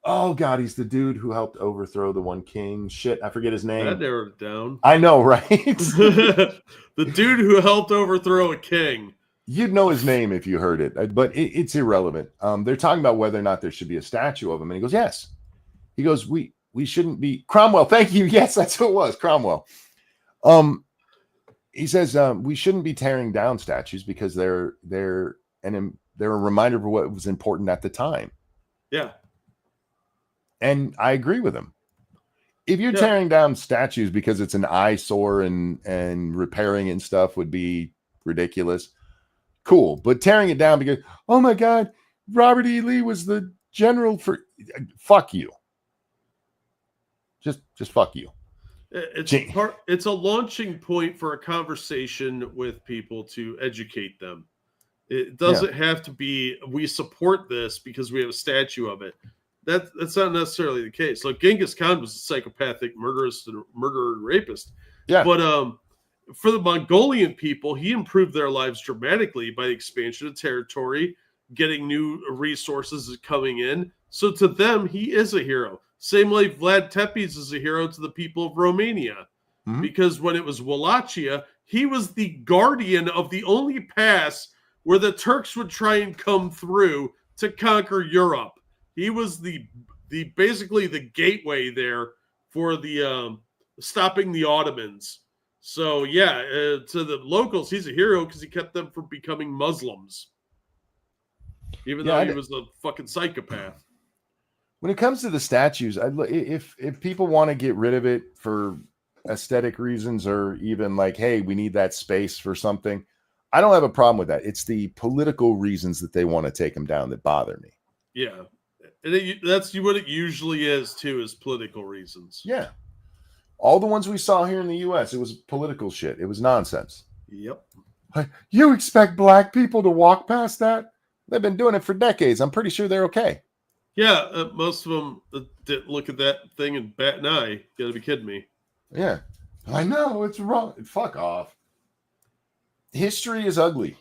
Oh God, he's the dude who helped overthrow the one king. Shit, I forget his name. That narrowed it down. I know, right? The dude who helped overthrow a king. You'd know his name if you heard it, but it's irrelevant. They're talking about whether or not there should be a statue of him, and he goes, yes. He goes, we shouldn't be Cromwell. Thank you. Yes, that's who it was, Cromwell. He says we shouldn't be tearing down statues because they're a reminder of what was important at the time. Yeah. And I agree with him. If you're tearing down statues because it's an eyesore and repairing and stuff would be ridiculous, cool. But tearing it down because, oh my God, Robert E. Lee was the general for, fuck you. Just fuck you. It's a launching point for a conversation with people to educate them. It doesn't have to be, we support this because we have a statue of it. That's not necessarily the case. Look, Genghis Khan was a psychopathic murderer and rapist. Yeah. But for the Mongolian people, he improved their lives dramatically by the expansion of territory, getting new resources coming in. So to them, he is a hero. Same way Vlad Tepes is a hero to the people of Romania. Mm-hmm. Because when it was Wallachia, he was the guardian of the only pass where the Turks would try and come through to conquer Europe. He was the basically the gateway there for the stopping the Ottomans. So yeah, to the locals, he's a hero because he kept them from becoming Muslims, even though he was a fucking psychopath. When it comes to the statues, if people want to get rid of it for aesthetic reasons or even like, hey, we need that space for something, I don't have a problem with that. It's the political reasons that they want to take them down that bother me. Yeah. And that's what it usually is, too, is political reasons. Yeah. All the ones we saw here in the U.S., it was political shit. It was nonsense. Yep. You expect black people to walk past that? They've been doing it for decades. I'm pretty sure they're okay. Yeah, most of them didn't look at that thing and bat an eye. You gotta be kidding me. Yeah. I know, it's wrong. Fuck off. History is ugly.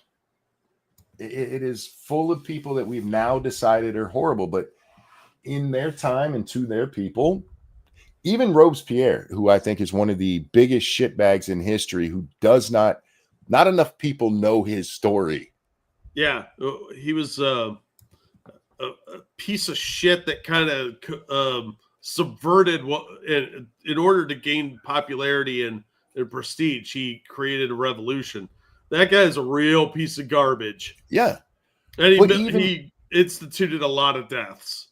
It is full of people that we've now decided are horrible, but in their time and to their people, even Robespierre, who I think is one of the biggest shitbags in history, who does not enough people know his story. Yeah, he was a piece of shit that kind of subverted what in order to gain popularity and prestige. He created a revolution. That guy is a real piece of garbage. Yeah, and he instituted a lot of deaths.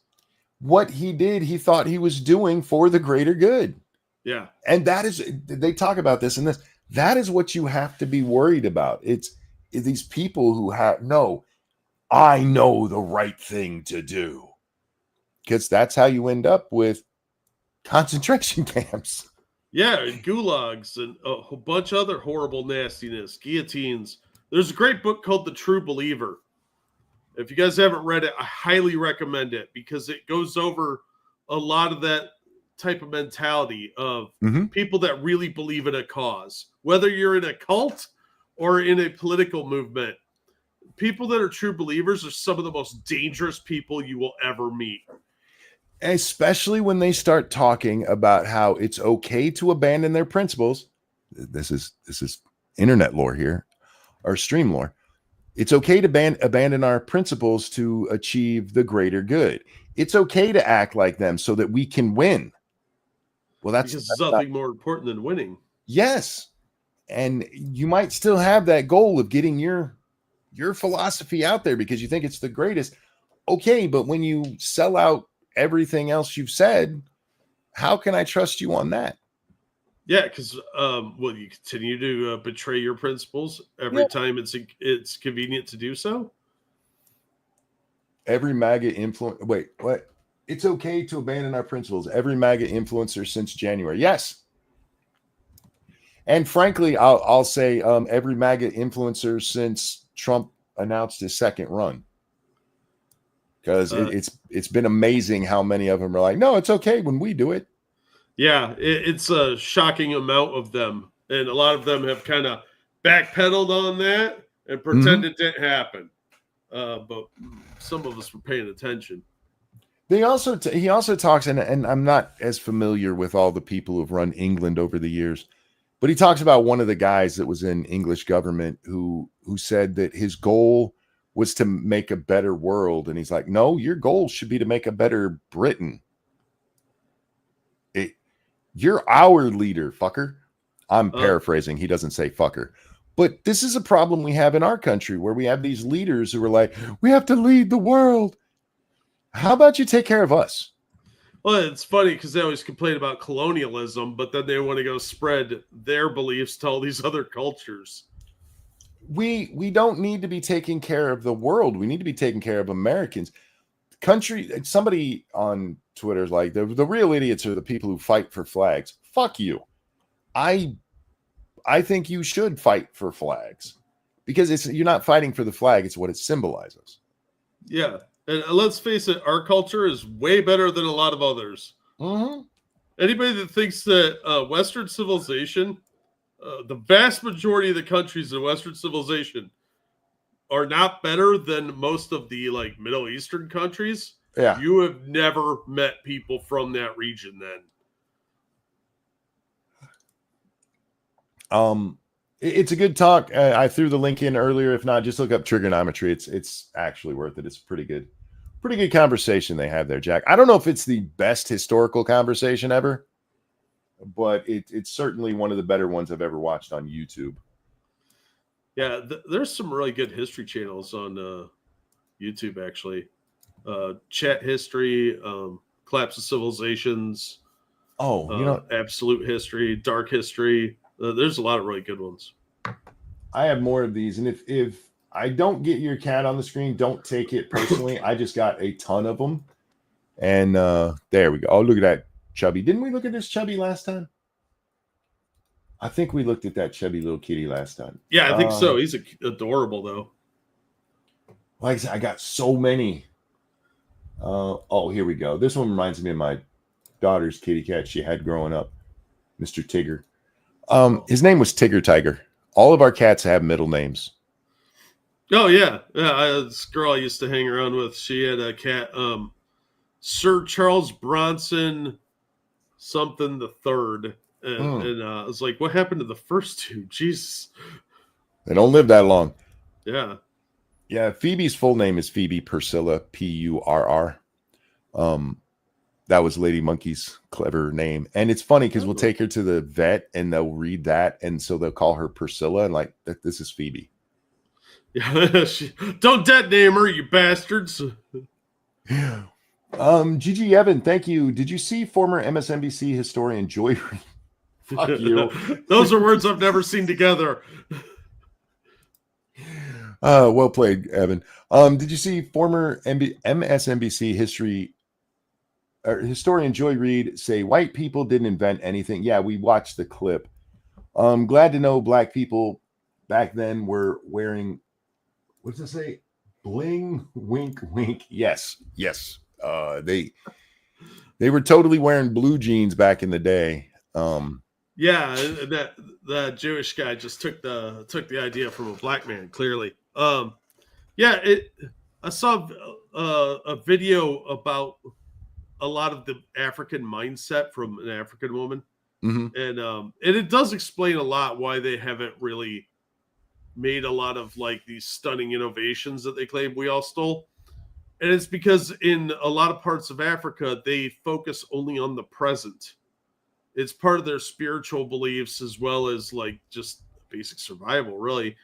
What he did, he thought he was doing for the greater good. Yeah. And that is, they talk about this and this. That is what you have to be worried about. It's these people who I know the right thing to do. Because that's how you end up with concentration camps. Yeah, and gulags and a whole bunch of other horrible nastiness, guillotines. There's a great book called The True Believer. If you guys haven't read it, I highly recommend it because it goes over a lot of that type of mentality of Mm-hmm. people that really believe in a cause, whether you're in a cult or in a political movement. People that are true believers are some of the most dangerous people you will ever meet. Especially when they start talking about how it's okay to abandon their principles. This is internet lore here, or stream lore. It's okay to abandon our principles to achieve the greater good. It's okay to act like them so that we can win. Well, Because there's nothing more important than winning. Yes. And you might still have that goal of getting your philosophy out there because you think it's the greatest. Okay, but when you sell out everything else you've said, how can I trust you on that? Yeah, because will you continue to betray your principles every time it's convenient to do so? Every MAGA influence. Wait, what? It's okay to abandon our principles. Every MAGA influencer since January. Yes. And frankly, I'll say every MAGA influencer since Trump announced his second run. Because it's been amazing how many of them are like, no, it's okay when we do it. Yeah, it's a shocking amount of them. And a lot of them have kind of backpedaled on that and pretend it didn't happen. But some of us were paying attention. He also talks, and I'm not as familiar with all the people who've run England over the years, but he talks about one of the guys that was in English government who said that his goal was to make a better world. And he's like, no, your goal should be to make a better Britain. You're our leader, fucker. I'm paraphrasing. He doesn't say fucker. But this is a problem we have in our country where we have these leaders who are like, we have to lead the world. How about you take care of us? Well, it's funny because they always complain about colonialism, but then they want to go spread their beliefs to all these other cultures. We don't need to be taking care of the world. We need to be taking care of Americans. Somebody on Twitter is like, the real idiots are the people who fight for flags. Fuck you. I think you should fight for flags because you're not fighting for the flag. It's what it symbolizes. Yeah. And let's face it, our culture is way better than a lot of others. Mm-hmm. Anybody that thinks that Western civilization, the vast majority of the countries in Western civilization are not better than most of the like Middle Eastern countries, you have never met people from that region then. It's a good talk. I threw the link in earlier. If not, just look up trigonometry. It's actually worth it. It's pretty good conversation they have there, Jack. I don't know if it's the best historical conversation ever, but it's certainly one of the better ones I've ever watched on YouTube. Yeah, there's some really good history channels on YouTube, actually. Chat history, collapse of civilizations. Absolute history, dark history. There's a lot of really good ones. I have more of these, and if I don't get your cat on the screen, don't take it personally. I just got a ton of them, and there we go. Oh, look at that chubby. Didn't we look at this chubby last time? I think we looked at that chubby little kitty last time. Yeah, I think so. He's adorable, though. Like I said, I got so many. Here we go. This one reminds me of my daughter's kitty cat she had growing up, Mr. Tigger. His name was Tigger Tiger. All of our cats have middle names. Oh, yeah. This girl I used to hang around with, she had a cat, Sir Charles Bronson something the third. And I was like, what happened to the first two? Jesus. They don't live that long. Yeah. Yeah, Phoebe's full name is Phoebe Purcilla, Purr. That was Lady Monkey's clever name. And it's funny because we'll take her to the vet and they'll read that. And so they'll call her Purcilla and like, this is Phoebe. Yeah, don't dead name her, you bastards. Gigi Evan, thank you. Did you see former MSNBC historian Joy? Fuck you. Those are words I've never seen together. Well played, Evan. Did you see former MSNBC historian Joy Reid say white people didn't invent anything? Yeah, we watched the clip. Glad to know black people back then were wearing, what does it say? Bling, wink, wink. Yes. They were totally wearing blue jeans back in the day. Yeah, that Jewish guy just took the idea from a black man. Clearly, yeah. I saw a video about a lot of the African mindset from an African woman, and it does explain a lot why they haven't really made a lot of like these stunning innovations that they claim we all stole. And it's because in a lot of parts of Africa, they focus only on the present. It's part of their spiritual beliefs as well as like just basic survival, really.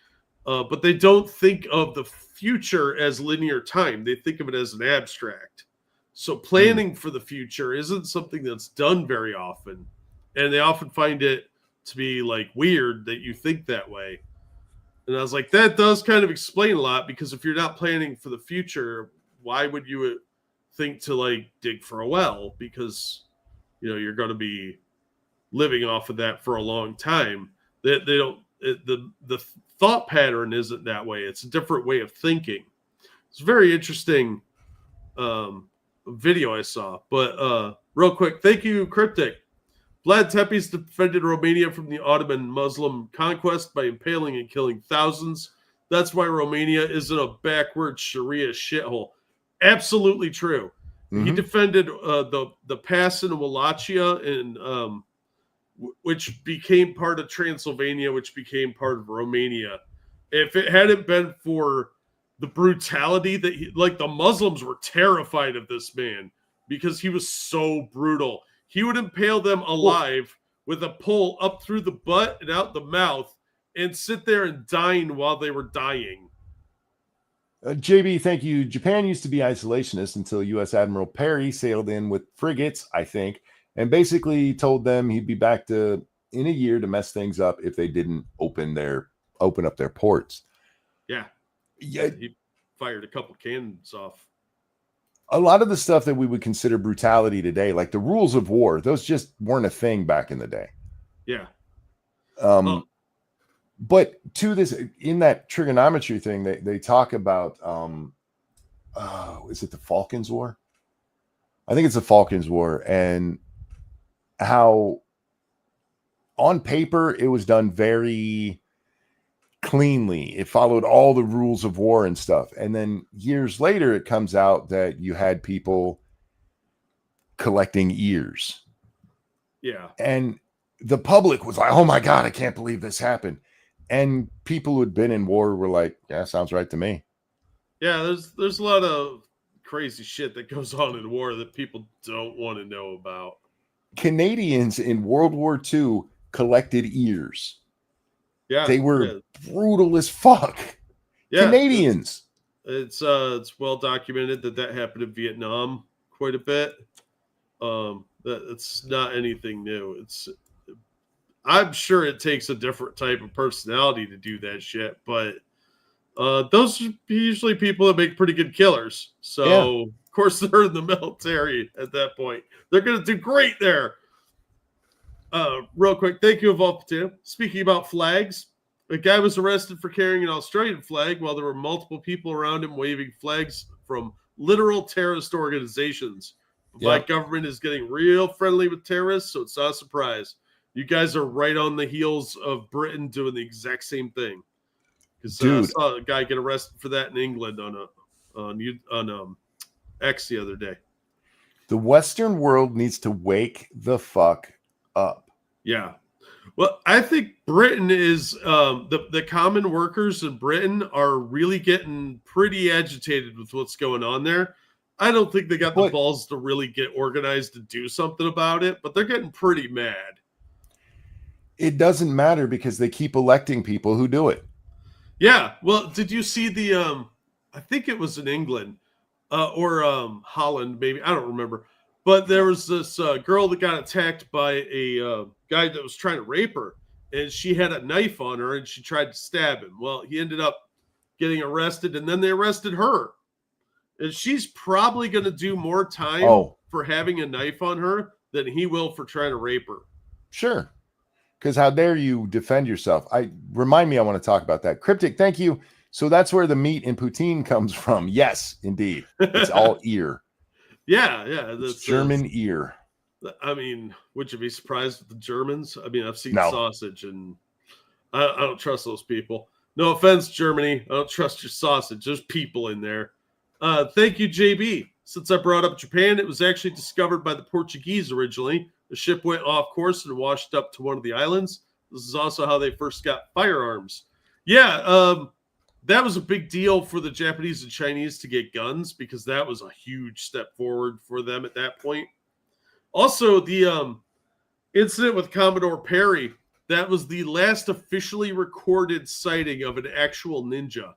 But they don't think of the future as linear time. They think of it as an abstract. So planning for the future isn't something that's done very often. And they often find it to be like weird that you think that way. And I was like, that does kind of explain a lot, because if you're not planning for the future, why would you think to like dig for a well? Because, you know, you're going to be living off of that for a long time. They don't, the thought pattern isn't that way. It's a different way of thinking. It's a very interesting video I saw. But real quick, thank you, Cryptic. Vlad Tepes defended Romania from the Ottoman Muslim conquest by impaling and killing thousands. That's why Romania isn't a backward Sharia shithole. Absolutely true. He defended the pass in Wallachia, and which became part of Transylvania, which became part of Romania. If it hadn't been for the brutality that like the Muslims were terrified of this man because he was so brutal. He would impale them alive with a pole up through the butt and out the mouth and sit there and dine while they were dying. JB, thank you. Japan used to be isolationist until U.S. Admiral Perry sailed in with frigates, I think, and basically told them he'd be back in a year to mess things up if they didn't open up their ports. Yeah. He fired a couple cannons off. A lot of the stuff that we would consider brutality today, like the rules of war, those just weren't a thing back in the day. Yeah. But to this, in that trigonometry thing, they talk about, is it the Falklands War? I think it's the Falklands War, and how on paper it was done very cleanly. It followed all the rules of war and stuff. And then years later, it comes out that you had people collecting ears. Yeah. And the public was like, oh my God, I can't believe this happened. And people who had been in war were like, yeah, sounds right to me. Yeah, there's a lot of crazy shit that goes on in war that people don't want to know about. Canadians in World War II collected ears. Yeah, they were brutal as fuck. Yeah, Canadians. It's well documented that happened in Vietnam quite a bit. It's not anything new. I'm sure it takes a different type of personality to do that shit, but those are usually people that make pretty good killers. So of course they're in the military at that point. They're gonna do great there. Real quick, thank you, Evolved Potato. Speaking about flags, a guy was arrested for carrying an Australian flag while there were multiple people around him waving flags from literal terrorist organizations. The black government is getting real friendly with terrorists, so it's not a surprise. You guys are right on the heels of Britain doing the exact same thing. Because I saw a guy get arrested for that in England on X the other day. The Western world needs to wake the fuck up. Yeah. Well, I think Britain is the common workers in Britain are really getting pretty agitated with what's going on there. I don't think they got the balls to really get organized to do something about it, but they're getting pretty mad. It doesn't matter because they keep electing people who do it. Yeah. Well, did you see the I think it was in England or Holland, maybe. I don't remember. But there was this girl that got attacked by a guy that was trying to rape her, and she had a knife on her, and she tried to stab him. Well, he ended up getting arrested, and then they arrested her. And she's probably going to do more time for having a knife on her than he will for trying to rape her. Sure. Because how dare you defend yourself? Remind me, I want to talk about that. Cryptic, thank you. So that's where the meat in poutine comes from. Yes, indeed. It's all ear. Yeah. It's German ear. I mean, would you be surprised with the Germans? I mean, I've seen No. sausage, and I don't trust those people. No offense, Germany. I don't trust your sausage. There's people in there. Thank you, JB. Since I brought up Japan, it was actually discovered by the Portuguese originally. The ship went off course and washed up to one of the islands. This is also how they first got firearms. Yeah, that was a big deal for the Japanese and Chinese to get guns because that was a huge step forward for them at that point. Also, the incident with Commodore Perry, that was the last officially recorded sighting of an actual ninja.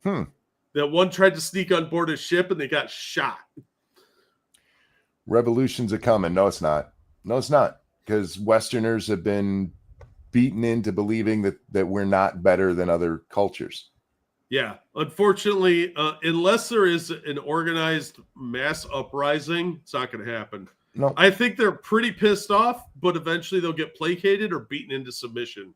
That one tried to sneak on board a ship and they got shot. Revolutions are coming. No, it's not. No, it's not. Because Westerners have been beaten into believing that we're not better than other cultures. Yeah. Unfortunately, unless there is an organized mass uprising, it's not going to happen. No. I think they're pretty pissed off, but eventually they'll get placated or beaten into submission.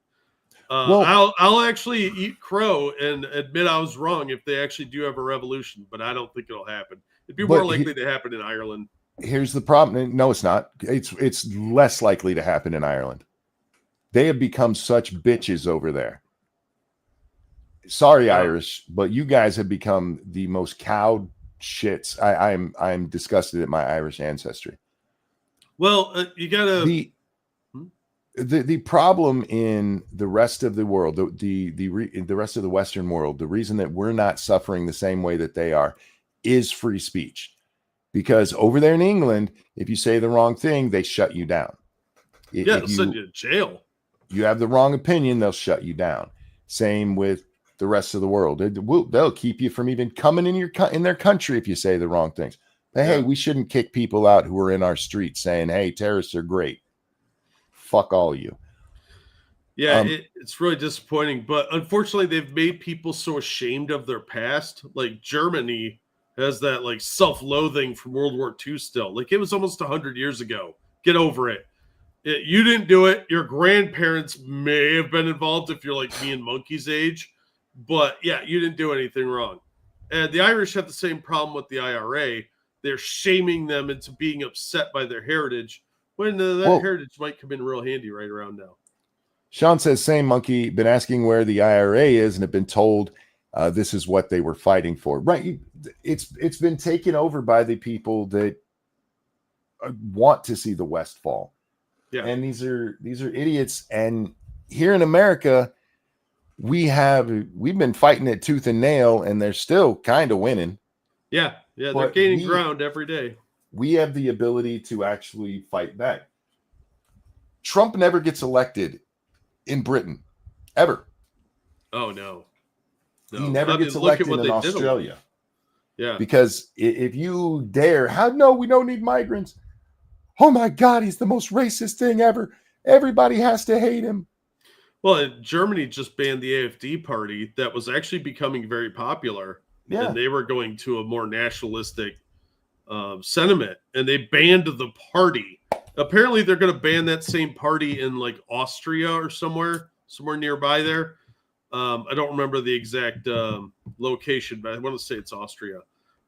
I'll actually eat crow and admit I was wrong if they actually do have a revolution, but I don't think it'll happen. It'd be more likely to happen in Ireland. Here's the problem. No, it's not. It's less likely to happen in Ireland. They have become such bitches over there. Sorry, Irish, but you guys have become the most cowed shits. I'm disgusted at my Irish ancestry. Well, you gotta. The problem in the rest of the world, the rest of the Western world, the reason that we're not suffering the same way that they are, is free speech. Because over there in England, if you say the wrong thing, they shut you down. They'll send you to jail. You have the wrong opinion, they'll shut you down. Same with the rest of the world. They'll keep you from even coming in their country if you say the wrong things. But hey, we shouldn't kick people out who are in our streets saying, hey, terrorists are great. Fuck all of you. Yeah, it's really disappointing. But unfortunately, they've made people so ashamed of their past. Like Germany has that like self-loathing from World War II still. Like it was almost 100 years ago. Get over it. You didn't do it. Your grandparents may have been involved if you're like me and Monkey's age. But yeah, you didn't do anything wrong. And the Irish have the same problem with the IRA. They're shaming them into being upset by their heritage when heritage might come in real handy right around now. Sean says, same Monkey, been asking where the IRA is and have been told this is what they were fighting for. Right. It's been taken over by the people that want to see the West fall. Yeah. And these are idiots. And here in America, we've been fighting it tooth and nail, and they're still kind of winning. Yeah, they're gaining ground every day. We have the ability to actually fight back. Trump never gets elected in Britain, ever. Oh, no. He never gets elected in Australia. Yeah. Because if you dare, we don't need migrants. Oh my God, he's the most racist thing ever. Everybody has to hate him. Well, Germany just banned the AfD party that was actually becoming very popular. Yeah. And they were going to a more nationalistic sentiment, and they banned the party. Apparently, they're going to ban that same party in like Austria or somewhere nearby there. I don't remember the exact location, but I want to say it's Austria.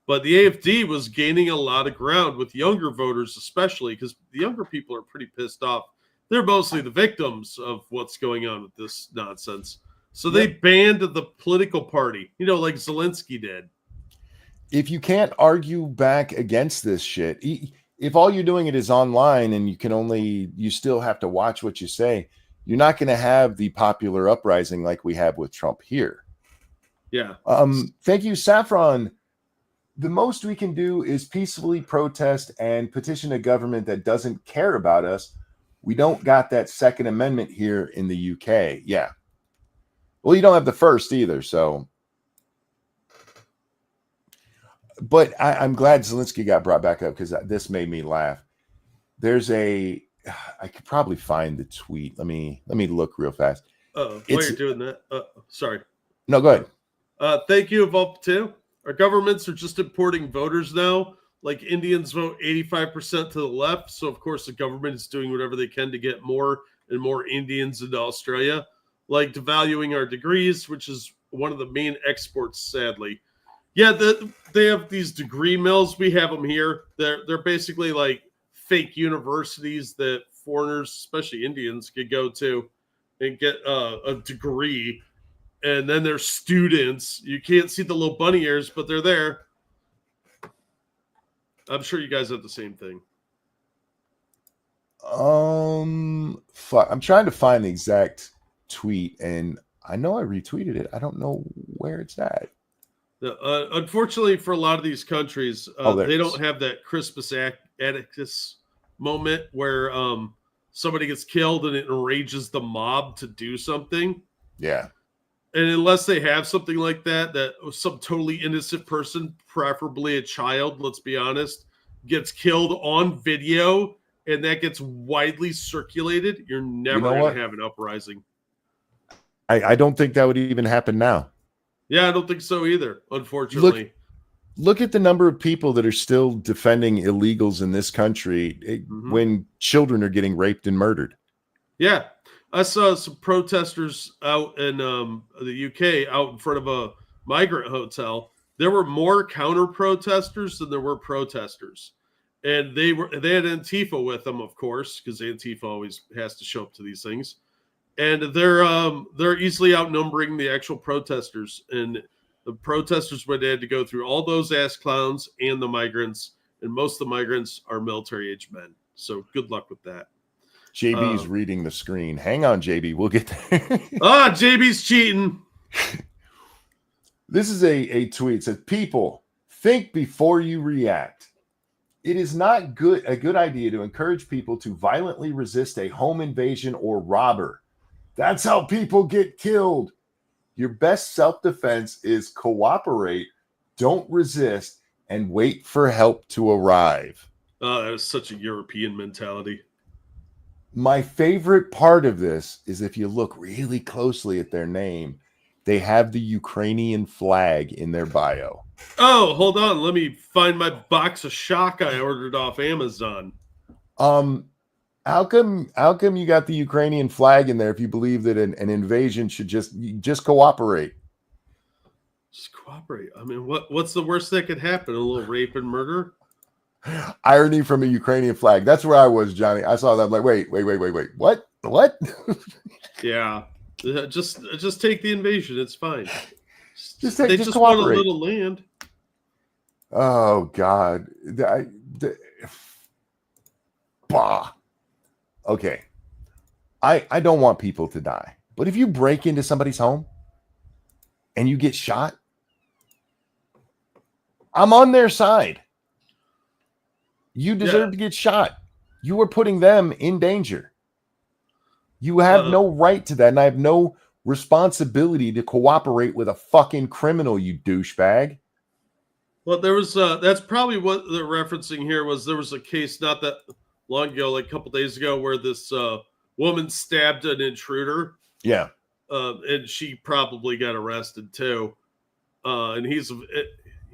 But the AfD was gaining a lot of ground with younger voters, especially because the younger people are pretty pissed off. They're mostly the victims of what's going on with this nonsense. So they banned the political party, like Zelensky did. If you can't argue back against this shit, if all you're doing it is online and you still have to watch what you say, you're not going to have the popular uprising like we have with Trump here. Yeah. Thank you, Saffron. The most we can do is peacefully protest and petition a government that doesn't care about us. We don't got that Second Amendment here in the UK. Yeah. Well, you don't have the first either, so. But I'm glad Zelensky got brought back up because this made me laugh. I could probably find the tweet. Let me look real fast. While you're doing that, sorry. No, go ahead. Thank you, Evolve 2. Our governments are just importing voters now. Like Indians vote 85% to the left. So, of course, the government is doing whatever they can to get more and more Indians into Australia. Like devaluing our degrees, which is one of the main exports, sadly. Yeah, they have these degree mills. We have them here. They're basically like fake universities that foreigners, especially Indians, could go to and get a degree. And then they're students. You can't see the little bunny ears, but they're there. I'm sure you guys have the same thing. Fuck. I'm trying to find the exact tweet, and I know I retweeted it. I don't know where it's at. Unfortunately, for a lot of these countries, they don't have that Crispus Attucks moment where somebody gets killed and it enrages the mob to do something. Yeah. And unless they have something like that, that some totally innocent person, preferably a child, let's be honest, gets killed on video and that gets widely circulated, you're never going to have an uprising. I don't think that would even happen now. Yeah, I don't think so either, unfortunately. Look at the number of people that are still defending illegals in this country when children are getting raped and murdered. Yeah. I saw some protesters out in the UK out in front of a migrant hotel. There were more counter protesters than there were protesters. And they had Antifa with them, of course, because Antifa always has to show up to these things. And they're easily outnumbering the actual protesters. And the protesters would had to go through all those ass clowns and the migrants. And most of the migrants are military-age men. So good luck with that. JB's reading the screen. Hang on, JB. We'll get there. JB's cheating. This is a tweet. It says, people, think before you react. It is not a good idea to encourage people to violently resist a home invasion or robber. That's how people get killed. Your best self-defense is cooperate, don't resist, and wait for help to arrive. Oh, that is such a European mentality. My favorite part of this is if you look really closely at their name, they have the Ukrainian flag in their bio. Oh, hold on. Let me find my box of shock I ordered off Amazon. How come you got the Ukrainian flag in there if you believe that an invasion should just cooperate? Just cooperate. I mean, what's the worst that could happen? A little rape and murder? Irony from a Ukrainian flag. That's where I was, Johnny. I saw that. I'm like, wait. What? Yeah. Just take the invasion. It's fine. Just want a little land. Oh God. Bah. Okay. I don't want people to die. But if you break into somebody's home and you get shot, I'm on their side. You deserve to get shot. You are putting them in danger. You have no right to that, and I have no responsibility to cooperate with a fucking criminal, you douchebag. Well, there was that's probably what they're referencing here was there was a case not that long ago, like a couple days ago, where this woman stabbed an intruder. Yeah. And she probably got arrested too. And he's an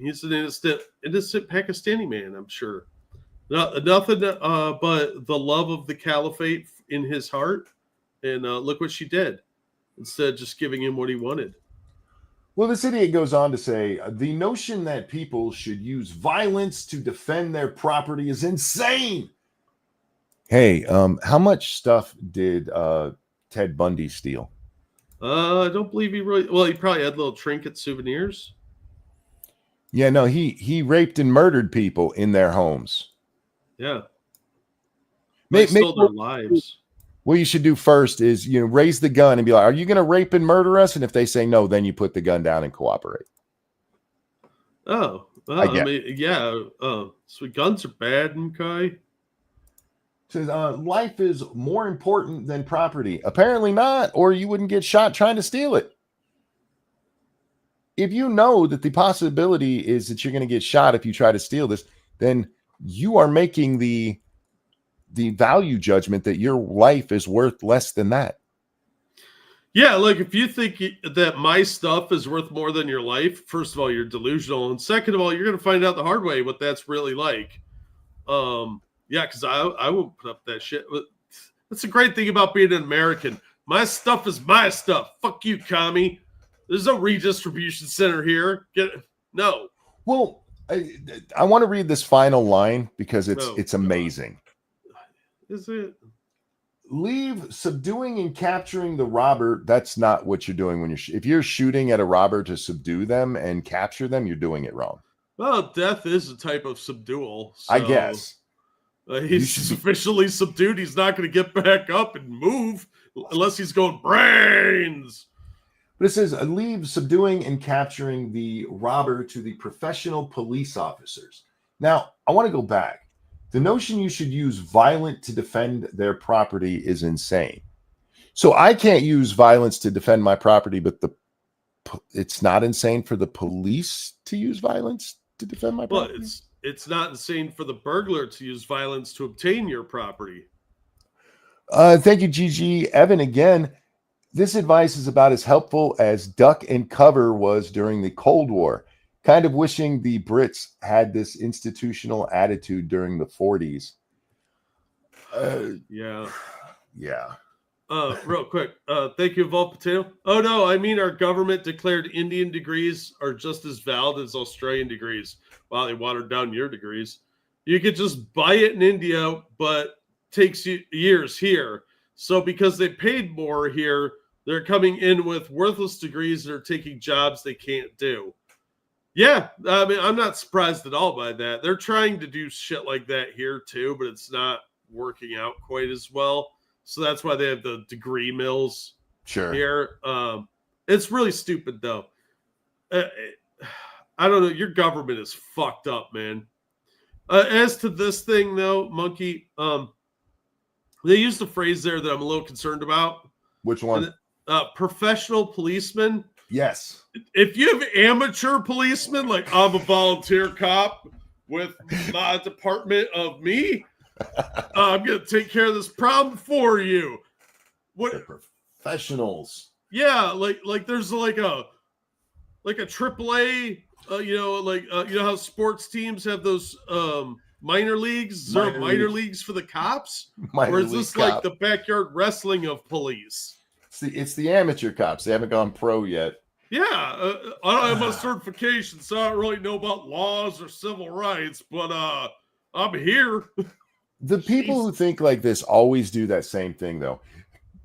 innocent Pakistani man, I'm sure. Nothing but the love of the caliphate in his heart. And look what she did. Instead of just giving him what he wanted. Well, this idiot goes on to say, the notion that people should use violence to defend their property is insane. Hey, how much stuff did Ted Bundy steal? I don't believe he really... Well, he probably had little trinket souvenirs. Yeah, no, he raped and murdered people in their homes. Yeah. They stole their lives. What you should do first is, raise the gun and be like, are you going to rape and murder us? And if they say no, then you put the gun down and cooperate. Oh, I mean, yeah. So guns are bad, okay? Says, life is more important than property. Apparently not, or you wouldn't get shot trying to steal it. If you know that the possibility is that you're going to get shot if you try to steal this, then you are making the value judgment that your life is worth less than that. Yeah, like if you think that my stuff is worth more than your life, first of all, you're delusional. And second of all, you're going to find out the hard way what that's really like. Yeah, because I won't put up that shit. That's a great thing about being an American. My stuff is my stuff. Fuck you, commie. There's no redistribution center here. No. Well, I want to read this final line because it's amazing. Is it? Leave subduing and capturing the robber. That's not what you're doing when if you're shooting at a robber to subdue them and capture them, you're doing it wrong. Well, death is a type of subdual. So, I guess. He's sufficiently subdued. He's not going to get back up and move unless he's going brains. But it says, leave subduing and capturing the robber to the professional police officers. Now, I want to go back. The notion you should use violence to defend their property is insane. So I can't use violence to defend my property, but it's not insane for the police to use violence to defend my property? Well, it's not insane for the burglar to use violence to obtain your property. Thank you, Gigi. Evan, again, this advice is about as helpful as duck and cover was during the Cold War. Kind of wishing the Brits had this institutional attitude during the 40s. Yeah. Real quick. Thank you, Evolved Potato. Oh, no, I mean our government declared Indian degrees are just as valid as Australian degrees. Wow, they watered down your degrees. You could just buy it in India, but takes you years here. So because they paid more here, they're coming in with worthless degrees and are taking jobs they can't do. Yeah, I mean, I'm not surprised at all by that. They're trying to do shit like that here too, but it's not working out quite as well. So that's why they have the degree mills here. It's really stupid, though. I don't know. Your government is fucked up, man. As to this thing, though, Monkey, they used a phrase there that I'm a little concerned about. Which one? Professional policemen. Yes. If you have amateur policemen, like I'm a volunteer cop with my department of me, I'm going to take care of this problem for you. What? They're professionals. Yeah, like there's like a AAA, you know how sports teams have those minor leagues? Is there minor leagues for the cops? Or is this like the backyard wrestling of police? It's the amateur cops. They haven't gone pro yet. Yeah, I don't have a certification, so I don't really know about laws or civil rights, but I'm here. The people who think like this always do that same thing, though.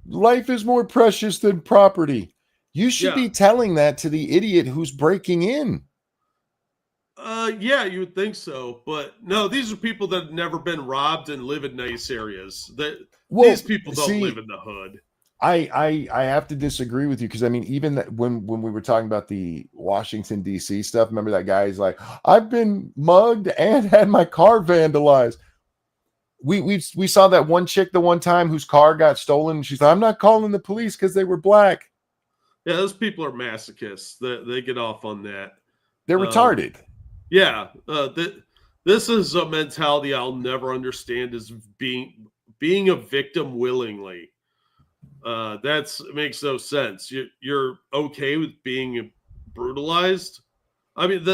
Life is more precious than property. You should be telling that to the idiot who's breaking in. Yeah, you would think so, but no, these are people that have never been robbed and live in nice areas. These people don't live in the hood. I have to disagree with you because I mean, even when we were talking about the Washington D.C. stuff, remember that guy? He's like, I've been mugged and had my car vandalized. We saw that one chick the one time whose car got stolen. She's like, I'm not calling the police because they were black. Yeah, those people are masochists. They get off on that. They're retarded. Yeah, this is a mentality I'll never understand. Is being a victim willingly. That makes no sense. You're okay with being brutalized. I mean,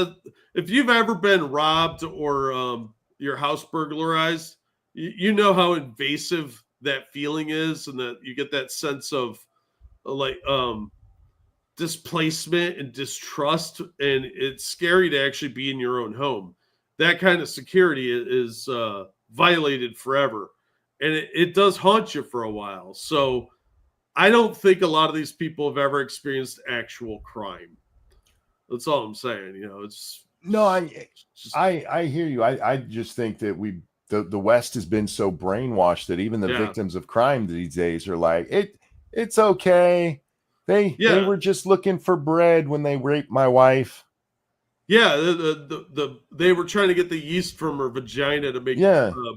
if you've ever been robbed or your house burglarized, you know how invasive that feeling is, and that you get that sense of displacement and distrust, and it's scary to actually be in your own home. That kind of security is violated forever, and it does haunt you for a while. So I don't think a lot of these people have ever experienced actual crime. That's all I'm saying. You know, it's no, I hear you. I just think that the West has been so brainwashed that even the victims of crime these days are like, it's okay. They were just looking for bread when they raped my wife. Yeah, they were trying to get the yeast from her vagina to make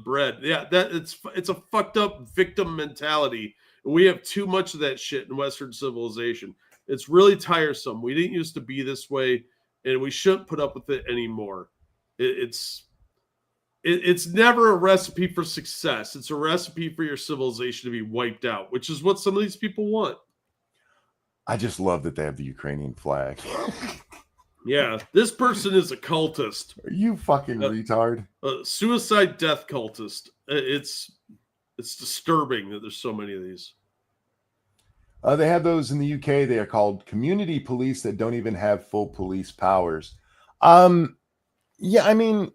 bread. Yeah, it's a fucked up victim mentality. We have too much of that shit in Western civilization. It's really tiresome. We didn't used to be this way, and we shouldn't put up with it anymore. It's never a recipe for success. It's a recipe for your civilization to be wiped out, which is what some of these people want. I just love that they have the Ukrainian flag. Yeah, this person is a cultist. Are you fucking retard? A suicide death cultist. It's disturbing that there's so many of these. They have those in the UK. They are called community police that don't even have full police powers. Yeah, I mean,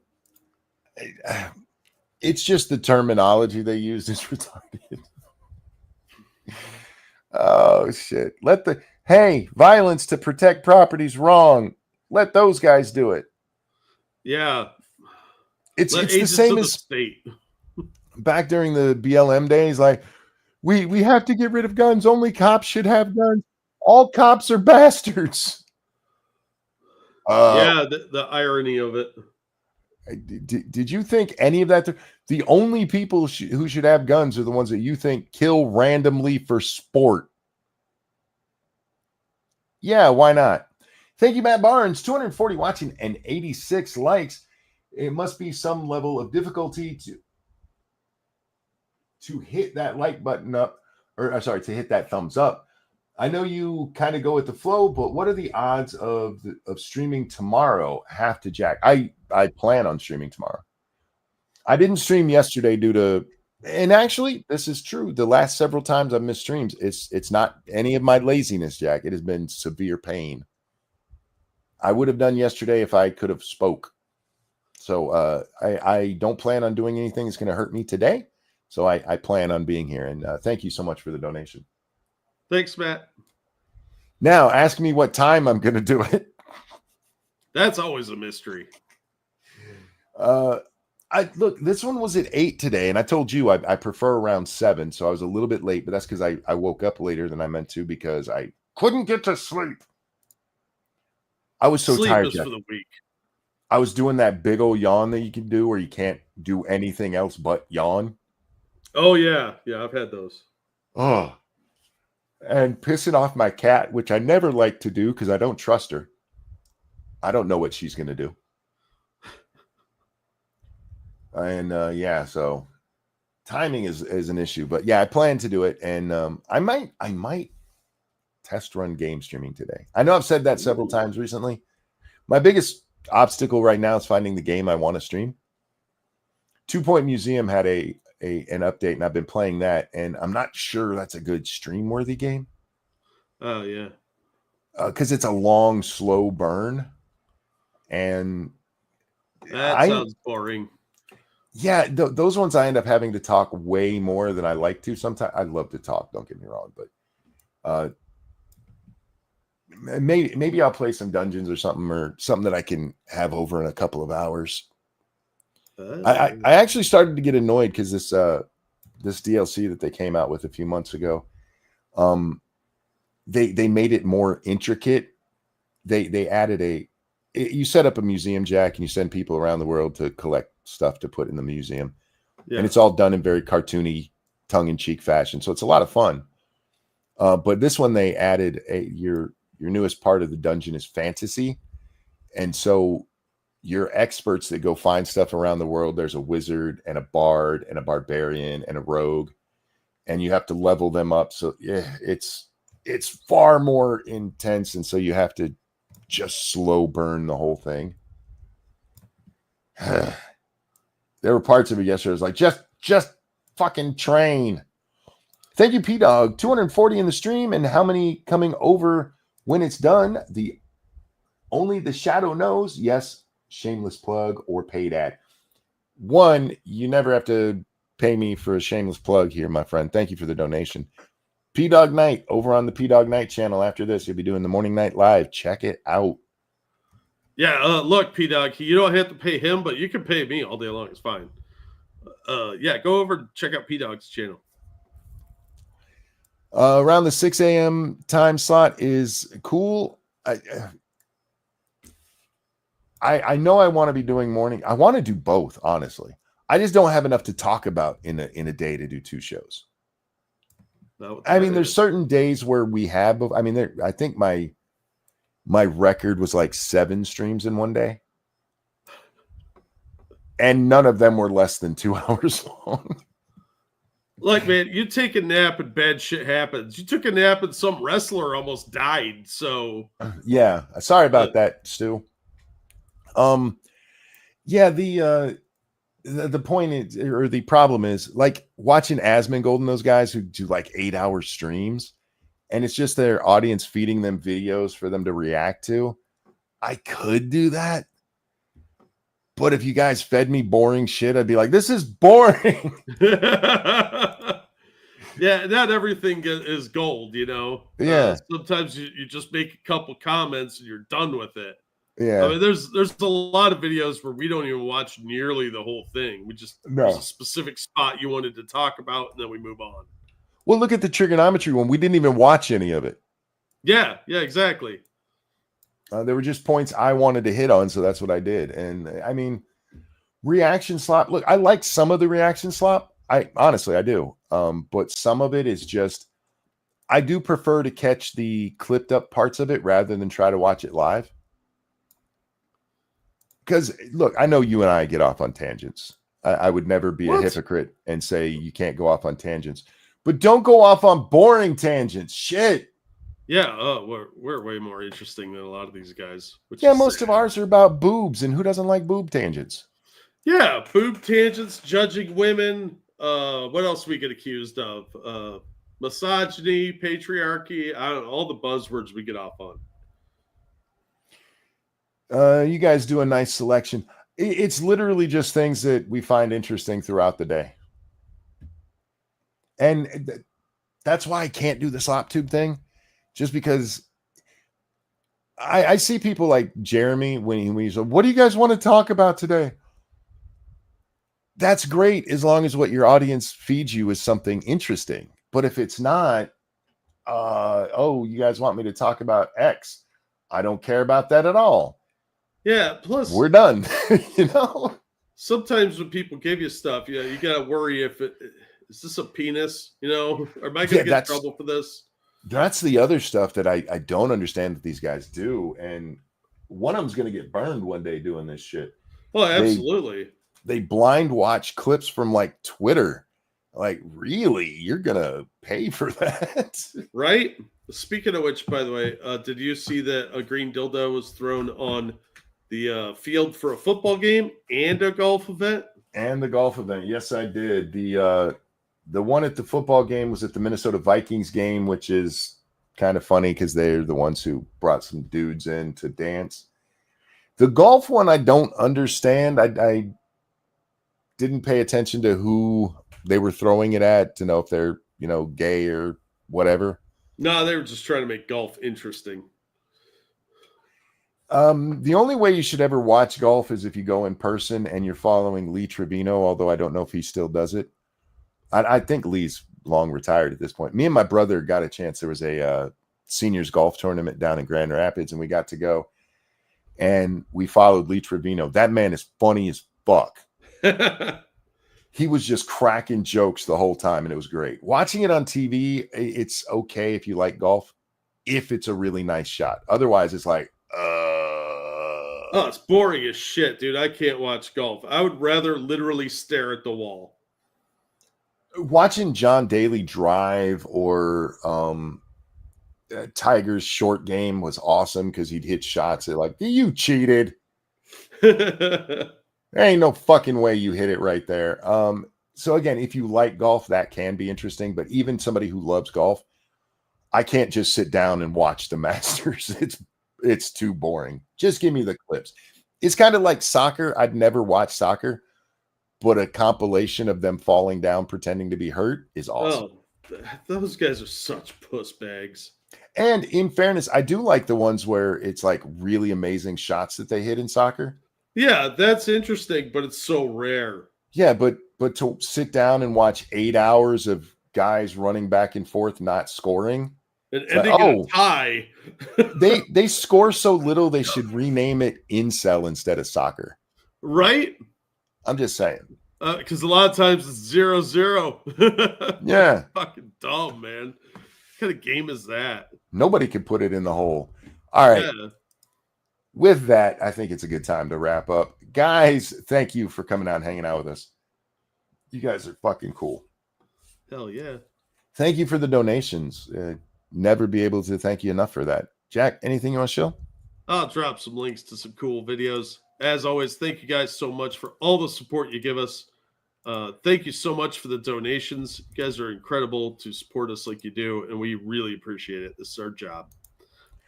it's just the terminology they use is retarded. Oh shit. Hey, violence to protect property's wrong. Let those guys do it. Yeah. It's the agents same of the as state. back during the BLM days. Like, we have to get rid of guns. Only cops should have guns. All cops are bastards. Yeah, the irony of it. Did you think any of that? The only people who should have guns are the ones that you think kill randomly for sport. Yeah, why not? Thank you, Matt Barnes. 240 watching and 86 likes. It must be some level of difficulty to hit that like button up, or sorry, to hit that thumbs up. I know you kind of go with the flow, but what are the odds of streaming tomorrow? Have to Jack. I plan on streaming tomorrow. I didn't stream yesterday due to, and actually, this is true. The last several times I've missed streams, it's not any of my laziness, Jack. It has been severe pain. I would have done yesterday if I could have spoke. So I don't plan on doing anything that's going to hurt me today. So I plan on being here. And thank you so much for the donation. Thanks, Matt. Now, ask me what time I'm going to do it. That's always a mystery. Look, this one was at 8 today, and I told you I prefer around 7, so I was a little bit late, but that's because I woke up later than I meant to because I couldn't get to sleep. I was so tired. Sleep is for the weak. I was doing that big old yawn that you can do where you can't do anything else but yawn. Oh, yeah. Yeah, I've had those. Oh. And pissing off my cat, which I never like to do because I don't trust her. I don't know what she's going to do. And yeah, so timing is an issue. But yeah, I plan to do it. And I might test run game streaming today. I know I've said that several times recently. My biggest obstacle right now is finding the game I want to stream. 2 Point Museum had an update, and I've been playing that, and I'm not sure that's a good stream worthy game. Oh yeah, because it's a long, slow burn, and that sounds boring. Yeah, those ones I end up having to talk way more than I like to. Sometimes I love to talk. Don't get me wrong, but maybe I'll play some dungeons or something that I can have over in a couple of hours. I actually started to get annoyed because this DLC that they came out with a few months ago, they made it more intricate. They added you set up a museum, Jack, and you send people around the world to collect stuff to put in the museum, and it's all done in very cartoony, tongue-in-cheek fashion. So it's a lot of fun. But this one they added your newest part of the dungeon is fantasy, and so your experts that go find stuff around the world, there's a wizard and a bard and a barbarian and a rogue, and you have to level them up. So yeah, it's far more intense, and so you have to just slow burn the whole thing. There were parts of it yesterday. I was like, just fucking train. Thank you, P-Dog. 240 in the stream, and how many coming over when it's done? Only the shadow knows. Yes, shameless plug or paid ad. One, you never have to pay me for a shameless plug here, my friend. Thank you for the donation. P-Dog Night over on the P-Dog Night channel. After this, you'll be doing the morning night live. Check it out. Yeah, look, P-Dog, you don't have to pay him, but you can pay me all day long. It's fine. Yeah, go over and check out P-Dog's channel. Around the 6 a.m. time slot is cool. I know I want to be doing morning. I want to do both, honestly. I just don't have enough to talk about in a day to do 2 shows. I mean, there's certain days where we have. I mean, I think my record was like 7 streams in one day, and none of them were less than 2 hours long. Look, man, you take a nap and bad shit happens. You took a nap and some wrestler almost died. So yeah, sorry about that, Stu. Yeah, the point is, or the problem is, like watching Asmongold and those guys who do like 8-hour streams, and it's just their audience feeding them videos for them to react to. I could do that, But if you guys fed me boring shit, I'd be like, this is boring. Yeah, not everything is gold, you know. Yeah. Sometimes you just make a couple comments and you're done with it. Yeah. I mean, there's a lot of videos where we don't even watch nearly the whole thing. There's a specific spot you wanted to talk about, and then we move on. Well, look at the trigonometry one. We didn't even watch any of it. Yeah, exactly. There were just points I wanted to hit on, so that's what I did. And I mean, reaction slop. Look, I like some of the reaction slop. I honestly do. But some of it is just, I do prefer to catch the clipped up parts of it rather than try to watch it live. Because look, I know you and I get off on tangents. I would never be a hypocrite and say you can't go off on tangents, but don't go off on boring tangents. Shit. Yeah, we're way more interesting than a lot of these guys. Yeah, most of ours are about boobs, and who doesn't like boob tangents? Yeah, boob tangents, judging women. What else we get accused of? Misogyny, patriarchy. I don't know, all the buzzwords we get off on. You guys do a nice selection. It's literally just things that we find interesting throughout the day. And that's why I can't do the slop tube thing. Just because I see people like Jeremy when he's like, what do you guys want to talk about today? That's great as long as what your audience feeds you is something interesting. But if it's not, you guys want me to talk about X? I don't care about that at all. Yeah, plus we're done. You know? Sometimes when people give you stuff, you got to worry is this a penis? You know, or am I going to get in trouble for this? That's the other stuff that I don't understand that these guys do. And one of them's going to get burned one day doing this shit. Well, absolutely. They blind watch clips from like Twitter. Like, really? You're going to pay for that? Right? Speaking of which, by the way, did you see that a green dildo was thrown on the field for a football game and a golf event? And the golf event. Yes, I did. The one at the football game was at the Minnesota Vikings game, which is kind of funny because they're the ones who brought some dudes in to dance. The golf one, I don't understand. I didn't pay attention to who they were throwing it at to know if they're, gay or whatever. No, they were just trying to make golf interesting. The only way you should ever watch golf is if you go in person and you're following Lee Trevino, although I don't know if he still does it. I think Lee's long retired at this point. Me and my brother got a chance. There was a seniors golf tournament down in Grand Rapids, and we got to go. And we followed Lee Trevino. That man is funny as fuck. He was just cracking jokes the whole time, and it was great. Watching it on TV, it's okay if you like golf, if it's a really nice shot. Otherwise, it's like, Oh, it's boring as shit, dude. I can't watch golf. I would rather literally stare at the wall. Watching John Daly drive or Tiger's short game was awesome because he'd hit shots that like, you cheated. There ain't no fucking way you hit it right there. So again, if you like golf, that can be interesting. But even somebody who loves golf, I can't just sit down and watch the Masters. It's too boring. Just give me the clips. It's kind of like soccer. I'd never watch soccer, but a compilation of them falling down pretending to be hurt is awesome. Oh, those guys are such puss bags. And in fairness, I do like the ones where it's like really amazing shots that they hit in soccer. Yeah, that's interesting, but it's so rare. Yeah, but to sit down and watch 8 hours of guys running back and forth not scoring and ending in a tie. they score so little they should rename it incel instead of soccer. Right? I'm just saying. Because a lot of times it's 0-0. Yeah. Fucking dumb, man. What kind of game is that? Nobody could put it in the hole. All right. Yeah. With that, I think it's a good time to wrap up. Guys, thank you for coming out and hanging out with us. You guys are fucking cool. Hell yeah. Thank you for the donations. Never be able to thank you enough for that. Jack, anything you want to show? I'll drop some links to some cool videos. As always, thank you guys so much for all the support you give us. Thank you so much for the donations. You guys are incredible to support us like you do, and we really appreciate it. This is our job.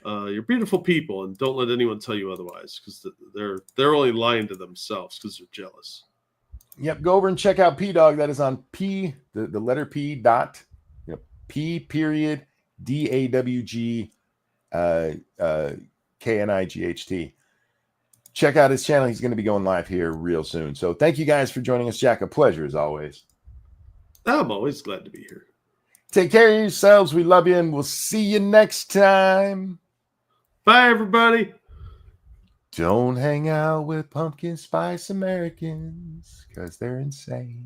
You're beautiful people, and don't let anyone tell you otherwise, because they're only lying to themselves because they're jealous. Yep, go over and check out P Dog. That is on P, the letter P dot, P period DAWG KNIGHT. Check out his channel. He's going to be going live here real soon. So thank you guys for joining us, Jack. A pleasure as always. I'm always glad to be here. Take care of yourselves. We love you, and we'll see you next time. Bye, everybody. Don't hang out with pumpkin spice Americans because they're insane.